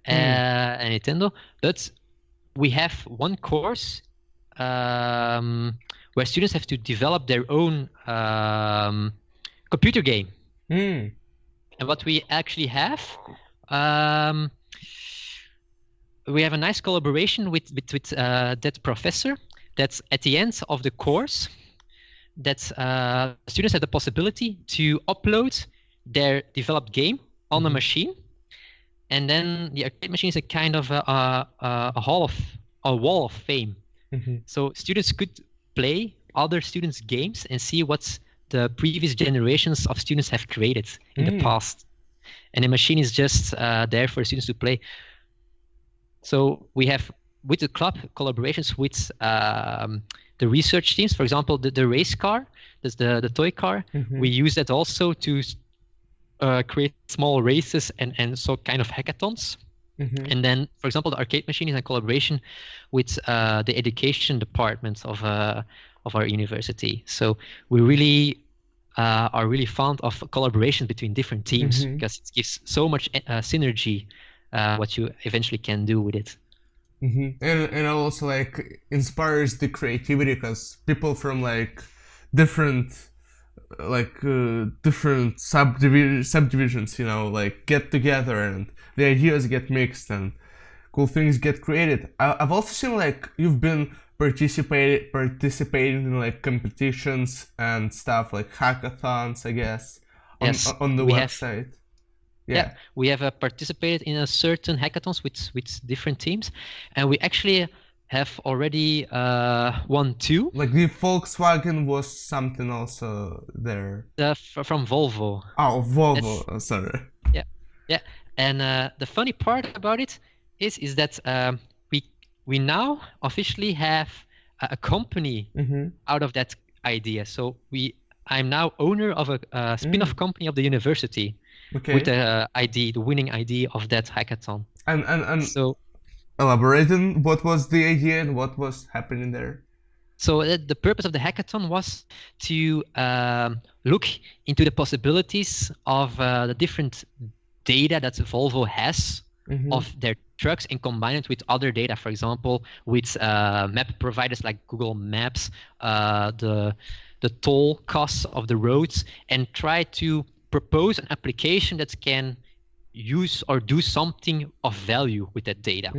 [SPEAKER 1] and Nintendo. But we have one course where students have to develop their own computer game. And what we actually have, we have a nice collaboration with that professor. That's at the end of the course, that students have the possibility to upload their developed game on a machine, and then the arcade machine is a kind of a wall of fame. So students could play other students' games and see what the previous generations of students have created in the past, and the machine is just there for students to play. So we have, with the club, collaborations with the research teams. For example, the race car, that's the toy car. We use that also to create small races and so kind of hackathons. And then, for example, the arcade machine is in collaboration with the education department of our university. So we really are really fond of collaboration between different teams, because it gives so much synergy what you eventually can do with it.
[SPEAKER 3] And also like inspires the creativity, because people from like different subdivisions, you know, like get together and the ideas get mixed and cool things get created. I've also seen like you've been participating in like competitions and stuff, like hackathons, I guess, on the website.
[SPEAKER 1] Yeah, we have participated in a certain hackathons with different teams, and we actually have already won 2.
[SPEAKER 3] Like the Volkswagen was something also there.
[SPEAKER 1] From Volvo.
[SPEAKER 3] Oh, Volvo. Sorry.
[SPEAKER 1] Yeah. And the funny part about it is that we now officially have a company out of that idea. So I'm now owner of a spin-off company of the university. With the winning idea of that hackathon.
[SPEAKER 3] And
[SPEAKER 1] so,
[SPEAKER 3] elaborating, what was the idea and what was happening there?
[SPEAKER 1] So the purpose of the hackathon was to look into the possibilities of the different data that Volvo has of their trucks and combine it with other data, for example, with map providers like Google Maps, the toll costs of the roads, and try to propose an application that can use or do something of value with that data.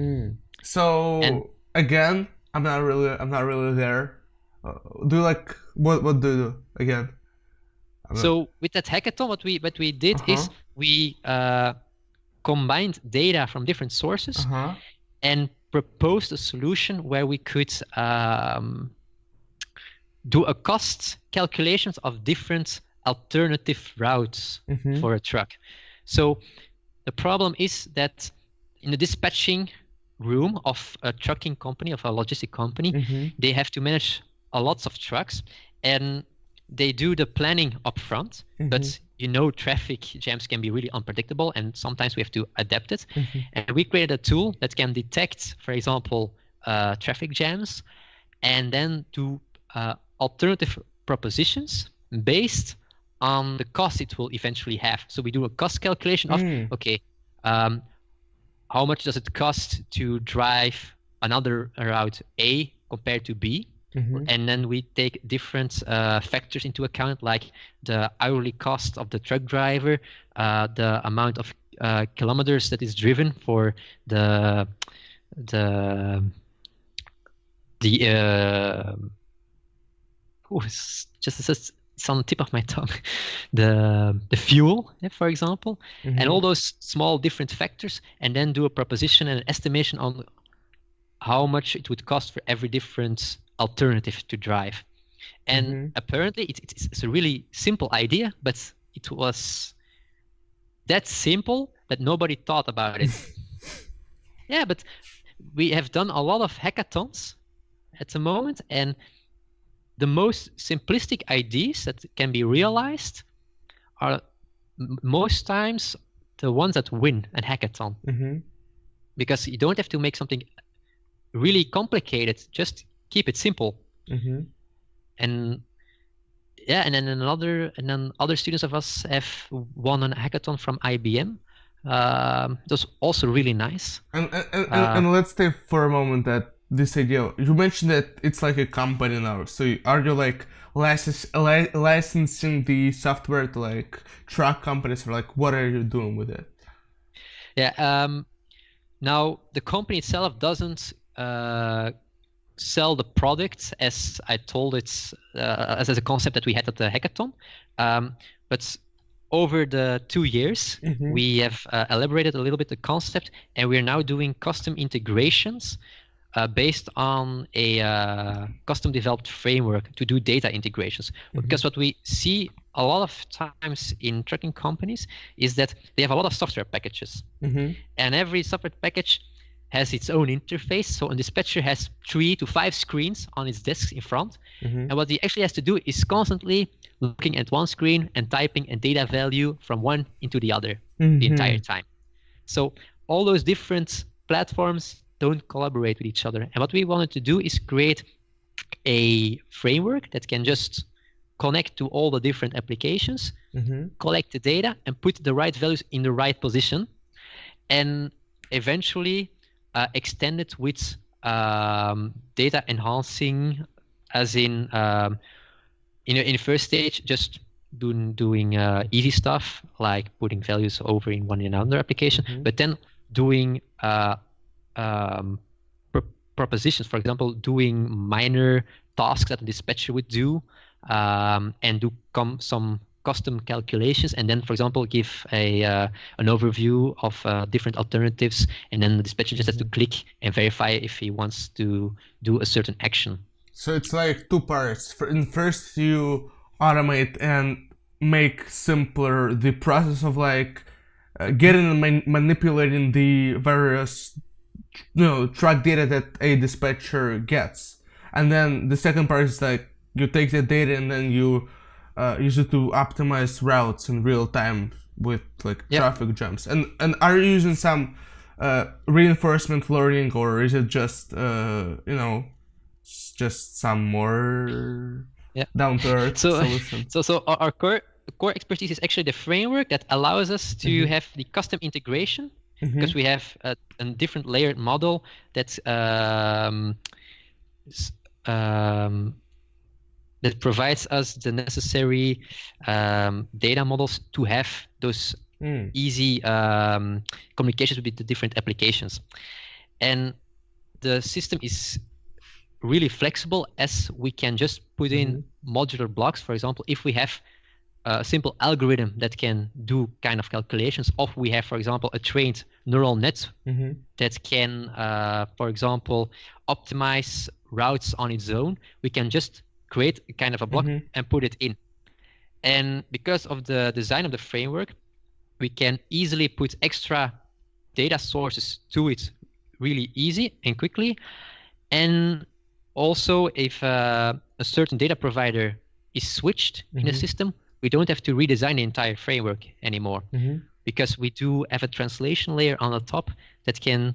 [SPEAKER 3] So again, I'm not really there. Do you like what do you do again?
[SPEAKER 1] So with that hackathon, what we did is we combined data from different sources and proposed a solution where we could do a cost calculations of different alternative routes for a truck. So the problem is that in the dispatching room of a trucking company, of a logistic company, they have to manage a lots of trucks, and they do the planning up front, but you know, traffic jams can be really unpredictable, and sometimes we have to adapt it. And we created a tool that can detect, for example, traffic jams, and then do alternative propositions based on the cost it will eventually have. So we do a cost calculation of, how much does it cost to drive another route A compared to B? And then we take different factors into account, like the hourly cost of the truck driver, the amount of kilometers that is driven for it's on the tip of my tongue, the fuel, for example, and all those small different factors, and then do a proposition and an estimation on how much it would cost for every different alternative to drive. And apparently it's a really simple idea, but it was that simple that nobody thought about it. Yeah, but we have done a lot of hackathons at the moment, and the most simplistic ideas that can be realized are most times the ones that win a hackathon. Because you don't have to make something really complicated, just keep it simple. And yeah, and then other students of us have won a hackathon from IBM. It was also really nice.
[SPEAKER 3] And let's say for a moment that this idea. You mentioned that it's like a company now. So are you like licensing the software to like truck companies, or like what are you doing with it?
[SPEAKER 1] Yeah. Now the company itself doesn't sell the product as I told it as a concept that we had at the hackathon, but over the 2 years we have elaborated a little bit the concept, and we're now doing custom integrations based on a custom developed framework to do data integrations. Because what we see a lot of times in trucking companies is that they have a lot of software packages, and every software package has its own interface. So a dispatcher has 3 to 5 screens on its desk in front, and what he actually has to do is constantly looking at one screen and typing a data value from one into the other the entire time. So all those different platforms don't collaborate with each other. And what we wanted to do is create a framework that can just connect to all the different applications, collect the data, and put the right values in the right position, and eventually extend it with data enhancing, as in the first stage, just doing easy stuff like putting values over in one another application, but then doing propositions, for example, doing minor tasks that a dispatcher would do, and do some custom calculations, and then, for example, give an overview of different alternatives, and then the dispatcher just has to click and verify if he wants to do a certain action.
[SPEAKER 3] So it's like 2 parts. First, you automate and make simpler the process of like getting and manipulating the various truck data that a dispatcher gets, and then the second part is like you take the data and then you use it to optimize routes in real time with like traffic jams. And are you using some reinforcement learning, or is it just just some more down to earth solution?
[SPEAKER 1] So our core expertise is actually the framework that allows us to have the custom integration, because we have a different layered model that that provides us the necessary data models to have those easy communications with the different applications. And the system is really flexible, as we can just put in modular blocks. For example, if we have a simple algorithm that can do kind of calculations, or we have, for example, a trained neural net that can, for example, optimize routes on its own, we can just create a kind of a block and put it in. And because of the design of the framework, we can easily put extra data sources to it really easy and quickly. And also, if a certain data provider is switched in the system, we don't have to redesign the entire framework anymore, because we do have a translation layer on the top that can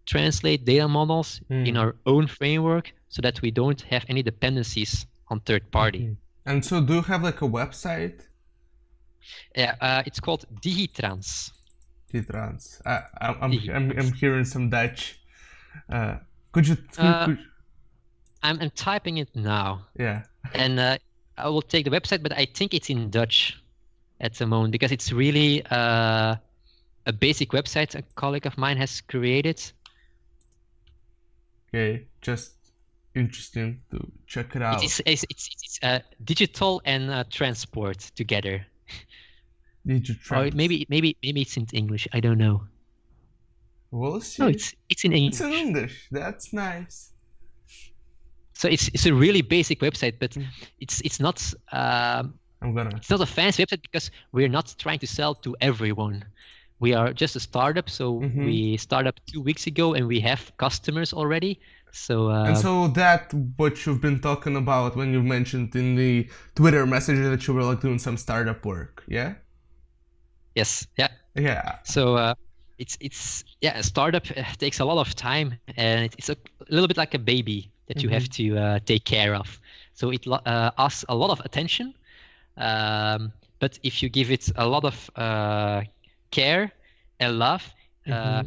[SPEAKER 1] translate data models in our own framework, so that we don't have any dependencies on third party.
[SPEAKER 3] And so do you have like a website?
[SPEAKER 1] Yeah, it's called Digitrans.
[SPEAKER 3] Digitrans. I'm hearing some Dutch. Could you
[SPEAKER 1] I'm typing it now.
[SPEAKER 3] Yeah.
[SPEAKER 1] And I will take the website, but I think it's in Dutch at the moment, because it's really a basic website a colleague of mine has created.
[SPEAKER 3] Okay, just interesting to check it out.
[SPEAKER 1] It's digital and transport together.
[SPEAKER 3] Digital.
[SPEAKER 1] Or maybe it's in English. I don't know.
[SPEAKER 3] We'll see.
[SPEAKER 1] No, it's in English.
[SPEAKER 3] It's in English. That's nice.
[SPEAKER 1] So it's a really basic website, but it's not it's not a fancy website, because we're not trying to sell to everyone. We are just a startup, so we started up 2 weeks ago, and we have customers already. So
[SPEAKER 3] and so that what you've been talking about when you mentioned in the Twitter message that you were like doing some startup work, yeah?
[SPEAKER 1] Yes, yeah.
[SPEAKER 3] Yeah.
[SPEAKER 1] So it's a startup takes a lot of time, and it's a little bit like a baby that you have to take care of. So it asks a lot of attention, but if you give it a lot of care and love,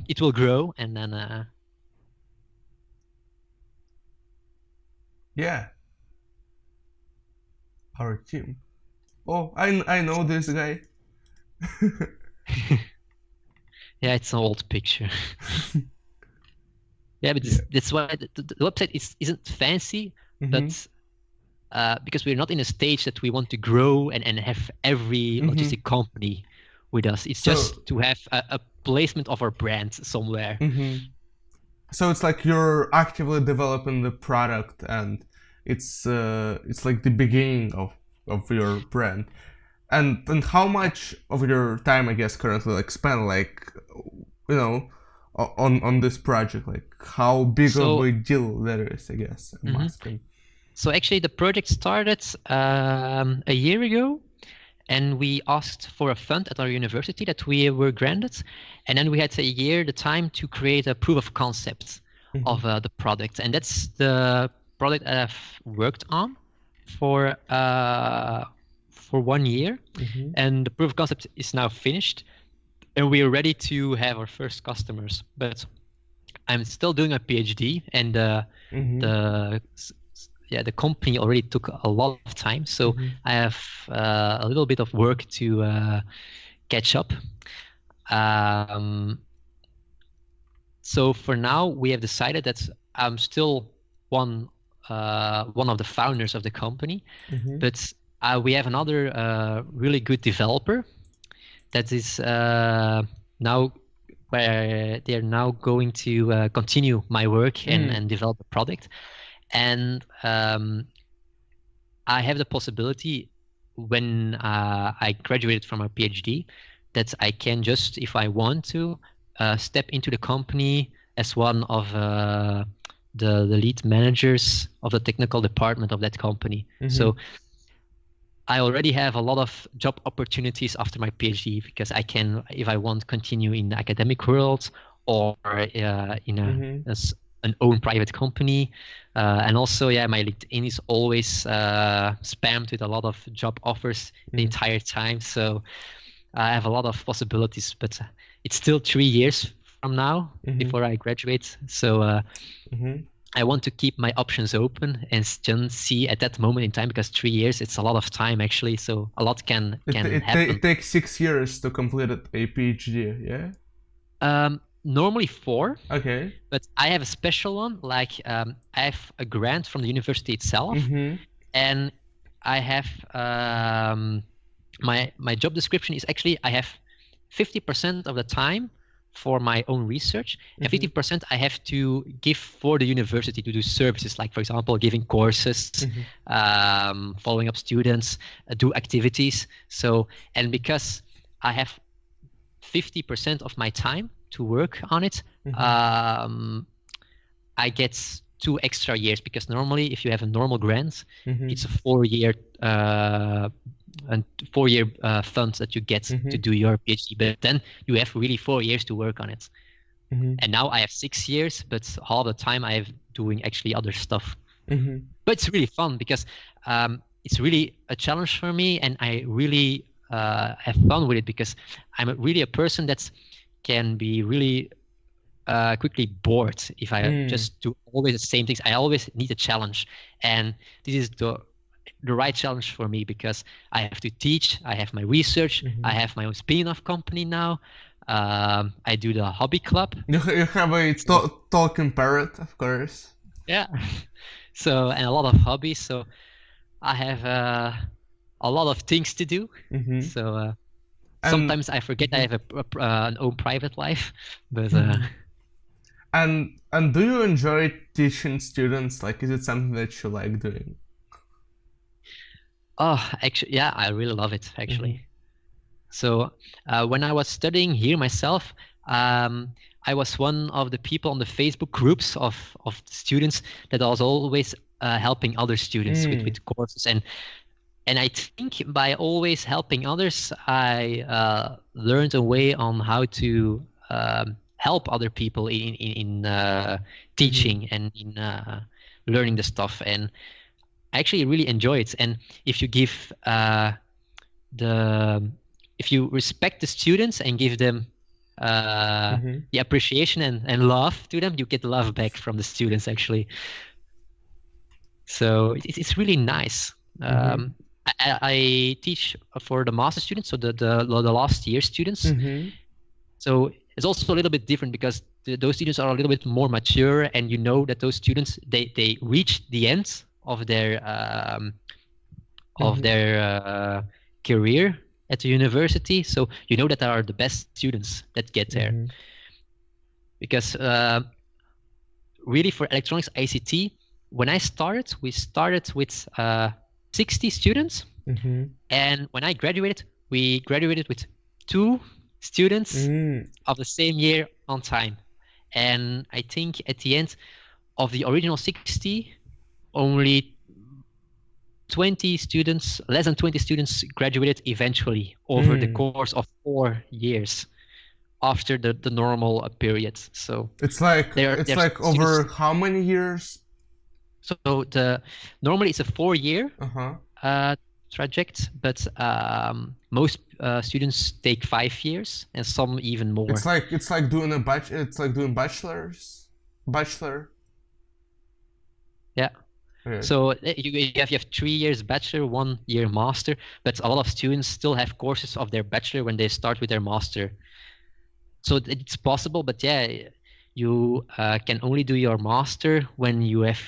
[SPEAKER 1] it will grow, and then
[SPEAKER 3] Yeah. Our team. Oh, I know this guy.
[SPEAKER 1] Yeah, it's an old picture. Yeah, but that's why the website isn't fancy, but because we're not in a stage that we want to grow and have every logistic company with us. It's just to have a placement of our brand somewhere.
[SPEAKER 3] So it's like you're actively developing the product, and it's like the beginning of your brand. And how much of your time, I guess, currently like spent like, you know, on this project? Like how big of a deal that is, I guess, I'm asking.
[SPEAKER 1] So actually the project started a year ago, and we asked for a fund at our university that we were granted, and then we had a year the time to create a proof of concept of the product, and that's the product I've worked on for 1 year, and the proof of concept is now finished, and we are ready to have our first customers. But I'm still doing a PhD, and the company already took a lot of time, so I have a little bit of work to catch up. So for now, we have decided that I'm still one of the founders of the company, but we have another really good developer that is now where they're now going to continue my work and develop the product. And I have the possibility when I graduated from a PhD that I can just, if I want to, step into the company as one of the lead managers of the technical department of that company. So I already have a lot of job opportunities after my PhD, because I can, if I want, continue in the academic world or in an own private company. And also, my LinkedIn is always spammed with a lot of job offers the entire time. So I have a lot of possibilities, but it's still 3 years from now before I graduate. So I want to keep my options open and just see at that moment in time, because 3 years, it's a lot of time actually. So a lot can happen.
[SPEAKER 3] It takes 6 years to complete a PhD, yeah?
[SPEAKER 1] Normally 4.
[SPEAKER 3] Okay.
[SPEAKER 1] But I have a special one. Like I have a grant from the university itself, and I have my job description is actually I have 50% of the time for my own research, and 50% I have to give for the university to do services, like for example giving courses, following up students, do activities. So, and because I have 50% of my time to work on it, I get 2 extra years, because normally if you have a normal grant, it's a 4-year fund that you get to do your PhD, but then you have really 4 years to work on it. And now I have 6 years, but half the time I have doing actually other stuff. But it's really fun, because it's really a challenge for me, and I really have fun with it, because I'm really a person that can be really quickly bored if I just do always the same things. I always need a challenge, and this is the right challenge for me, because I have to teach, I have my research, I have my own spin-off company now, I do the hobby club.
[SPEAKER 3] You have a talking parrot, of course.
[SPEAKER 1] Yeah. So, and a lot of hobbies, so I have a lot of things to do. So sometimes I forget I have an own private life, but
[SPEAKER 3] and do you enjoy teaching students? Like, is it something that you like doing?
[SPEAKER 1] Oh, actually, yeah, I really love it, actually. So when I was studying here myself, I was one of the people on the Facebook groups of students that was always helping other students with courses. And I think by always helping others, I learned a way on how to help other people in teaching and in learning the stuff. And I actually really enjoy it. And if you give if you respect the students and give them the appreciation and love to them, you get love back from the students, actually. So it's really nice. I teach for the master students, so the last year students. So it's also a little bit different because those students are a little bit more mature, and you know that those students they reach the end of their career at the university. So you know that they are the best students that get there. Because really for electronics ICT, when I started, we started with 60 students, and when I graduated, we graduated with 2 students of the same year on time. And I think at the end of the original 60, only 20 students, less than 20 students graduated eventually over the course of 4 years after the normal period. So
[SPEAKER 3] it's like over how many years?
[SPEAKER 1] So normally it's a 4-year traject, but most students take 5 years, and some even more.
[SPEAKER 3] It's like doing a bachelor.
[SPEAKER 1] Yeah. Okay. So you have 3 years bachelor, 1 year master, but a lot of students still have courses of their bachelor when they start with their master. So it's possible, but yeah, you can only do your master when you have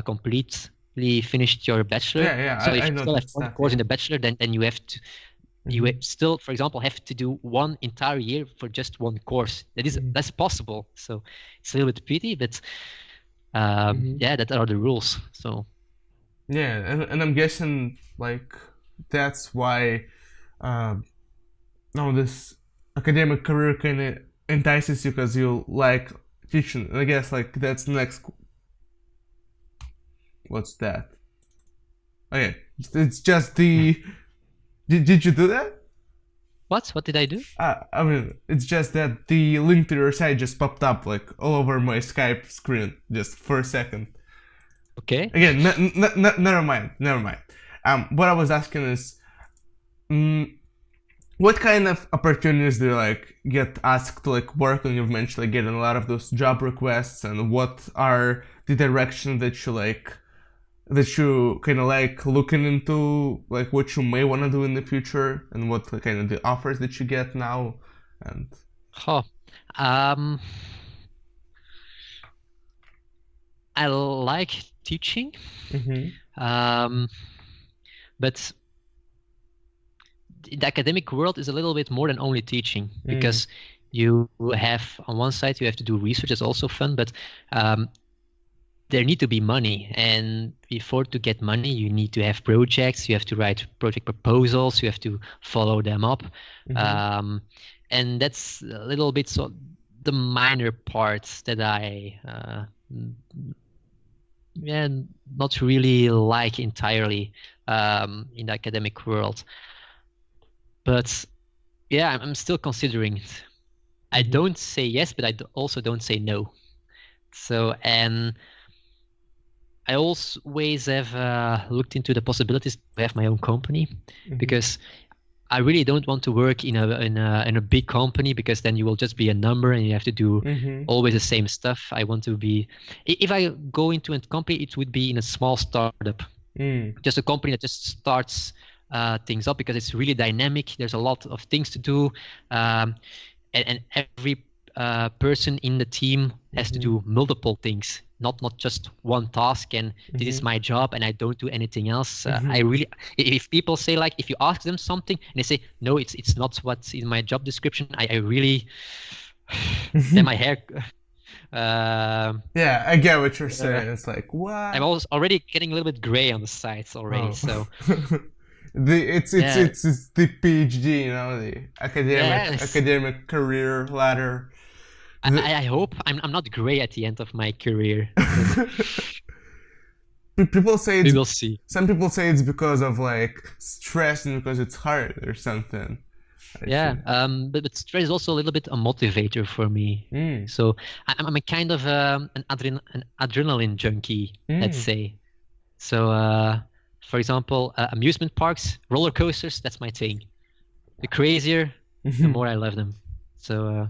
[SPEAKER 1] completely finished your bachelor.
[SPEAKER 3] Yeah.
[SPEAKER 1] So if you still have one course in the bachelor, then you have to, you still, for example, have to do 1 entire year for just 1 course. That's possible. So it's a little bit pity, but yeah, that are the rules. So
[SPEAKER 3] yeah, and I'm guessing like that's why this academic career kind of entices you because you like teaching. I guess like that's next. What's that? Okay, it's just the. Did you do that?
[SPEAKER 1] What did I do?
[SPEAKER 3] I mean, it's just that the link to your site just popped up like all over my Skype screen just for a second.
[SPEAKER 1] Okay.
[SPEAKER 3] Again, never mind. What I was asking is, what kind of opportunities do you like get asked to like work on? You've mentioned like getting a lot of those job requests, and what are the directions that you kind of like looking into, like what you may want to do in the future, and what kind of the offers that you get now? And
[SPEAKER 1] I like teaching, but the academic world is a little bit more than only teaching, because you have on one side you have to do research. It's also fun, but there need to be money, and before to get money you need to have projects, you have to write project proposals, you have to follow them up, and that's a little bit so the minor parts that I not really like entirely in the academic world. But yeah, I'm still considering it. I don't say yes, but I also don't say no. So, and I always have looked into the possibilities to have my own company, because I really don't want to work in a big company, because then you will just be a number and you have to do always the same stuff. I want to be, if I go into a company, it would be in a small startup, just a company that just starts things up, because it's really dynamic. There's a lot of things to do, and every person in the team has to do multiple things, not just one task, and this is my job and I don't do anything else. I really, if people say, like, if you ask them something and they say no, it's not what's in my job description, I really then my hair
[SPEAKER 3] yeah, I get what you're saying. It's like, what?
[SPEAKER 1] I'm already getting a little bit gray on the sides already. So
[SPEAKER 3] it's the PhD, you know, the academic career ladder.
[SPEAKER 1] I hope I'm not gray at the end of my career.
[SPEAKER 3] People say
[SPEAKER 1] we will see.
[SPEAKER 3] Some people say it's because of like stress and because it's hard or something.
[SPEAKER 1] But stress is also a little bit a motivator for me. So I'm a kind of an adrenaline junkie, let's say. So for example, amusement parks, roller coasters, that's my thing. The crazier, the more I love them. So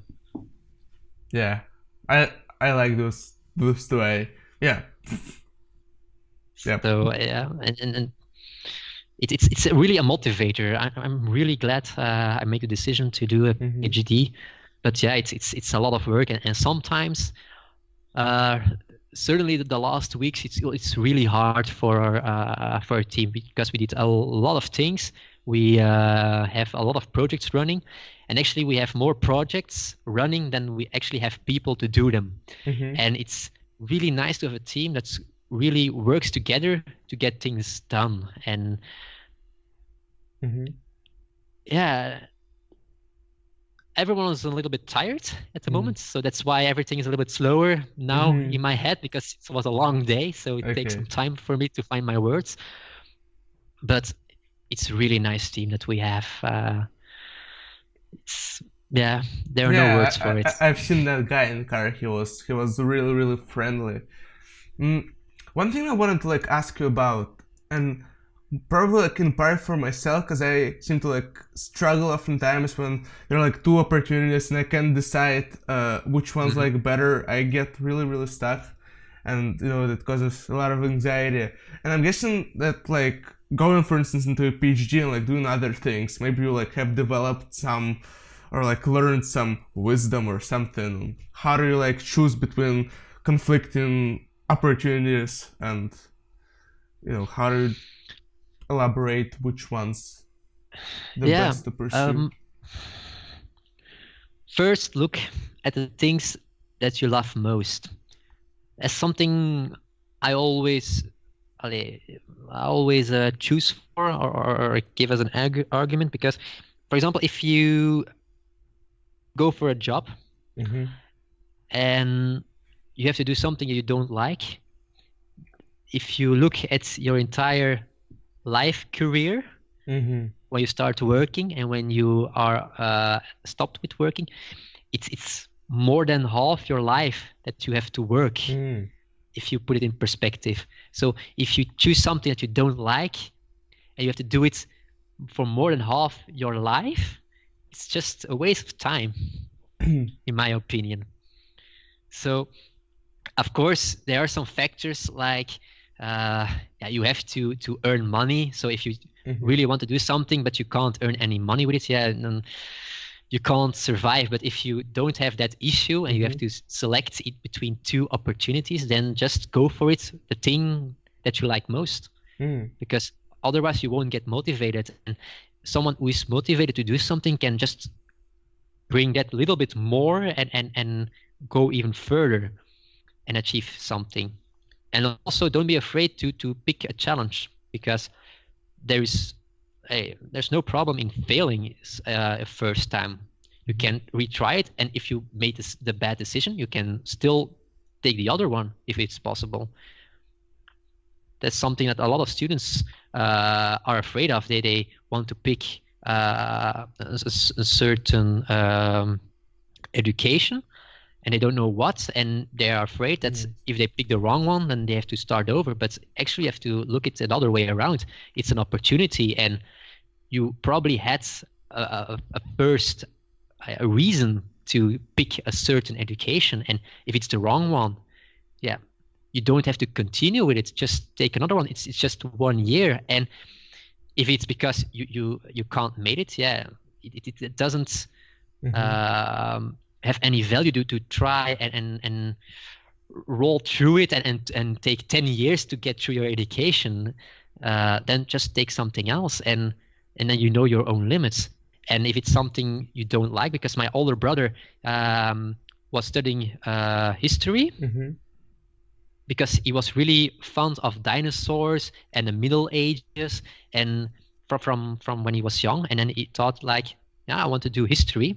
[SPEAKER 3] yeah, I like those two. Yep.
[SPEAKER 1] So yeah, and it's really a motivator. I'm really glad I made the decision to do a PhD, but yeah, it's a lot of work, and sometimes, certainly the last weeks, it's really hard for our team, because we did a lot of things. We have a lot of projects running, and actually we have more projects running than we actually have people to do them. And it's really nice to have a team that's really works together to get things done. And yeah, everyone is a little bit tired at the moment, so that's why everything is a little bit slower now in my head, because it was a long day, so it takes some time for me to find my words. But it's a really nice team that we have. There are no words for it.
[SPEAKER 3] I've seen that guy in the car. He was really, really friendly. One thing I wanted to ask you about, and probably in part for myself, because I seem to struggle oftentimes when there are two opportunities and I can't decide which one's better. I get really, really stuck, and that causes a lot of anxiety. And I'm guessing that going, for instance, into a PhD and doing other things, maybe you have developed some, or learned some wisdom or something. How do you choose between conflicting opportunities, and how do you elaborate which one's the best to pursue?
[SPEAKER 1] First, look at the things that you love most. As something I always choose for, or give as an argument, because, for example, if you go for a job and you have to do something you don't like, if you look at your entire life career, when you start working and when you are stopped with working, it's more than half your life that you have to work, if you put it in perspective. So if you choose something that you don't like and you have to do it for more than half your life, it's just a waste of time, in my opinion. So, of course, there are some factors like you have to earn money. So if you really want to do something but you can't earn any money with it, then you can't survive. But if you don't have that issue and you have to select it between two opportunities, then just go for it, the thing that you like most, because otherwise you won't get motivated. And someone who is motivated to do something can just bring that little bit more and go even further and achieve something. And also, don't be afraid to pick a challenge, because there's no problem in failing a first time. You can retry it, and if you made the bad decision, you can still take the other one if it's possible. That's something that a lot of students are afraid of. They want to pick a certain education, and they don't know what, and they are afraid that if they pick the wrong one, then they have to start over. But actually, you have to look at it the other way around. It's an opportunity, and you probably had a reason to pick a certain education, and if it's the wrong one, you don't have to continue with it. Just take another one. It's just 1 year, and if it's because you can't make it, it doesn't have any value to try and roll through it and take 10 years to get through your education. Then just take something else, and then you know your own limits. And if it's something you don't like, because my older brother was studying history, because he was really fond of dinosaurs and the Middle Ages, and from when he was young, and then he thought I want to do history.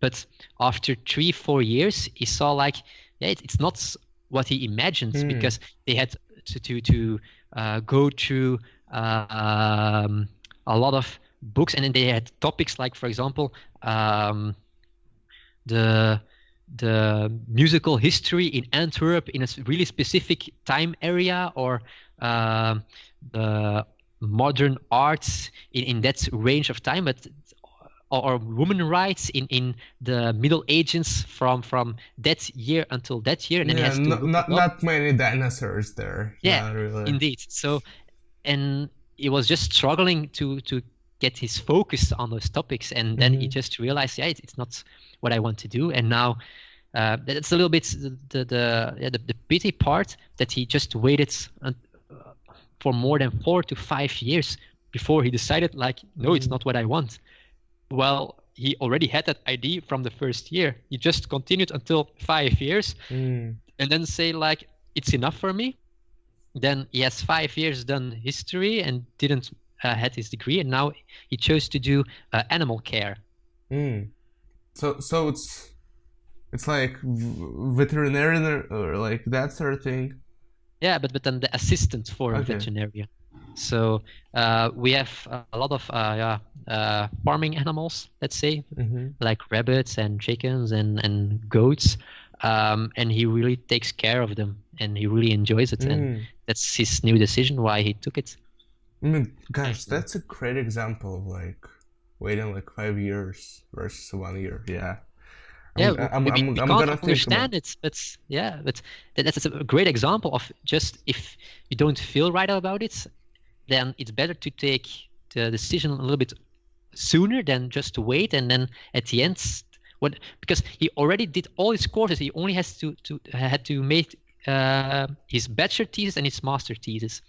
[SPEAKER 1] But after 3-4 years, he saw it's not what he imagined, because they had to go through a lot of books, and then they had topics like, for example, the musical history in Antwerp in a really specific time area, or the modern arts in that range of time. But or women rights in the Middle Ages from that year until that year, and then he has to look it up.
[SPEAKER 3] Not many dinosaurs there.
[SPEAKER 1] Yeah,
[SPEAKER 3] really.
[SPEAKER 1] Indeed. So, and he was just struggling to get his focus on those topics, and then he just realized, yeah, it's not what I want to do. And now that's a little bit the pity part, that he just waited for more than 4 to 5 years before he decided, like, no, it's not what I want. Well, he already had that idea from the first year. He just continued until 5 years, and then say, like, it's enough for me. Then he has 5 years done history and didn't had his degree, and now he chose to do animal care.
[SPEAKER 3] So it's like veterinarian or like that sort of thing.
[SPEAKER 1] Yeah, but then the assistant for a veterinarian. So we have a lot of farming animals, let's say, like rabbits and chickens and goats, and he really takes care of them, and he really enjoys it, and that's his new decision why he took it.
[SPEAKER 3] I mean, gosh, that's a great example of like waiting like 5 years versus 1 year. Yeah. I'm
[SPEAKER 1] can't
[SPEAKER 3] gonna
[SPEAKER 1] understand it, but that's a great example of just, if you don't feel right about it, then it's better to take the decision a little bit sooner than just to wait, and then at the end, because he already did all his courses, he only has to make his bachelor thesis and his master thesis.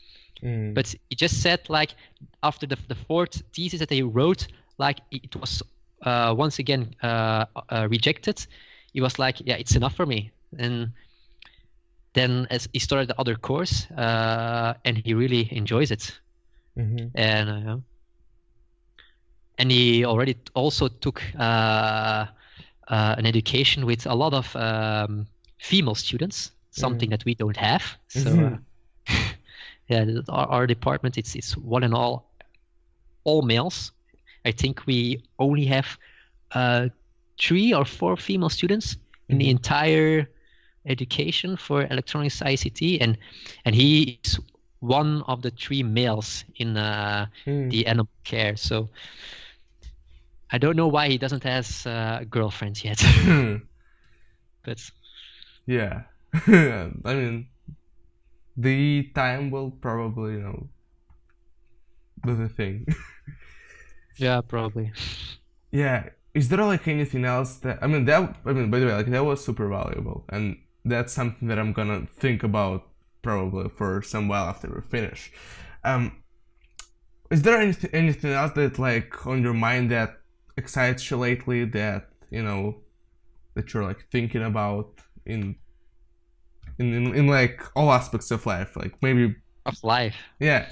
[SPEAKER 1] But he just said, like, after the fourth thesis that he wrote, like, it was once again rejected. He was like, yeah, it's enough for me. And then as he started the other course, and he really enjoys it. And he already also took an education with a lot of female students, something that we don't have. So yeah, our department, it's one and all males. I think we only have 3 or 4 female students in the entire education for electronics ICT, and he is one of the 3 males in the animal care. So I don't know why he doesn't have a girlfriend yet. But
[SPEAKER 3] yeah, I mean, the time will probably, do the thing.
[SPEAKER 1] Yeah, probably.
[SPEAKER 3] Yeah. Is there like anything else that by the way, like, that was super valuable, and that's something that I'm gonna think about probably for some while after we finish. Is there anything else that, like, on your mind that excites you lately, that that you're like thinking about in like all aspects of life, like maybe
[SPEAKER 1] of life?
[SPEAKER 3] Yeah.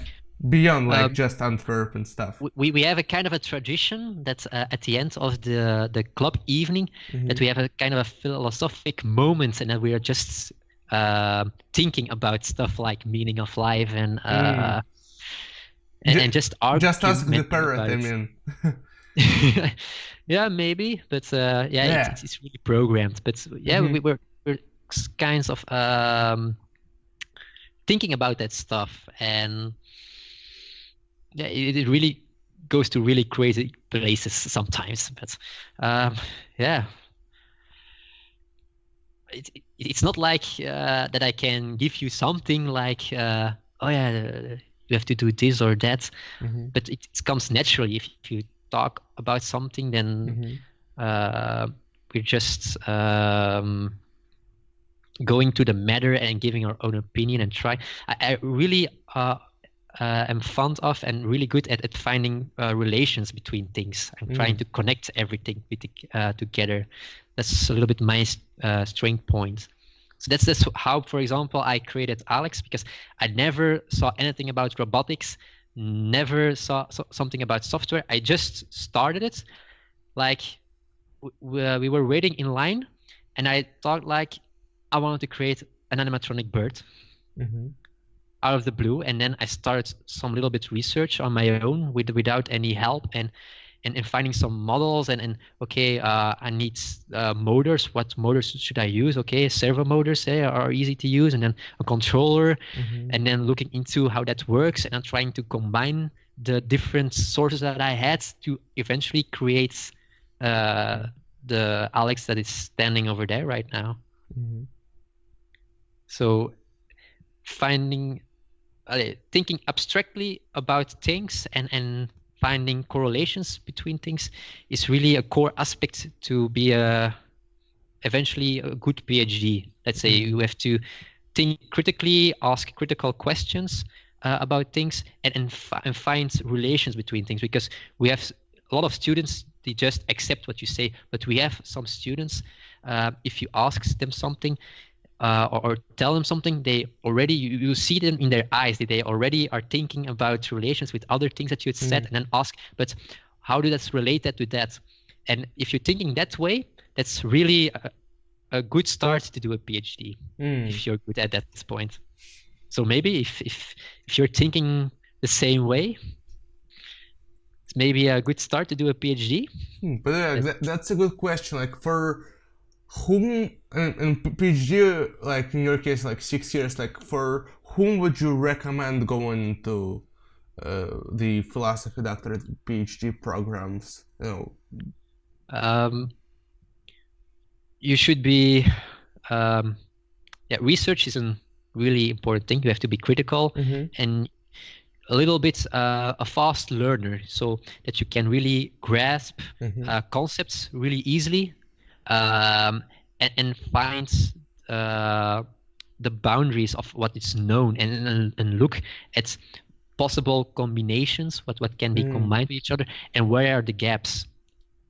[SPEAKER 3] Beyond like just Antwerp and stuff.
[SPEAKER 1] We have a kind of a tradition that at the end of the club evening, that we have a kind of a philosophic moment, and that we are just thinking about stuff like meaning of life and just arguing.
[SPEAKER 3] Just ask the Parrot, I mean.
[SPEAKER 1] Yeah, maybe, but it's really programmed. But yeah, we're kinds of thinking about that stuff, and yeah, it really goes to really crazy places sometimes. But yeah, it's not like that I can give you something like, oh yeah, you have to do this or that. But it comes naturally. If you talk about something, then we're just going to the matter and giving our own opinion and try. I really am fond of and really good at finding relations between things. I'm trying to connect everything together. That's a little bit my strength point. So that's how, for example, I created Alex, because I never saw anything about robotics, never saw something about software. I just started it. Like, we were waiting in line, and I thought, like, I wanted to create an animatronic bird out of the blue, and then I started some little bit research on my own without any help, and finding some models, and okay, I need motors. What motors should I use? Okay, servo motors are easy to use, and then a controller, and then looking into how that works, and then trying to combine the different sources that I had to eventually create the Alex that is standing over there right now. So thinking abstractly about things and finding correlations between things is really a core aspect to be eventually a good PhD. Let's say you have to think critically, ask critical questions about things, and find relations between things, because we have a lot of students, they just accept what you say, but we have some students, if you ask them something or tell them something, they already, you see them in their eyes, they already are thinking about relations with other things that you had said, and then ask, but how do that relate that to that? And if you're thinking that way, that's really a good start to do a PhD, if you're good at that point. So maybe if you're thinking the same way, it's maybe a good start to do a PhD.
[SPEAKER 3] But yeah, that's a good question. Like, for whom, and PhD, like in your case, like 6 years, like for whom would you recommend going to the philosophy doctorate PhD programs? You know,
[SPEAKER 1] you should be, research is a really important thing. You have to be critical and a little bit a fast learner, so that you can really grasp concepts really easily, and find the boundaries of what is known, and look at possible combinations, what can be combined with each other, and where are the gaps,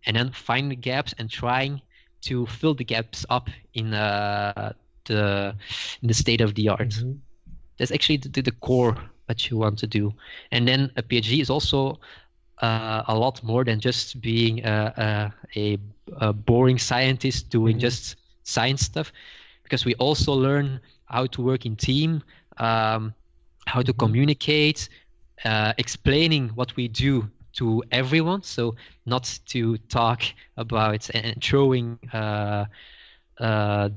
[SPEAKER 1] and then find the gaps and trying to fill the gaps up in the state of the art. That's actually the core that you want to do. And then a PhD is also a lot more than just being a boring scientist doing just science stuff, because we also learn how to work in team, how to communicate, explaining what we do to everyone, so not to talk about and throwing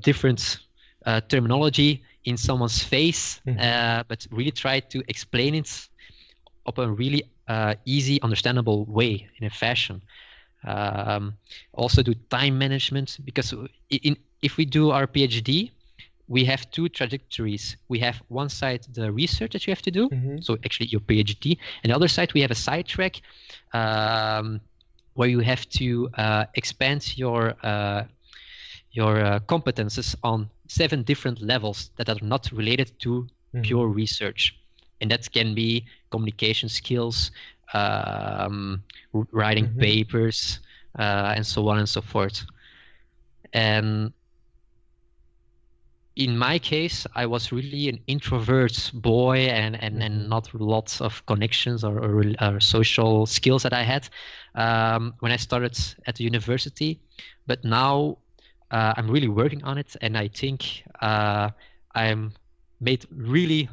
[SPEAKER 1] different terminology in someone's face, but really try to explain it up a really easy, understandable way, in a fashion. Also do time management, because if we do our PhD, we have two trajectories. We have one side the research that you have to do, so actually your PhD, and the other side we have a side track where you have to expand your competences on 7 different levels that are not related to pure research, and that can be communication skills, writing papers, and so on and so forth. And in my case, I was really an introvert boy, and not lots of connections or social skills that I had when I started at the university. But now I'm really working on it, and I think I'm made really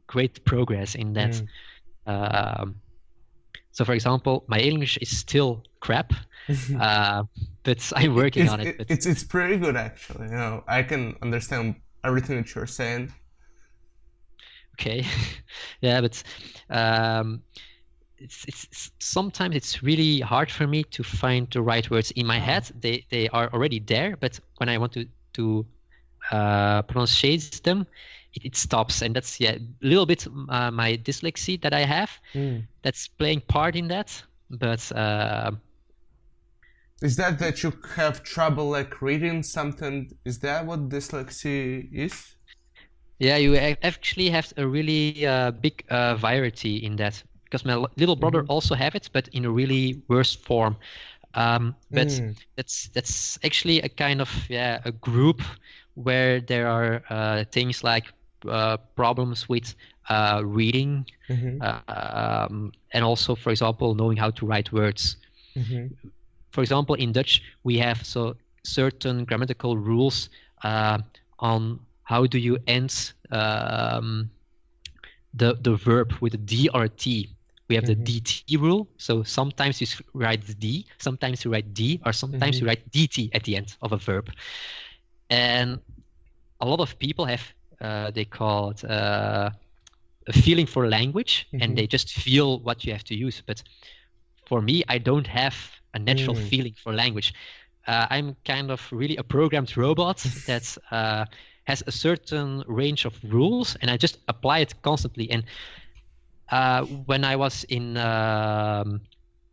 [SPEAKER 1] great progress in that. So, for example, my English is still crap, but I'm working on it.
[SPEAKER 3] It's pretty good, actually. You know, I can understand everything that you're saying.
[SPEAKER 1] Okay, yeah, but it's sometimes it's really hard for me to find the right words in my head. They are already there, but when I want to pronounce them, it stops, and that's a little bit my dyslexia that I have. That's playing part in that. But
[SPEAKER 3] is that you have trouble like reading something? Is that what dyslexia is?
[SPEAKER 1] Yeah, you actually have a really big variety in that, because my little brother also have it, but in a really worse form. But that's actually a kind of a group where there are things like problems with reading, and also, for example, knowing how to write words. For example, in Dutch, we have certain grammatical rules on how do you end the verb with a D or a T. We have the DT rule. So sometimes you write D, sometimes you write D, or sometimes you write DT at the end of a verb. And a lot of people have, they call it a feeling for language, and they just feel what you have to use. But for me, I don't have a natural feeling for language. I'm kind of really a programmed robot that has a certain range of rules, and I just apply it constantly. And when I was in the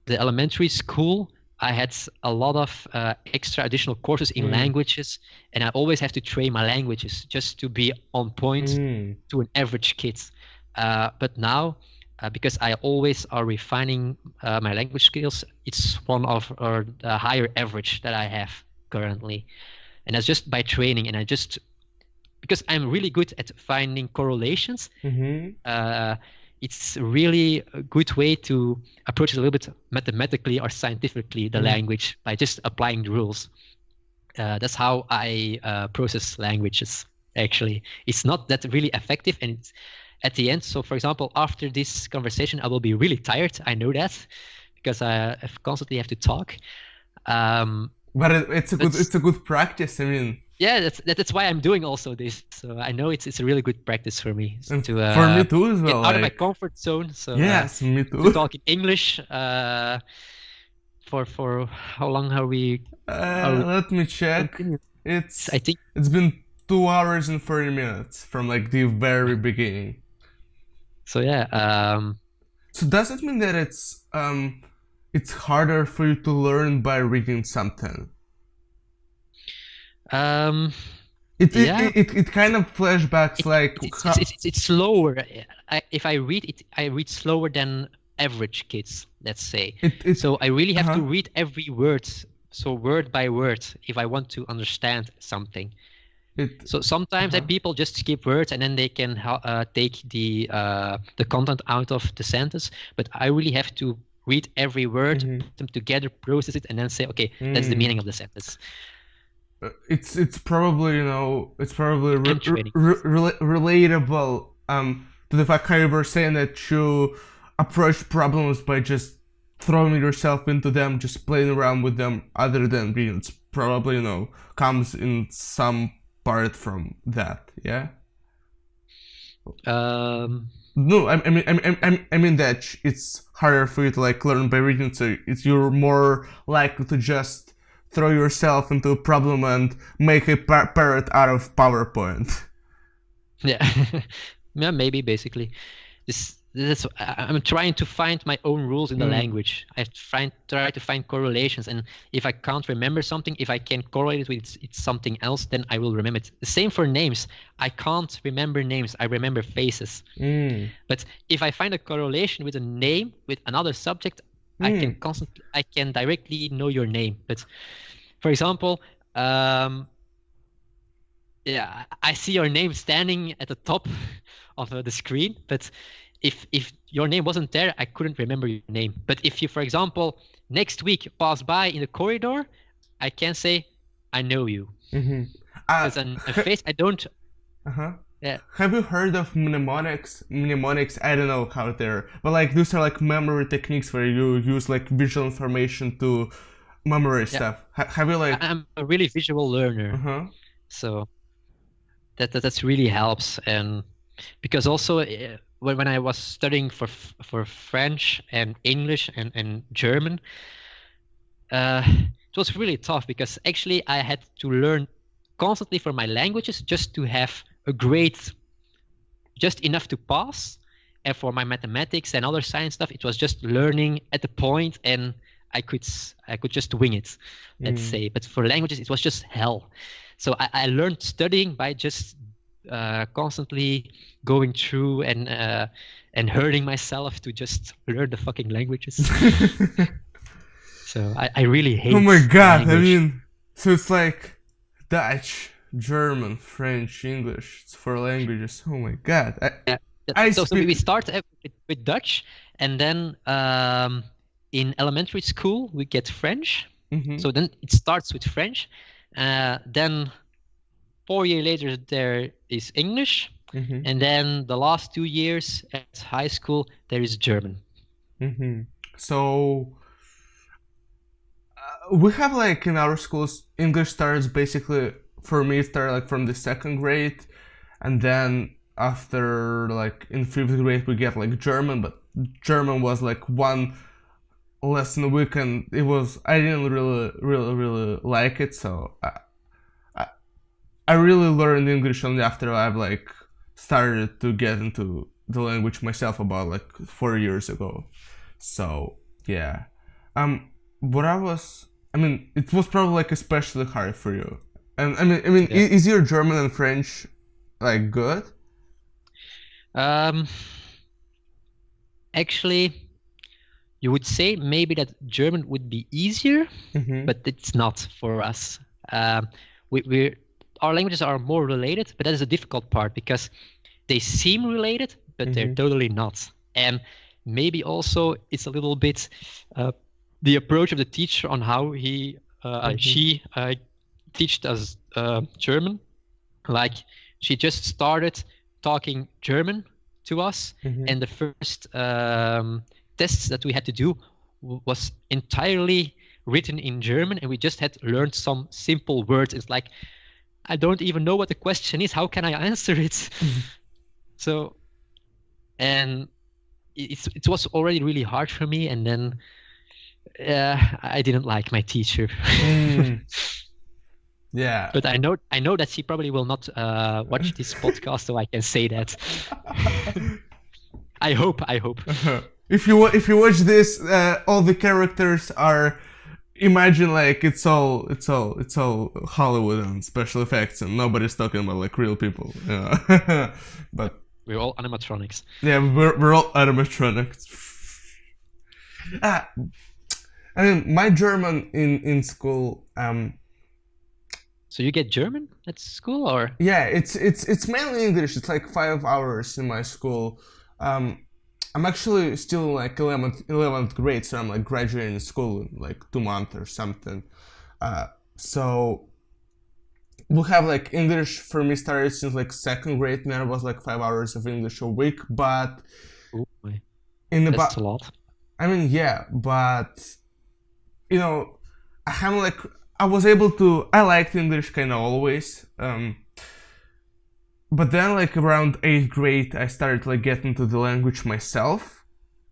[SPEAKER 1] elementary school, I had a lot of extra additional courses in languages, and I always have to train my languages just to be on point to an average kid. But now, because I always are refining my language skills, it's one of the higher average that I have currently. And that's just by training, and because I'm really good at finding correlations, it's really a good way to approach it a little bit mathematically or scientifically, the language, by just applying the rules. That's how I process languages, actually. It's not that really effective, and it's at the end. So, for example, after this conversation, I will be really tired. I know that, because I constantly have to talk.
[SPEAKER 3] But it's a good practice. I mean,
[SPEAKER 1] yeah, that's why I'm doing also this. So I know it's a really good practice for me.
[SPEAKER 3] And for me too as well.
[SPEAKER 1] Get out of my comfort zone. So
[SPEAKER 3] yes, me too.
[SPEAKER 1] To talk in English. For how long are we?
[SPEAKER 3] Let me check. I think it's been 2 hours and 40 minutes from like the very beginning.
[SPEAKER 1] So yeah.
[SPEAKER 3] So does it mean that it's harder for you to learn by reading something? It kind of flashbacks
[SPEAKER 1] it's slower. If I read it, I read slower than average kids, let's say. So I really have to read every word, so word by word, if I want to understand something. So sometimes people just skip words and then they can take the content out of the sentence, but I really have to read every word, put them together, process it, and then say, okay, that's the meaning of the sentence.
[SPEAKER 3] It's probably relatable to the fact how you were saying that you approach problems by just throwing yourself into them, just playing around with them, other than reading. It's probably comes in some part from that, yeah. No, I mean that it's harder for you to like learn by reading, so you're more likely to just throw yourself into a problem and make a parrot out of PowerPoint.
[SPEAKER 1] Yeah, yeah, maybe basically. I'm trying to find my own rules in the language. I try to find correlations, and if I can't remember something, if I can correlate it with something else, then I will remember it. The same for names. I can't remember names. I remember faces. But if I find a correlation with a name with another subject, I can directly know your name. But for example, I see your name standing at the top of the screen, but if your name wasn't there, I couldn't remember your name. But if you, for example, next week pass by in the corridor, I can say, I know you. Because a face, I don't... Yeah.
[SPEAKER 3] Have you heard of mnemonics? Mnemonics, I don't know how they're... But like, those are like memory techniques where you use like visual information to memorize stuff. Have you like...
[SPEAKER 1] I'm a really visual learner. So that really helps. And because also... When I was studying for French and English and German, it was really tough because actually I had to learn constantly for my languages just to have a grade just enough to pass. And for my mathematics and other science stuff, it was just learning at the point, and I could just wing it, let's say. But for languages, it was just hell. So I learned studying by just constantly going through and hurting myself to just learn the fucking languages. So I really hate.
[SPEAKER 3] Oh my god!
[SPEAKER 1] language.
[SPEAKER 3] I mean, so it's like Dutch, German, French, English. It's 4 languages. Oh my god!
[SPEAKER 1] So we start with Dutch, and then in elementary school we get French. So then it starts with French. Then 4 years later there is English, and then the last 2 years at high school there is German.
[SPEAKER 3] So we have like in our schools, English starts basically, for me, it started like from the 2nd grade, and then after like in 5th grade we get like German, but German was like one lesson a week, and I didn't really like it. So I really learned English only after I've like started to get into the language myself about like 4 years ago. So yeah, but it was probably like especially hard for you. And is your German and French like good?
[SPEAKER 1] Actually, you would say maybe that German would be easier, but it's not for us. Our languages are more related, but that is a difficult part because they seem related, but they're totally not. And maybe also it's a little bit the approach of the teacher on how she teached us German. Like she just started talking German to us, and the first tests that we had to do was entirely written in German, and we just had learned some simple words. It's like, I don't even know what the question is. How can I answer it? So, and it was already really hard for me, and then I didn't like my teacher.
[SPEAKER 3] Yeah.
[SPEAKER 1] But I know that she probably will not watch this podcast, so I can say that. I hope.
[SPEAKER 3] If you watch this, all the characters are, imagine like it's all Hollywood and special effects, and nobody's talking about like real people. Yeah. But
[SPEAKER 1] we're all animatronics.
[SPEAKER 3] Yeah, we're all animatronics. I mean, my German in school.
[SPEAKER 1] So you get German at school, or?
[SPEAKER 3] Yeah, it's mainly English. It's like 5 hours in my school. I'm actually still like 11th grade, so I'm like graduating school in like 2 months or something. So we'll have like English for me started since like 2nd grade, and then it was like 5 hours of English a week. But
[SPEAKER 1] that's a lot.
[SPEAKER 3] I mean, yeah, but you know, I was able to. I liked English kind of always. But then, like around 8th grade, I started like getting into the language myself,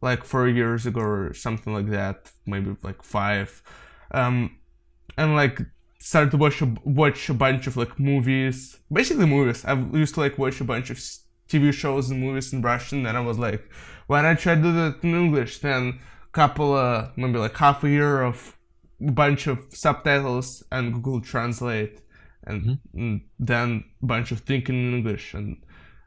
[SPEAKER 3] like 4 years ago or something like that, maybe like 5, and like started to watch a bunch of like movies, basically movies. I used to like watch a bunch of TV shows and movies in Russian, and I was like, why not try to do that in English? Then maybe like half a year of a bunch of subtitles and Google Translate. And then a bunch of thinking in English and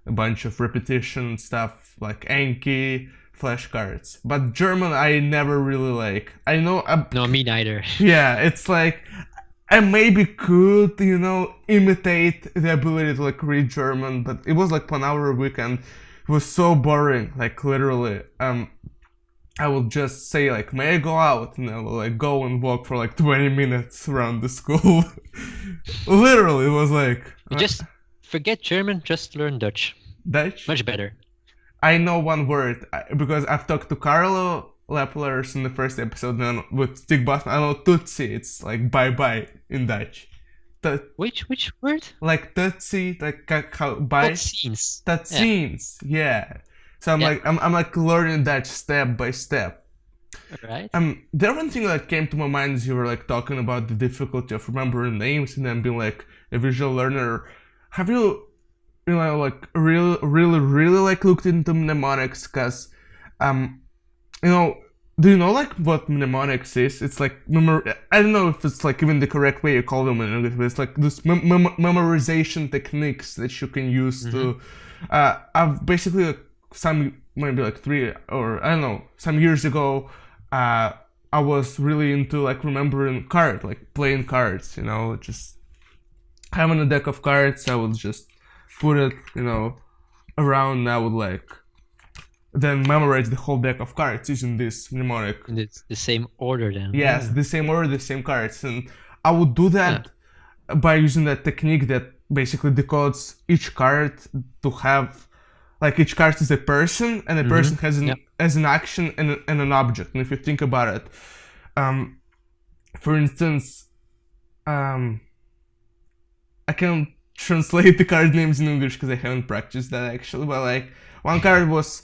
[SPEAKER 3] a bunch of repetition stuff like Anki, flashcards. But German, I never really like. I know.
[SPEAKER 1] No, me neither.
[SPEAKER 3] Yeah, it's like I maybe could, imitate the ability to like read German, but it was like 1 hour a week, and it was so boring. Like literally, I would just say like, may I go out? And I would like go and walk for like 20 minutes around the school. Literally, it was like...
[SPEAKER 1] Just forget German, just learn Dutch.
[SPEAKER 3] Dutch?
[SPEAKER 1] Much better.
[SPEAKER 3] I know one word, because I've talked to Carlo Leplers in the first episode, and with Stig Bosman, I know Tutsi, it's like bye-bye in Dutch.
[SPEAKER 1] Which word?
[SPEAKER 3] Like Tutsi, like how bye? Tutsiens, yeah. So I'm like learning that step by step.
[SPEAKER 1] Right.
[SPEAKER 3] The other thing that came to my mind is you were like talking about the difficulty of remembering names and then being like a visual learner. Have you like really like looked into mnemonics? Cause do you know like what mnemonics is? It's like I don't know if it's like even the correct way you call them in English, but it's like this memorization techniques that you can use to. I've basically like, maybe like 3 or I don't know, some years ago, I was really into like remembering cards, like playing cards, just having a deck of cards. I would just put it, around, and I would like then memorize the whole deck of cards using this mnemonic.
[SPEAKER 1] And it's the same order then.
[SPEAKER 3] Yes, the same order, the same cards. And I would do that by using that technique that basically decodes each card to have, like each card is a person, and a person has an action and an object. And if you think about it, for instance, I can't translate the card names in English because I haven't practiced that actually. But like one card was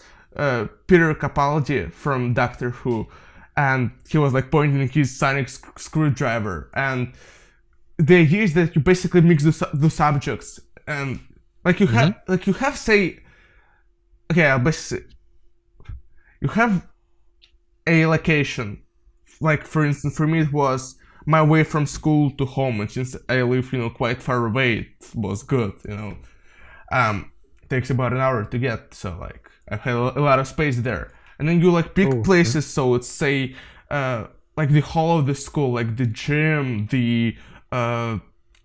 [SPEAKER 3] Peter Capaldi from Doctor Who, and he was like pointing his sonic screwdriver. And the idea is that you basically mix those objects, and like you have say, okay, basically you have a location. Like for instance, for me it was my way from school to home, and since I live, quite far away, it was good, takes about an hour to get, so like I had a lot of space there. And then you like pick places, so it's say like the hall of the school, like the gym, the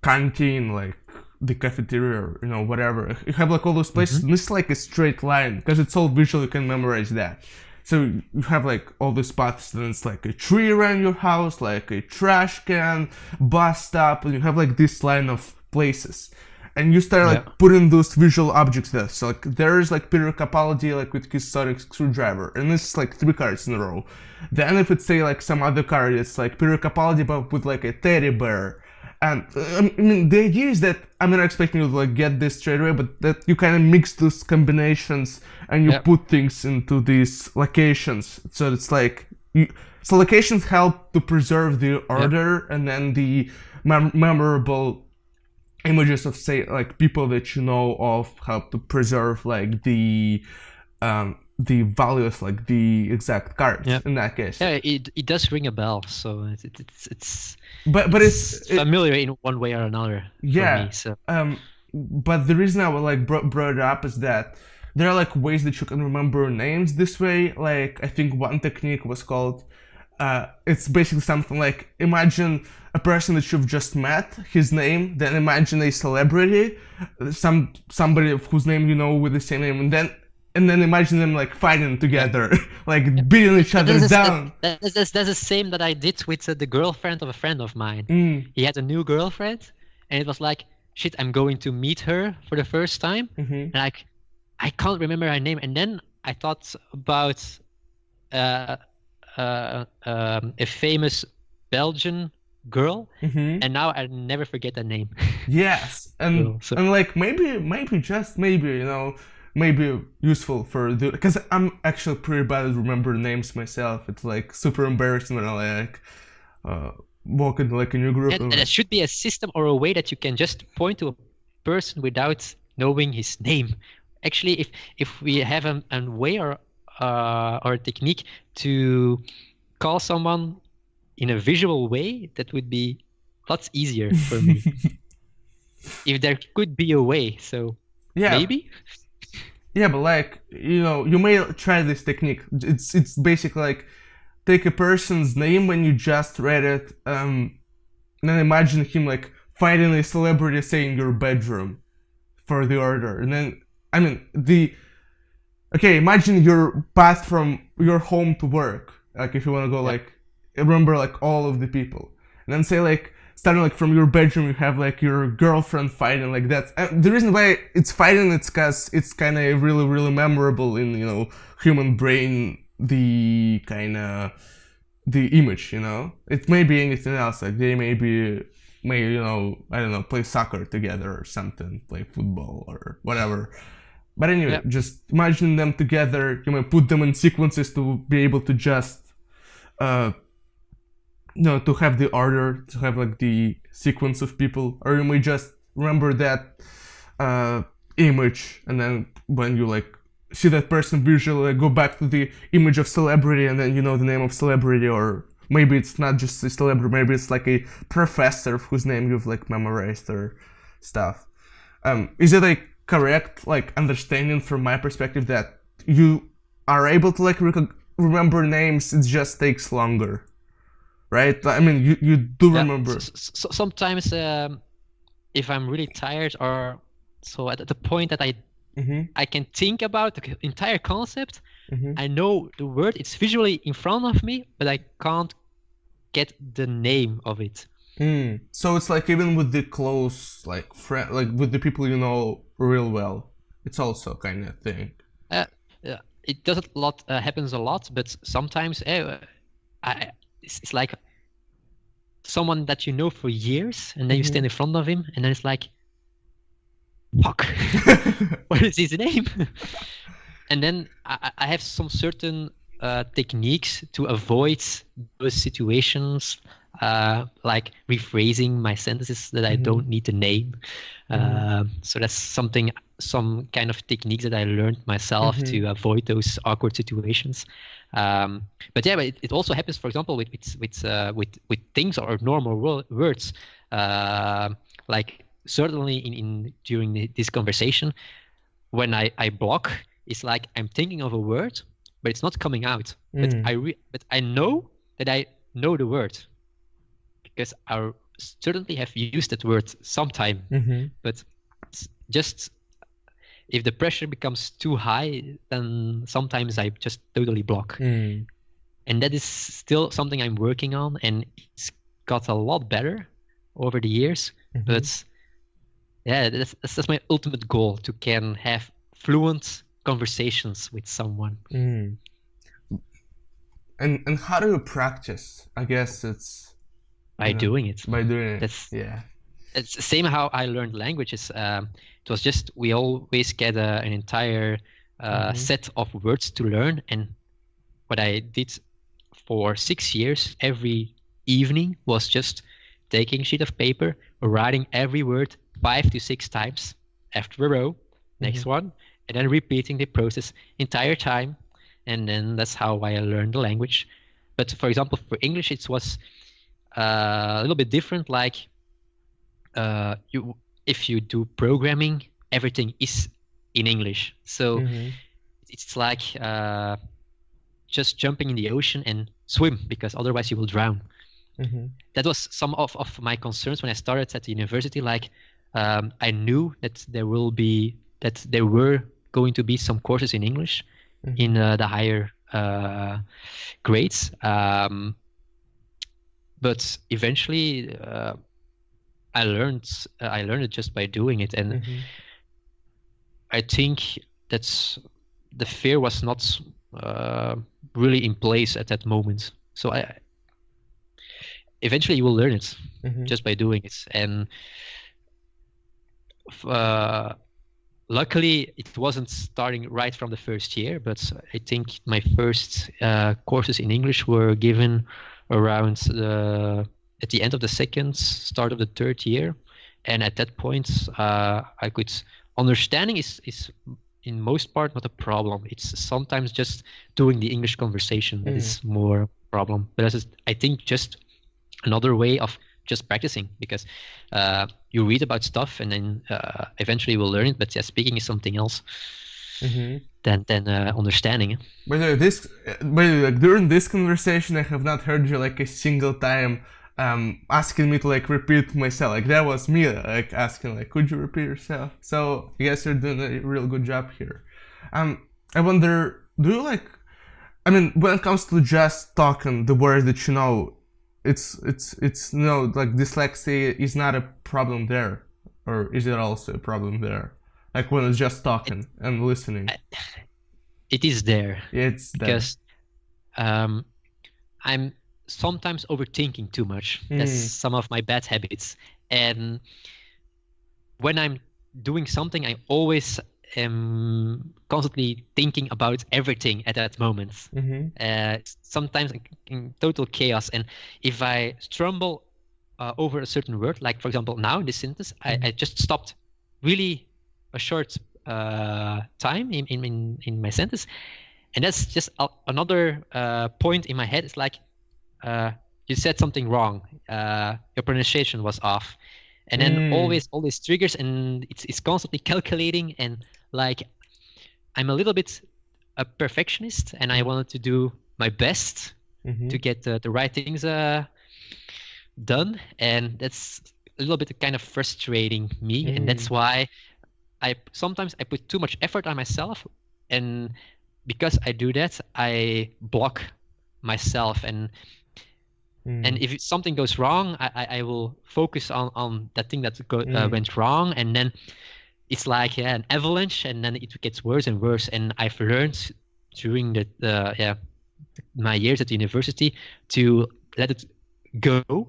[SPEAKER 3] canteen, like the cafeteria, whatever. You have like all those places, and it's like a straight line, because it's all visual, you can memorize that. So you have like all these paths, and it's like a tree around your house, like a trash can, bus stop, and you have like this line of places. And you start like putting those visual objects there. So like there's like Peter Capaldi like with his sonic screwdriver, and it's like 3 cards in a row. Then if it's say like some other card, it's like Peter Capaldi but with like a teddy bear. And I mean the idea is that I'm not expecting you to like get this straight away, but that you kind of mix those combinations and you put things into these locations. So it's like so locations help to preserve the order, and then the memorable images of say like people that you know of help to preserve like the values, like the exact cards in that case.
[SPEAKER 1] Yeah, it does ring a bell, so it's
[SPEAKER 3] but it's
[SPEAKER 1] familiar in one way or another for me, so.
[SPEAKER 3] But the reason I would like brought it up is that there are like ways that you can remember names this way. Like I think one technique was called it's basically something like, imagine a person that you've just met, his name, then imagine a celebrity, somebody whose name you know with the same name, and then imagine them like fighting together, like beating each other down.
[SPEAKER 1] That's the same that I did with the girlfriend of a friend of mine. He had a new girlfriend, and it was like, shit, I'm going to meet her for the first time, and like I can't remember her name. And then I thought about a famous Belgian girl, and now I never forget that name.
[SPEAKER 3] Yes, and like maybe maybe useful for because I'm actually pretty bad at remembering names myself. It's like super embarrassing when I like walk into like a new group.
[SPEAKER 1] And there should be a system or a way that you can just point to a person without knowing his name. Actually, if we have a way or a technique to call someone in a visual way, that would be lots easier for me. If there could be a way, so maybe.
[SPEAKER 3] Yeah, but like you may try this technique. It's basically like take a person's name when you just read it, and then imagine him like fighting a celebrity, say in your bedroom, for the order, and then imagine your path from your home to work. Like if you want to go like remember like all of the people, and then say like starting like from your bedroom, you have like your girlfriend fighting like that. And the reason why it's fighting, it's because it's kind of really really memorable in human brain. The kind of the image, it may be anything else. Like they may I don't know, play soccer together or something, play football or whatever. But anyway, just imagine them together. You may put them in sequences to be able to just, to have the order, to have like the sequence of people, or you may just remember that image, and then when you like see that person visually, go back to the image of celebrity, and then the name of celebrity, or maybe it's not just a celebrity, maybe it's like a professor whose name you've like memorized or stuff. Is it like correct like understanding from my perspective that you are able to like remember names? It just takes longer, right? I mean, you do remember.
[SPEAKER 1] So sometimes if I'm really tired, or so at the point that I can think about the entire concept, I know the word, it's visually in front of me, but I can't get the name of it.
[SPEAKER 3] So it's like even with the close like friend, like with the people you know real well, it's also kind of thing.
[SPEAKER 1] It does happens a lot, but sometimes it's like someone that you know for years, and then you stand in front of him, and then it's like, fuck, what is his name? And then I have some certain techniques to avoid those situations, like rephrasing my sentences that I don't need to name. So that's some kind of techniques that I learned myself to avoid those awkward situations. But yeah, but it also happens, for example, with things or normal words. Like certainly during this conversation, when I block, it's like I'm thinking of a word, but it's not coming out. But I know that I know the word because I certainly have used that word sometime. But just if the pressure becomes too high, then sometimes I just totally block. And that is still something I'm working on, and it's got a lot better over the years. But yeah, that's my ultimate goal, to can have fluent conversations with someone.
[SPEAKER 3] And how do you practice? I guess it's
[SPEAKER 1] by doing it.
[SPEAKER 3] By doing it.
[SPEAKER 1] It's the same how I learned languages. It was just we always get an entire set of words to learn, and what I did for 6 years every evening was just taking a sheet of paper, writing every word 5 to 6 times after a row, next one, and then repeating the process entire time. And then that's how I learned the language. But for example, for English, it was a little bit different. Like if you do programming, everything is in English. So it's like just jumping in the ocean and swim, because otherwise you will drown. That was some of my concerns when I started at the university. Like I knew that there were going to be some courses in English in the higher grades, but eventually I learned it just by doing it, and I think that's the fear was not really in place at that moment. So eventually you will learn it just by doing it, and luckily it wasn't starting right from the first year, but I think my first courses in English were given around at the end of the second, start of the third year, and at that point I could understanding is in most part not a problem. It's sometimes just doing the English conversation that is more a problem, but I think just another way of just practicing, because you read about stuff and then eventually you will learn it, but yeah, speaking is something else than understanding.
[SPEAKER 3] By the way, like, during this conversation, I have not heard you like a single time asking me to like repeat myself. Like that was me like asking like, could you repeat yourself? So I guess you're doing a real good job here. I wonder, do you like, I mean, when it comes to just talking the words that you know, it's no, like dyslexia is not a problem there, or is it also a problem there? Like when it's just talking and listening.
[SPEAKER 1] It is there.
[SPEAKER 3] It's there.
[SPEAKER 1] Because I'm sometimes overthinking too much. That's some of my bad habits. And when I'm doing something, I always am constantly thinking about everything at that moment. Sometimes in total chaos. And if I stumble over a certain word, like for example now this sentence, I just stopped really a short time in my sentence, and that's just another point in my head. It's like you said something wrong, your pronunciation was off, and then always all these triggers, and it's constantly calculating, and like I'm a little bit a perfectionist, and I wanted to do my best to get the right things done, and that's a little bit kind of frustrating me, and that's why sometimes I put too much effort on myself, and because I do that, I block myself, and if something goes wrong, I will focus on that thing that went wrong, and then it's like an avalanche, and then it gets worse and worse. And I've learned during my years at the university to let it go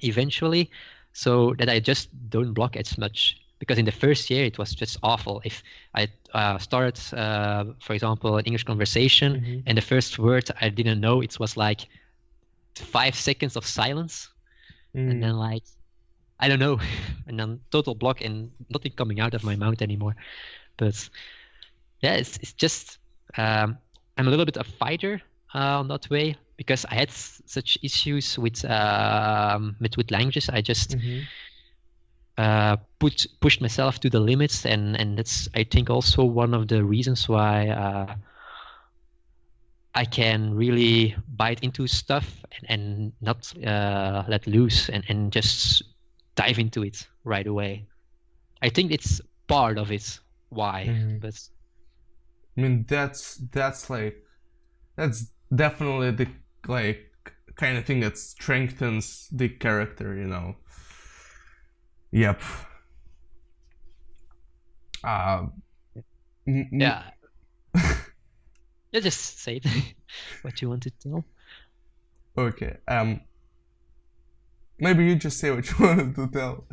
[SPEAKER 1] eventually, so that I just don't block as much. because in the first year it was just awful. If I started, for example, an English conversation, and the first word I didn't know, it was like 5 seconds of silence, and then like, I don't know, and then total block and nothing coming out of my mouth anymore. But yeah, it's just I'm a little bit a fighter on that way, because I had such issues with languages. I just pushed myself to the limits, and that's, I think, also one of the reasons why I can really bite into stuff and not let loose and just dive into it right away. I think it's part of it why, but
[SPEAKER 3] I mean, that's definitely the like kind of thing that strengthens the character, you know. Yep.
[SPEAKER 1] Yeah. Yeah, just say it. What you want to tell.
[SPEAKER 3] Okay. Maybe you just say what you wanted to tell.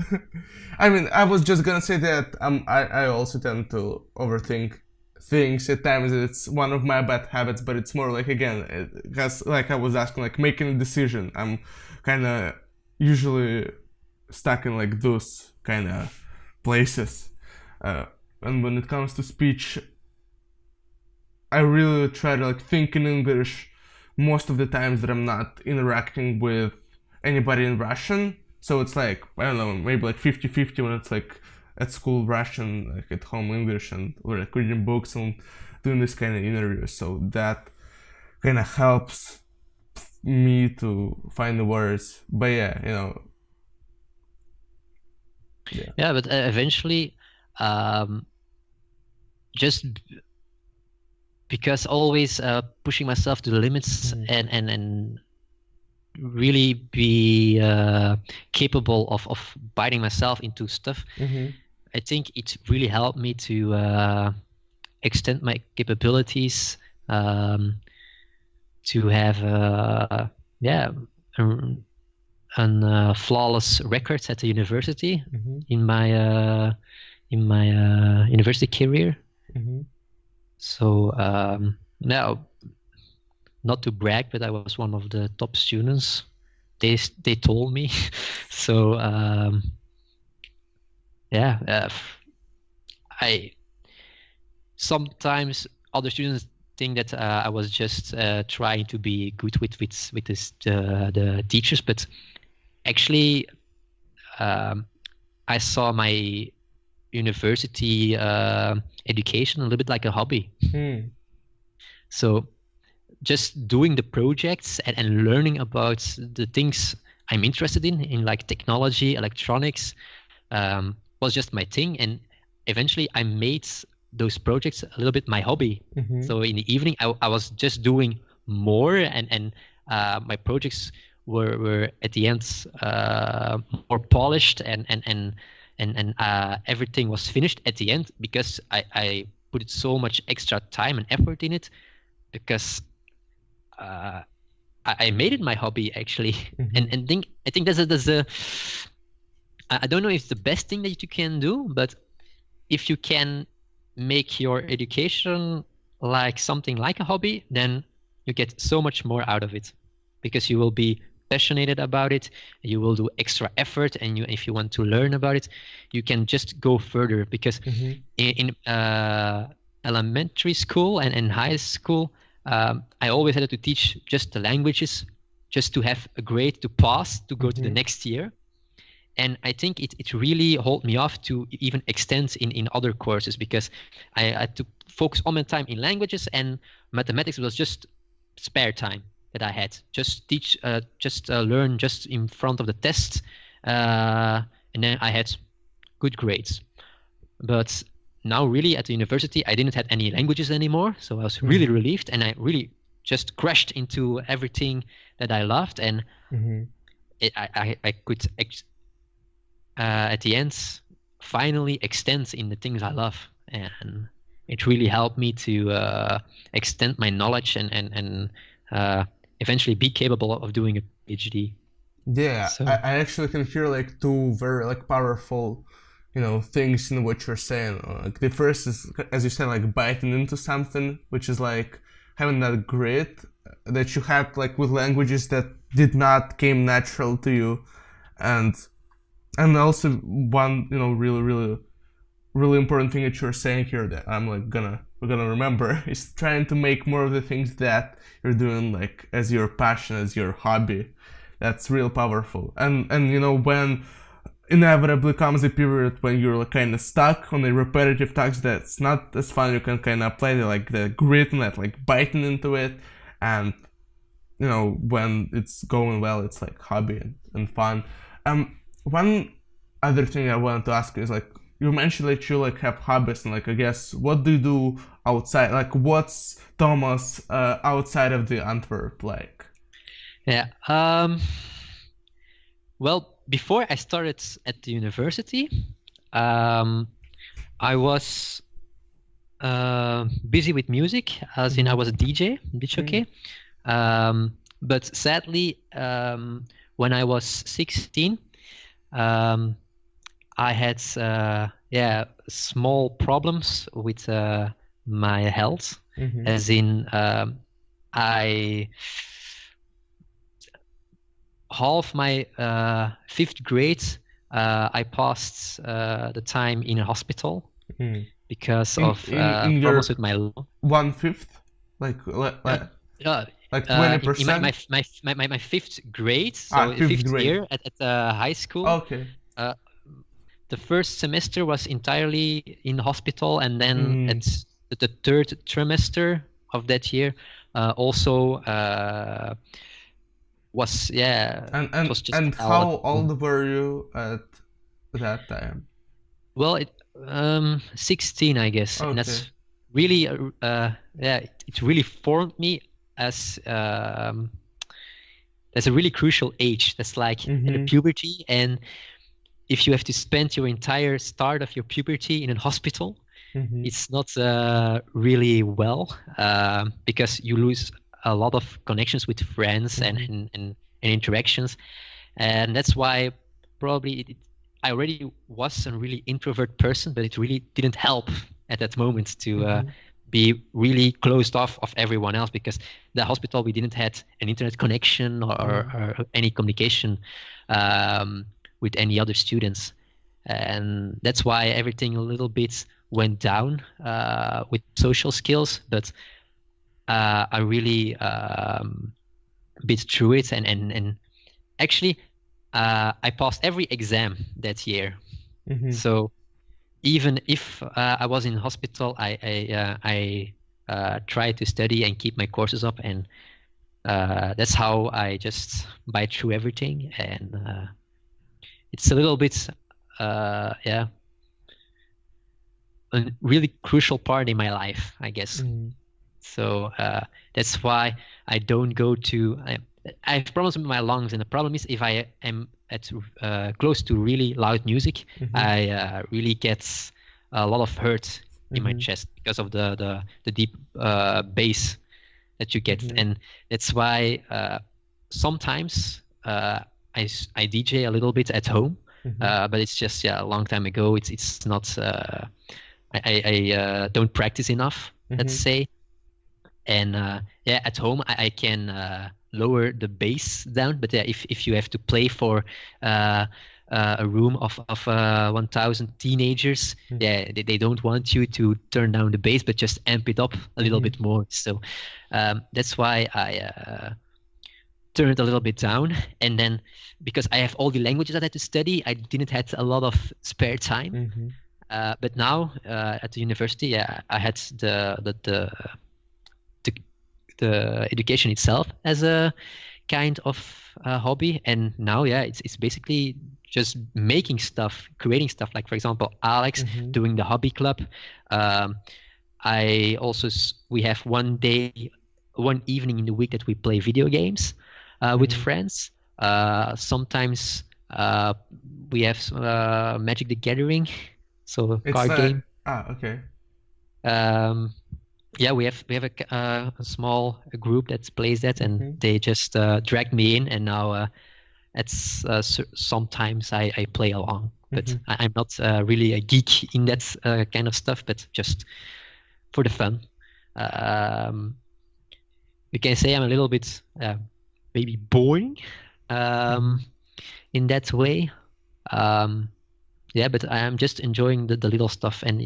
[SPEAKER 3] I mean, I was just gonna say that I also tend to overthink things at times. It's one of my bad habits, but it's more like, again, because like I was asking, like making a decision, I'm kind of usually stuck in like those kind of places. And when it comes to speech, I really try to like think in English most of the times that I'm not interacting with anybody in Russian. So it's like, I don't know, maybe like 50-50 when it's like at school Russian, like at home English, and we're like reading books and doing this kind of interviews. So that kind of helps me to find the words. But yeah, you know.
[SPEAKER 1] Yeah, but eventually, just because always pushing myself to the limits and really be capable of biting myself into stuff, I think it really helped me to extend my capabilities, to have flawless records at the university in my university career. So now, not to brag, but I was one of the top students. They told me. So I sometimes other students think that I was just trying to be good with the teachers, but actually I saw my university education a little bit like a hobby. So just doing the projects and learning about the things I'm interested in like technology, electronics, was just my thing. And eventually I made those projects a little bit my hobby. So in the evening I was just doing more, and my projects were at the end more polished, and everything was finished at the end because I put so much extra time and effort in it, because I made it my hobby actually. And I think that's a I don't know if it's the best thing that you can do, but if you can make your education like something like a hobby, then you get so much more out of it, because you will be passionate about it, you will do extra effort, and if you want to learn about it, you can just go further. Because in elementary school and high school, I always had to teach just the languages, just to have a grade to pass to go to the next year. And I think it really hold me off to even extend in other courses, because I had to focus all my time in languages, and mathematics was just spare time that I had. Just teach, learn just in front of the tests, and then I had good grades. But now really at the university, I didn't have any languages anymore, so I was really relieved, and I really just crashed into everything that I loved, and I could at the end finally extend in the things I love, and it really helped me to extend my knowledge and eventually be capable of doing a PhD.
[SPEAKER 3] Yeah, so I actually can hear like two very like powerful things in what you're saying. Like the first is, as you said, like biting into something, which is like having that grit that you had like with languages that did not came natural to you, and also one really important thing that you're saying here that I'm like we're gonna remember is trying to make more of the things that you're doing like as your passion, as your hobby. That's real powerful. And when inevitably comes a period when you're like kind of stuck on a repetitive task that's not as fun, you can kind of apply the grit and that like biting into it, and when it's going well, it's like hobby and fun. One other thing I wanted to ask is like, you mentioned that you like have hobbies, and like I guess what do you do outside? Like what's Thomas outside of the Antwerp like?
[SPEAKER 1] Yeah. Well, before I started at the university, I was busy with music, as in I was a DJ, disc jockey. But sadly, when I was 16, I had small problems with my health, as in half my 5th grade, I passed the time in a hospital because of problems with my lung.
[SPEAKER 3] 1/5, like 20%.
[SPEAKER 1] In my 5th grade, so fifth
[SPEAKER 3] grade.
[SPEAKER 1] year at high school.
[SPEAKER 3] Okay.
[SPEAKER 1] The first semester was entirely in hospital, and then at the 3rd trimester of that year, also was
[SPEAKER 3] And
[SPEAKER 1] was just
[SPEAKER 3] and how old were you at that time?
[SPEAKER 1] Well, 16, I guess, and that's really it really formed me as that's a really crucial age. That's like in the puberty, and if you have to spend your entire start of your puberty in a hospital, it's not really well, because you lose a lot of connections with friends and interactions, and that's why probably I already was a really introvert person, but it really didn't help at that moment to be really closed off of everyone else, because the hospital we didn't had an internet connection or any communication with any other students, and that's why everything a little bit went down with social skills. But I really bit through it, and actually I passed every exam that year. So even if I was in hospital, I tried to study and keep my courses up, and that's how I just bite through everything. And it's a little bit a really crucial part in my life, I guess. So that's why I don't go to. I have problems with my lungs, and the problem is if I am at close to really loud music, I really get a lot of hurt in my chest because of the deep bass that you get, and that's why sometimes I DJ a little bit at home, but it's just a long time ago. It's not. I don't practice enough, let's say. And at home I can lower the bass down, but if you have to play for a room of 1,000 teenagers, they don't want you to turn down the bass, but just amp it up a little bit more. So that's why I turned it a little bit down. And then because I have all the languages that I had to study, I didn't have a lot of spare time. But now at the university, I had the education itself as a kind of hobby, and now it's basically just making stuff, creating stuff. Like for example, Alex doing the hobby club. We have one evening in the week that we play video games with friends. Sometimes we have Magic the Gathering, so a card game. We have a small group that plays that, and they just dragged me in, and now It's sometimes I play along, but I'm not really a geek in that kind of stuff, but just for the fun. You can say I'm a little bit maybe boring in that way. Yeah, but I am just enjoying the little stuff, and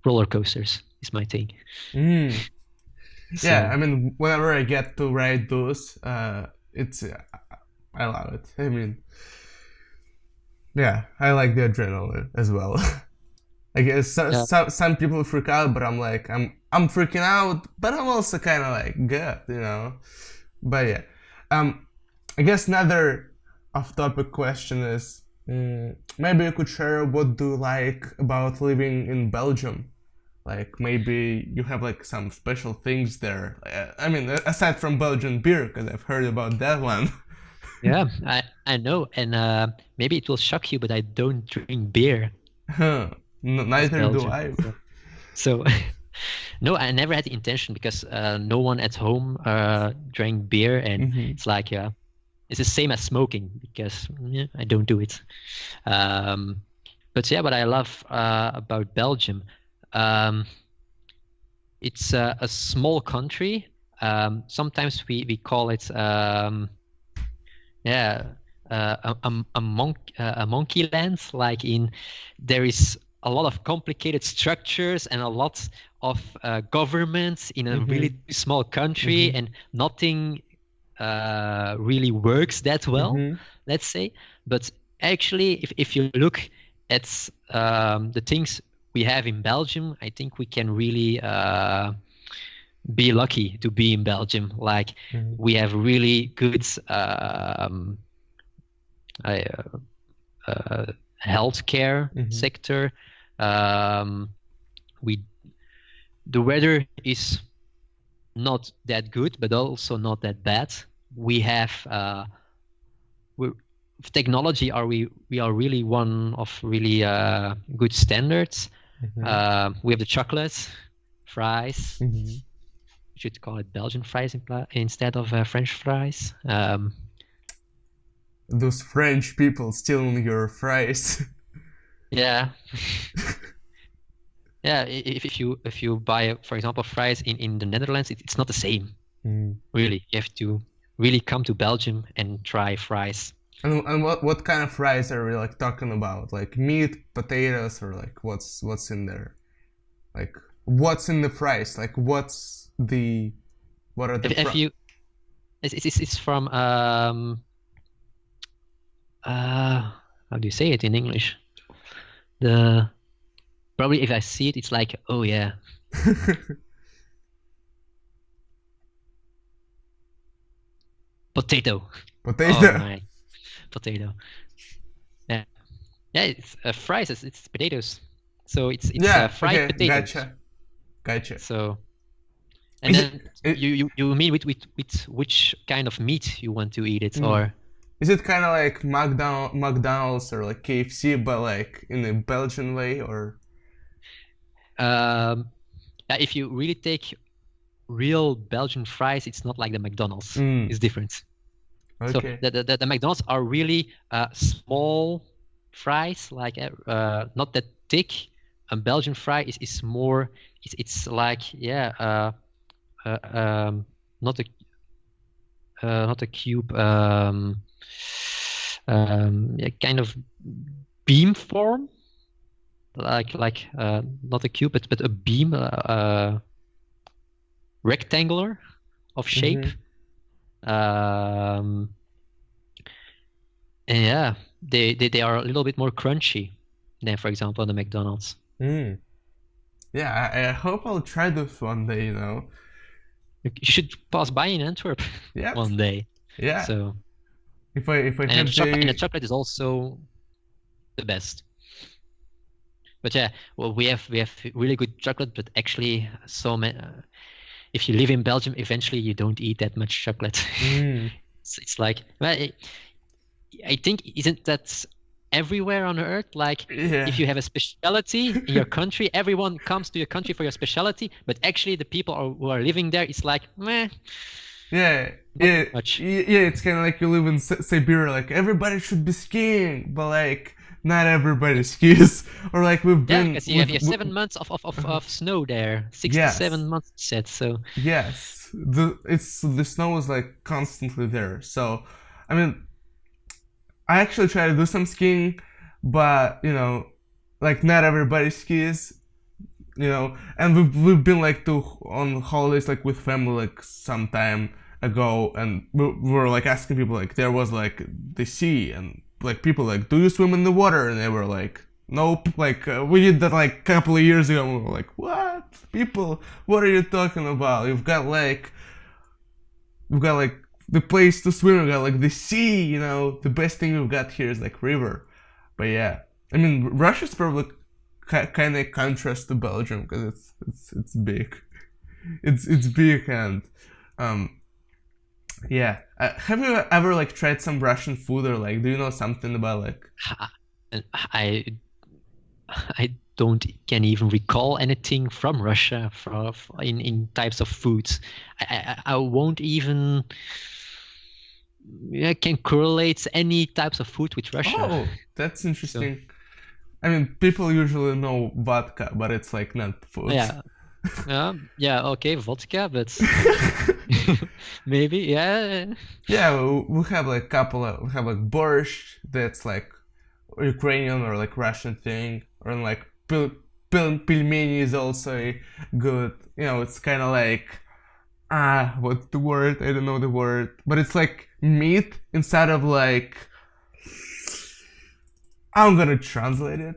[SPEAKER 1] roller coasters is my thing.
[SPEAKER 3] So, yeah, I mean, whenever I get to ride those, it's I love it. I mean, yeah, I like the adrenaline as well. I guess some people freak out, but I'm like, I'm freaking out, but I'm also kind of like good, you know. But yeah, I guess another off-topic question is, maybe you could share what do you like about living in Belgium? Like maybe you have like some special things there. I mean, aside from Belgian beer, because I've heard about that one.
[SPEAKER 1] Yeah, I know, and maybe it will shock you, but I don't drink beer.
[SPEAKER 3] Neither do I.
[SPEAKER 1] So no, I never had the intention, because no one at home drank beer, and it's like it's the same as smoking, because I don't do it. But yeah, what I love about Belgium. It's a small country. Sometimes we call it a monkey land. Like there is a lot of complicated structures and a lot of governments in a really small country, and nothing really works that well. Let's say, but actually, if you look at the things we have in Belgium, I think we can really be lucky to be in Belgium. Like we have really good healthcare sector. The weather is not that good, but also not that bad. We have technology. We are really one of really good standards. We have the chocolate, fries. We should call it Belgian fries instead of French fries.
[SPEAKER 3] Those French people stealing your fries.
[SPEAKER 1] Yeah, if you buy, for example, fries in the Netherlands, it's not the same. Really, you have to really come to Belgium and try fries.
[SPEAKER 3] And what kind of fries are we like talking about? Like meat, potatoes, or like what's in there? Like what's in the fries? Like what are the?
[SPEAKER 1] It's from how do you say it in English? Probably if I see it, it's like, oh yeah. Potato. Oh my. Potato. Yeah, it's fries. It's potatoes. So it's fried potatoes.
[SPEAKER 3] Gotcha.
[SPEAKER 1] So, and then you mean with which kind of meat you want to eat it, or?
[SPEAKER 3] Is it kind of like McDonald's or like KFC, but like in a Belgian way, or?
[SPEAKER 1] If you really take real Belgian fries, it's not like the McDonald's. It's different.
[SPEAKER 3] Okay.
[SPEAKER 1] So the McDonald's are really small fries, like not that thick. A Belgian fry is more. It's like not a cube. Kind of beam form, like not a cube, but a beam, rectangular of shape. And yeah, they are a little bit more crunchy than, for example, the McDonald's.
[SPEAKER 3] Yeah, I hope I'll try this one day. You know,
[SPEAKER 1] you should pass by in Antwerp one day.
[SPEAKER 3] Yeah.
[SPEAKER 1] So
[SPEAKER 3] if I
[SPEAKER 1] and the chocolate is also the best. But yeah, well, we have really good chocolate, but actually, so many. If you live in Belgium, eventually you don't eat that much chocolate. It's like, well, I think isn't that everywhere on earth? Like, if you have a specialty in your country, everyone comes to your country for your specialty. But actually, the people who are living there, it's like, meh.
[SPEAKER 3] Yeah, yeah, yeah. It's kind of like you live in Siberia. Like everybody should be skiing, but like not everybody skis. Or like we've been.
[SPEAKER 1] Yeah, because you have 7 months of snow there. 6 to 7 months set. So
[SPEAKER 3] yes, the snow is like constantly there. So, I mean, I actually try to do some skiing, but you know, like not everybody skis. You know, and we've been like on holidays like with family like some time ago, and we were like asking people like there was like the sea, and like people like, do you swim in the water? And they were like, nope. Like we did that like a couple of years ago, and we were like, what? People, what are you talking about? We've got like the place to swim. We've got like the sea. You know, the best thing we've got here is like river. But yeah, I mean Russia's probably kind of contrast to Belgium because it's big. It's big, and yeah. Have you ever like tried some Russian food, or like do you know something about like?
[SPEAKER 1] I can't even recall anything from Russia in types of foods. I won't even. I can correlate any types of food with Russia.
[SPEAKER 3] Oh, that's interesting. So, I mean, people usually know vodka, but it's like not food.
[SPEAKER 1] Yeah. Yeah. Okay, vodka, but maybe, yeah.
[SPEAKER 3] Yeah, we have like we have like borscht, that's like Ukrainian or like Russian thing, or like pilmeni is also good. You know, it's kind of like what's the word? I don't know the word, but it's like meat instead of like. I'm gonna translate it.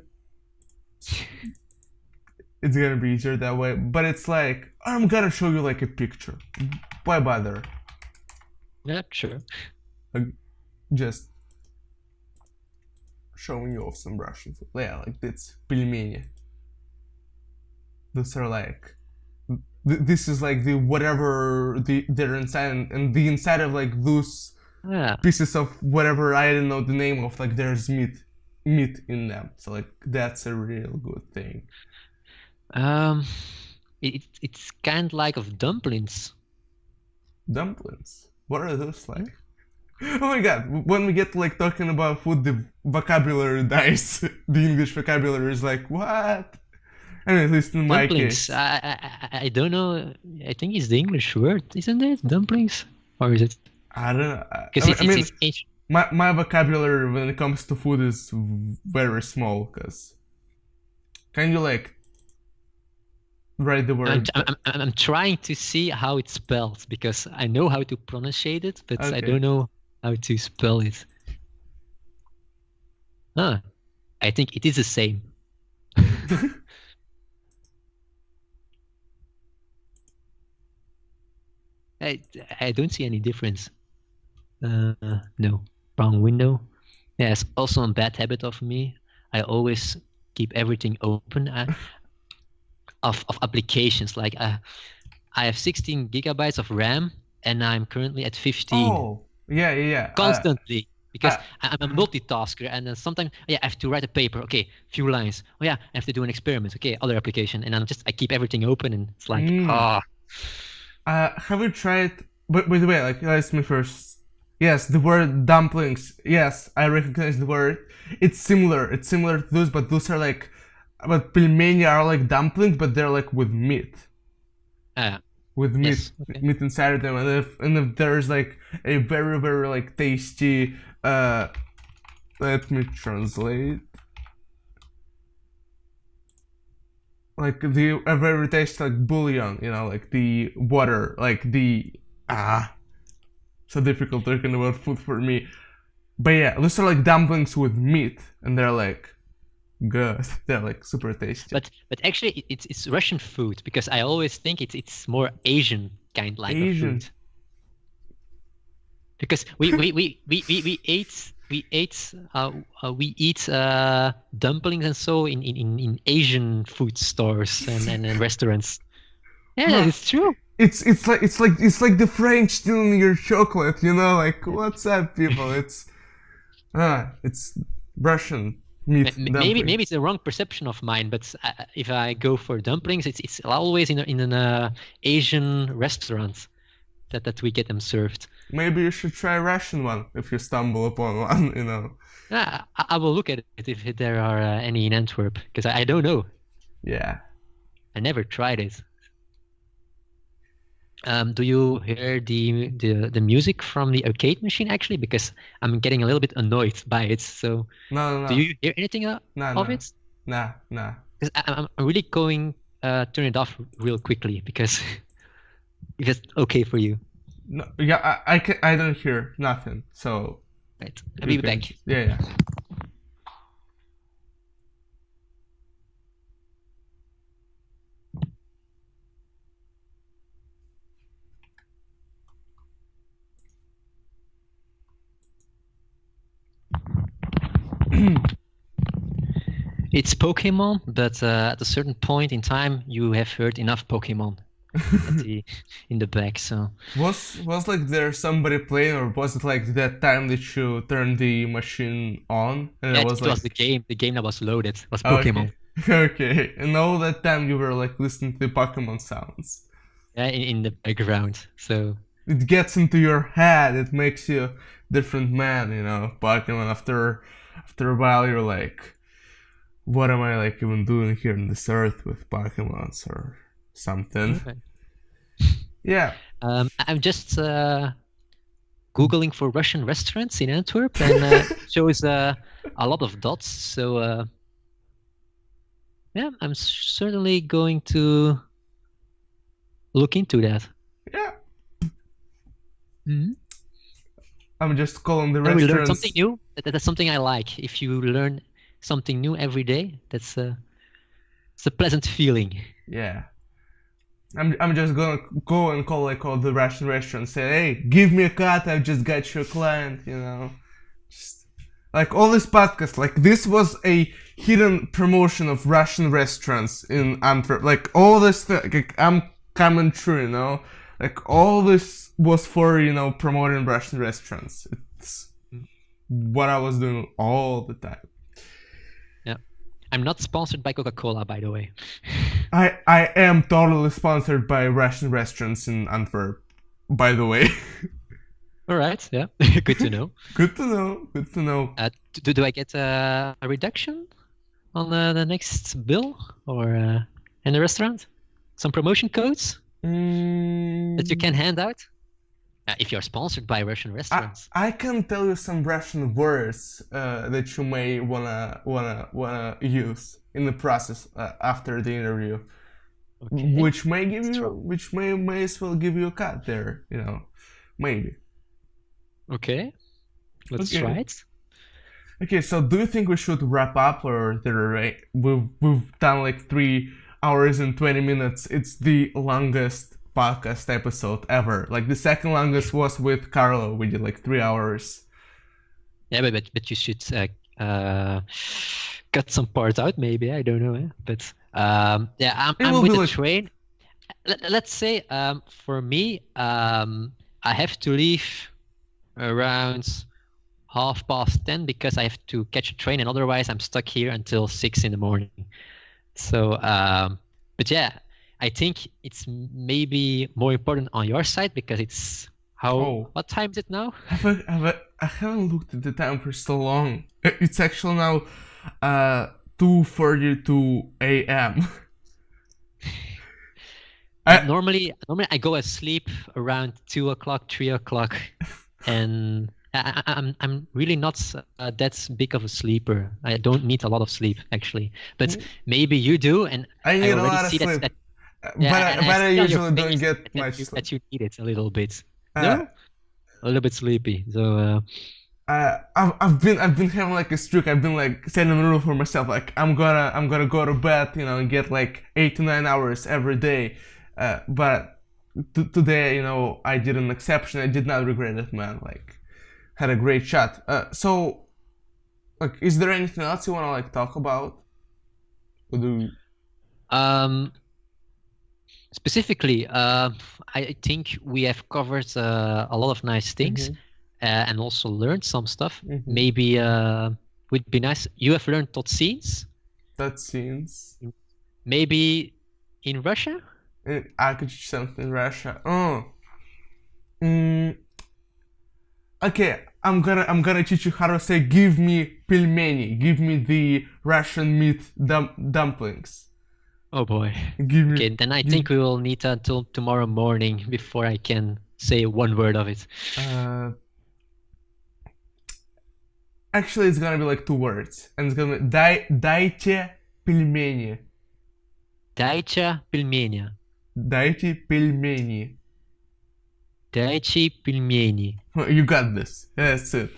[SPEAKER 3] It's gonna be easier that way, but it's like I'm gonna show you like a picture. Why bother?
[SPEAKER 1] Yeah, sure.
[SPEAKER 3] Just showing you off some Russian food. Yeah, like this pilmeni. Those are like. This is like the whatever they're inside, and the inside of like those pieces of whatever I don't know the name of, like there's meat in them, so like that's a real good thing.
[SPEAKER 1] It's kind like of dumplings.
[SPEAKER 3] Dumplings? What are those like? Oh my god, when we get like talking about food, the vocabulary dies. The English vocabulary is like, what? I mean, at least in my case.
[SPEAKER 1] I don't know. I think it's the English word, isn't it? Dumplings? Or is it?
[SPEAKER 3] I don't know.
[SPEAKER 1] Because it's ancient.
[SPEAKER 3] My vocabulary when it comes to food is very small, because can you like write the word?
[SPEAKER 1] I'm trying to see how it's spelled, because I know how to pronunciate it, but I don't know how to spell it. I think it is the same. I don't see any difference. No. Wrong window. Yeah, it's also a bad habit of me. I always keep everything open of applications. Like I have 16 gigabytes of RAM, and I'm currently at 15.
[SPEAKER 3] Oh, yeah.
[SPEAKER 1] Constantly. Because I'm a multitasker, and sometimes I have to write a paper. Okay, few lines. Oh yeah, I have to do an experiment. Okay, other application, and I keep everything open, and it's like
[SPEAKER 3] have you tried? But by the way, like ask me first. Yes, the word dumplings. Yes, I recognize the word. It's similar. It's similar to those, but those are like, but pilmeni are like dumplings, but they're like with meat. With meat, yes, okay. Meat inside of them, and if there's like a very very like tasty. Let me translate. Like a very tasty like bouillon, you know, like the water, like the so difficult talking about food for me. But yeah, those are like dumplings with meat, and they're like good. They're like super tasty.
[SPEAKER 1] But actually, it's Russian food, because I always think it's more Asian kind like of food. Because we eat dumplings and so in Asian food stores and restaurants. Yeah, it's true.
[SPEAKER 3] It's like the French stealing your chocolate, you know? Like, what's up, people? It's Russian meat.
[SPEAKER 1] Maybe it's the wrong perception of mine, but if I go for dumplings, it's always in an Asian restaurant. that we get them served.
[SPEAKER 3] Maybe you should try Russian one if you stumble upon one, you know.
[SPEAKER 1] Yeah, I will look at it if there are any in Antwerp, because I don't know.
[SPEAKER 3] Yeah.
[SPEAKER 1] I never tried it. Do you hear the music from the arcade machine actually? Because I'm getting a little bit annoyed by it. So
[SPEAKER 3] No.
[SPEAKER 1] Do you hear anything of it?
[SPEAKER 3] Nah.
[SPEAKER 1] Because I'm really going turn it off real quickly because if it's okay for you.
[SPEAKER 3] No, yeah, I don't hear nothing. So.
[SPEAKER 1] Right. I'll be back.
[SPEAKER 3] Yeah.
[SPEAKER 1] It's Pokemon, but at a certain point in time, you have heard enough Pokemon in the back. So
[SPEAKER 3] was like there somebody playing, or was it like that time that you turned the machine on and
[SPEAKER 1] yeah,
[SPEAKER 3] it was
[SPEAKER 1] the game that was loaded was Pokemon.
[SPEAKER 3] Okay, and all that time you were like listening to the Pokemon sounds.
[SPEAKER 1] Yeah, in the background. So
[SPEAKER 3] it gets into your head. It makes you a different man, you know. Pokemon. After a while, you're like, what am I like even doing here on this earth with Pokemons or something?
[SPEAKER 1] Okay.
[SPEAKER 3] Yeah.
[SPEAKER 1] I'm just Googling for Russian restaurants in Antwerp, and it shows a lot of dots. So yeah, I'm certainly going to look into that.
[SPEAKER 3] Yeah.
[SPEAKER 1] Mm-hmm.
[SPEAKER 3] I'm just calling the
[SPEAKER 1] restaurants. We learn something new. That's something I like. If you learn something new every day, it's a pleasant feeling.
[SPEAKER 3] Yeah. I'm just gonna go and call all the Russian restaurants, say, hey, give me a cut, I've just got you a client, you know. Just, like all this podcast, like this was a hidden promotion of Russian restaurants in Antwerp. Like all this like I'm coming true, you know. Like all this was for, you know, promoting Russian restaurants. It's what I was doing all the time.
[SPEAKER 1] I'm not sponsored by Coca-Cola, by the way.
[SPEAKER 3] I am totally sponsored by Russian restaurants in Antwerp, by the way.
[SPEAKER 1] All right, yeah, good to know.
[SPEAKER 3] Good to know.
[SPEAKER 1] Do I get a reduction on the next bill or in the restaurant? Some promotion codes that you can hand out? If you're sponsored by Russian restaurants,
[SPEAKER 3] I can tell you some Russian words that you may wanna use in the process after the interview, okay. Which may as well give you a cut there, you know, maybe.
[SPEAKER 1] Okay, let's try it.
[SPEAKER 3] Okay, so do you think we should wrap up, or we've done like 3 hours and 20 minutes? It's the longest podcast episode ever. Like the second longest was with Carlo. We did like 3 hours.
[SPEAKER 1] Yeah, but you should cut some parts out, maybe. I don't know. But yeah, I'm with the train. Let's say for me, I have to leave around 10:30 because I have to catch a train, and otherwise I'm stuck here until 6 in the morning. So, but yeah. I think it's maybe more important on your side because it's what time is it now?
[SPEAKER 3] I haven't looked at the time for so long. It's actually now 2:42 a.m.
[SPEAKER 1] Normally I go asleep around 2 o'clock, 3 o'clock, and I'm really not that big of a sleeper. I don't need a lot of sleep actually, but maybe you do, and
[SPEAKER 3] I need
[SPEAKER 1] already
[SPEAKER 3] a lot of
[SPEAKER 1] see
[SPEAKER 3] sleep.
[SPEAKER 1] Yeah,
[SPEAKER 3] but I usually don't get much sleep.
[SPEAKER 1] That you need it a little bit. No? A little bit sleepy. So
[SPEAKER 3] I've been having like a streak. I've been like setting a rule for myself. Like I'm gonna go to bed, you know, and get like 8 to 9 hours every day. But today, you know, I did an exception. I did not regret it, man. Like had a great shot. So like, is there anything else you wanna like talk about?
[SPEAKER 1] Specifically, I think we have covered a lot of nice things, and also learned some stuff. Maybe would be nice. You have learned TAIWS. Maybe in Russia.
[SPEAKER 3] I could do something in Russia. Oh. Okay, I'm gonna teach you how to say give me pelmeni, give me the Russian meat dumplings.
[SPEAKER 1] Oh boy.
[SPEAKER 3] Give me.
[SPEAKER 1] Okay, then I think we will need until tomorrow morning before I can say one word of it.
[SPEAKER 3] Actually, it's gonna be like 2 words, and it's gonna be дайте пельмени.
[SPEAKER 1] Дайте пельмени.
[SPEAKER 3] Дайте пельмени.
[SPEAKER 1] Дайте пельмени.
[SPEAKER 3] You got this. That's it.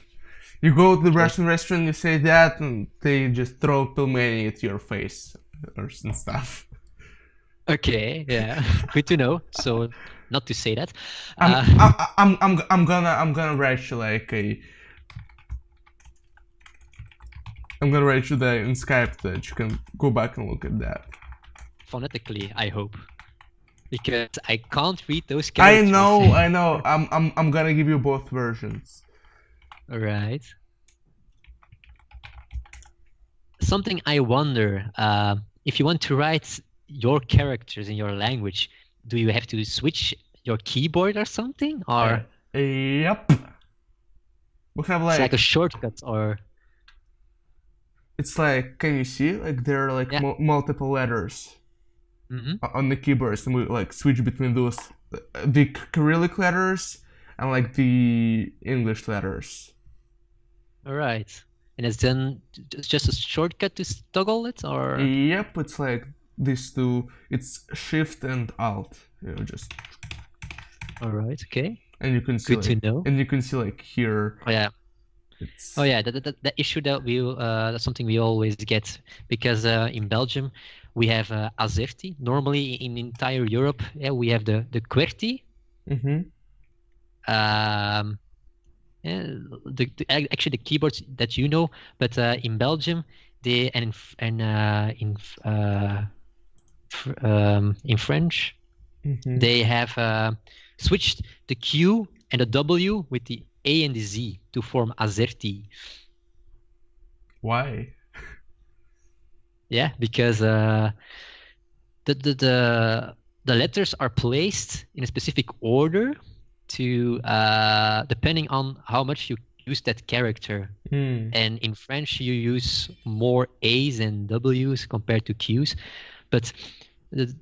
[SPEAKER 3] You go to the Russian restaurant, you say that, and they just throw pelmeni at your face or some stuff.
[SPEAKER 1] Okay, yeah, good to know. So, not to say that.
[SPEAKER 3] I'm gonna write you like a. I'm gonna write you that in Skype that you can go back and look at that.
[SPEAKER 1] Phonetically, I hope, because I can't read those characters.
[SPEAKER 3] I know. I'm gonna give you both versions.
[SPEAKER 1] All right. Something I wonder, if you want to write your characters in your language, do you have to switch your keyboard or something, or?
[SPEAKER 3] Yep. We have
[SPEAKER 1] It's like a shortcut, or?
[SPEAKER 3] It's like, can you see? Like there are like multiple letters on the keyboards, and we like switch between those, the Cyrillic letters and like the English letters.
[SPEAKER 1] All right, and it's then just a shortcut to toggle it, or?
[SPEAKER 3] Yep, it's like these two. It's Shift and Alt. You know, just.
[SPEAKER 1] All right. Okay.
[SPEAKER 3] And you can see.
[SPEAKER 1] Good to know.
[SPEAKER 3] And you can see like here.
[SPEAKER 1] Oh yeah. Oh yeah, the issue that that's something we always get, because in Belgium we have AZERTY. Normally in entire Europe, we have the QWERTY. Actually the keyboards that you know, but in Belgium they in French they have switched the Q and the W with the A and the Z to form AZERTY.
[SPEAKER 3] Why?
[SPEAKER 1] Yeah, because the letters are placed in a specific order to depending on how much you use that character. And in French you use more A's and W's compared to Q's, but the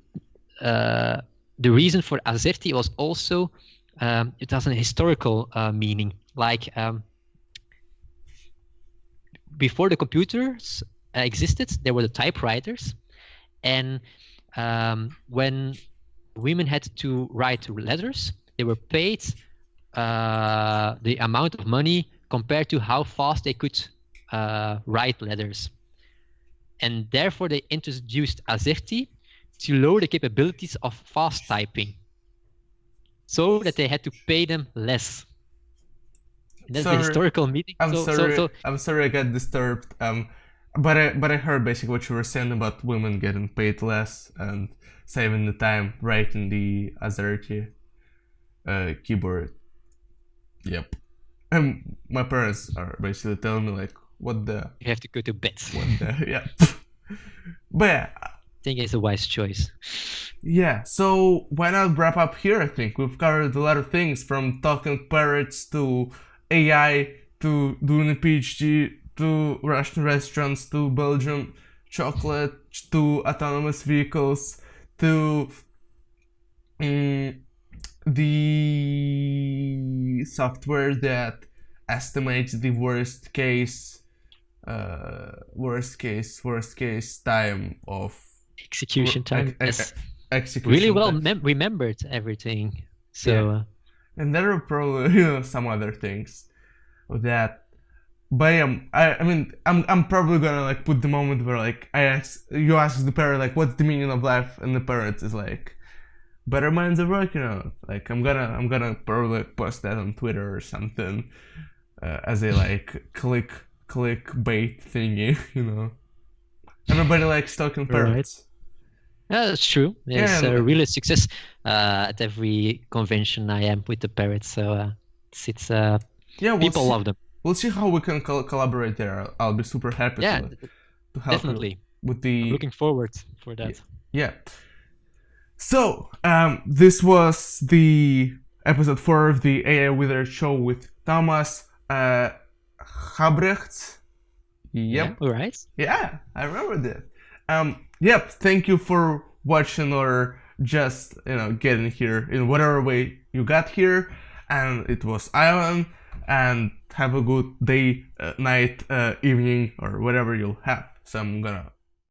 [SPEAKER 1] reason for AZERTY was also it has an historical meaning. Like before the computers existed, there were the typewriters, and when women had to write letters, they were paid the amount of money compared to how fast they could write letters, and therefore they introduced AZERTY to lower the capabilities of fast typing, so that they had to pay them less. And that's the historical meaning.
[SPEAKER 3] I'm sorry I got disturbed. But I heard basically what you were saying about women getting paid less and saving the time writing the AZERTY keyboard. Yep. And my parents are basically telling me like, what the...
[SPEAKER 1] You have to go to bed.
[SPEAKER 3] What the... Yeah. But yeah.
[SPEAKER 1] I think it's a wise choice.
[SPEAKER 3] Yeah, so why not wrap up here? I think we've covered a lot of things, from talking parrots to AI to doing a PhD to Russian restaurants to Belgium chocolate to autonomous vehicles to the software that estimates the worst case time of
[SPEAKER 1] execution time. Yes.
[SPEAKER 3] Execution
[SPEAKER 1] really well
[SPEAKER 3] time.
[SPEAKER 1] Remembered everything. So
[SPEAKER 3] and there are probably some other things of that. But I'm probably gonna like put the moment where like you ask the parrot like what's the meaning of life, and the parrot is like better minds are working on it. Like I'm gonna probably post that on Twitter or something as a like clickbait thingy, you know. Everybody likes talking parrots.
[SPEAKER 1] Yeah, that's true. It's really a success at every convention I am with the parrots. So it's people love them.
[SPEAKER 3] We'll see how we can collaborate there. I'll be super happy to help
[SPEAKER 1] definitely.
[SPEAKER 3] With the...
[SPEAKER 1] I'm looking forward for that.
[SPEAKER 3] Yeah. So, this was the episode 4 of the AI Wither show with Thomas Huybrechts. Yep.
[SPEAKER 1] Yeah, all right.
[SPEAKER 3] Yeah, I remember that. Yep, thank you for watching or just, getting here in whatever way you got here. And it was Ivan, and have a good day, night, evening, or whatever you'll have. So I'm gonna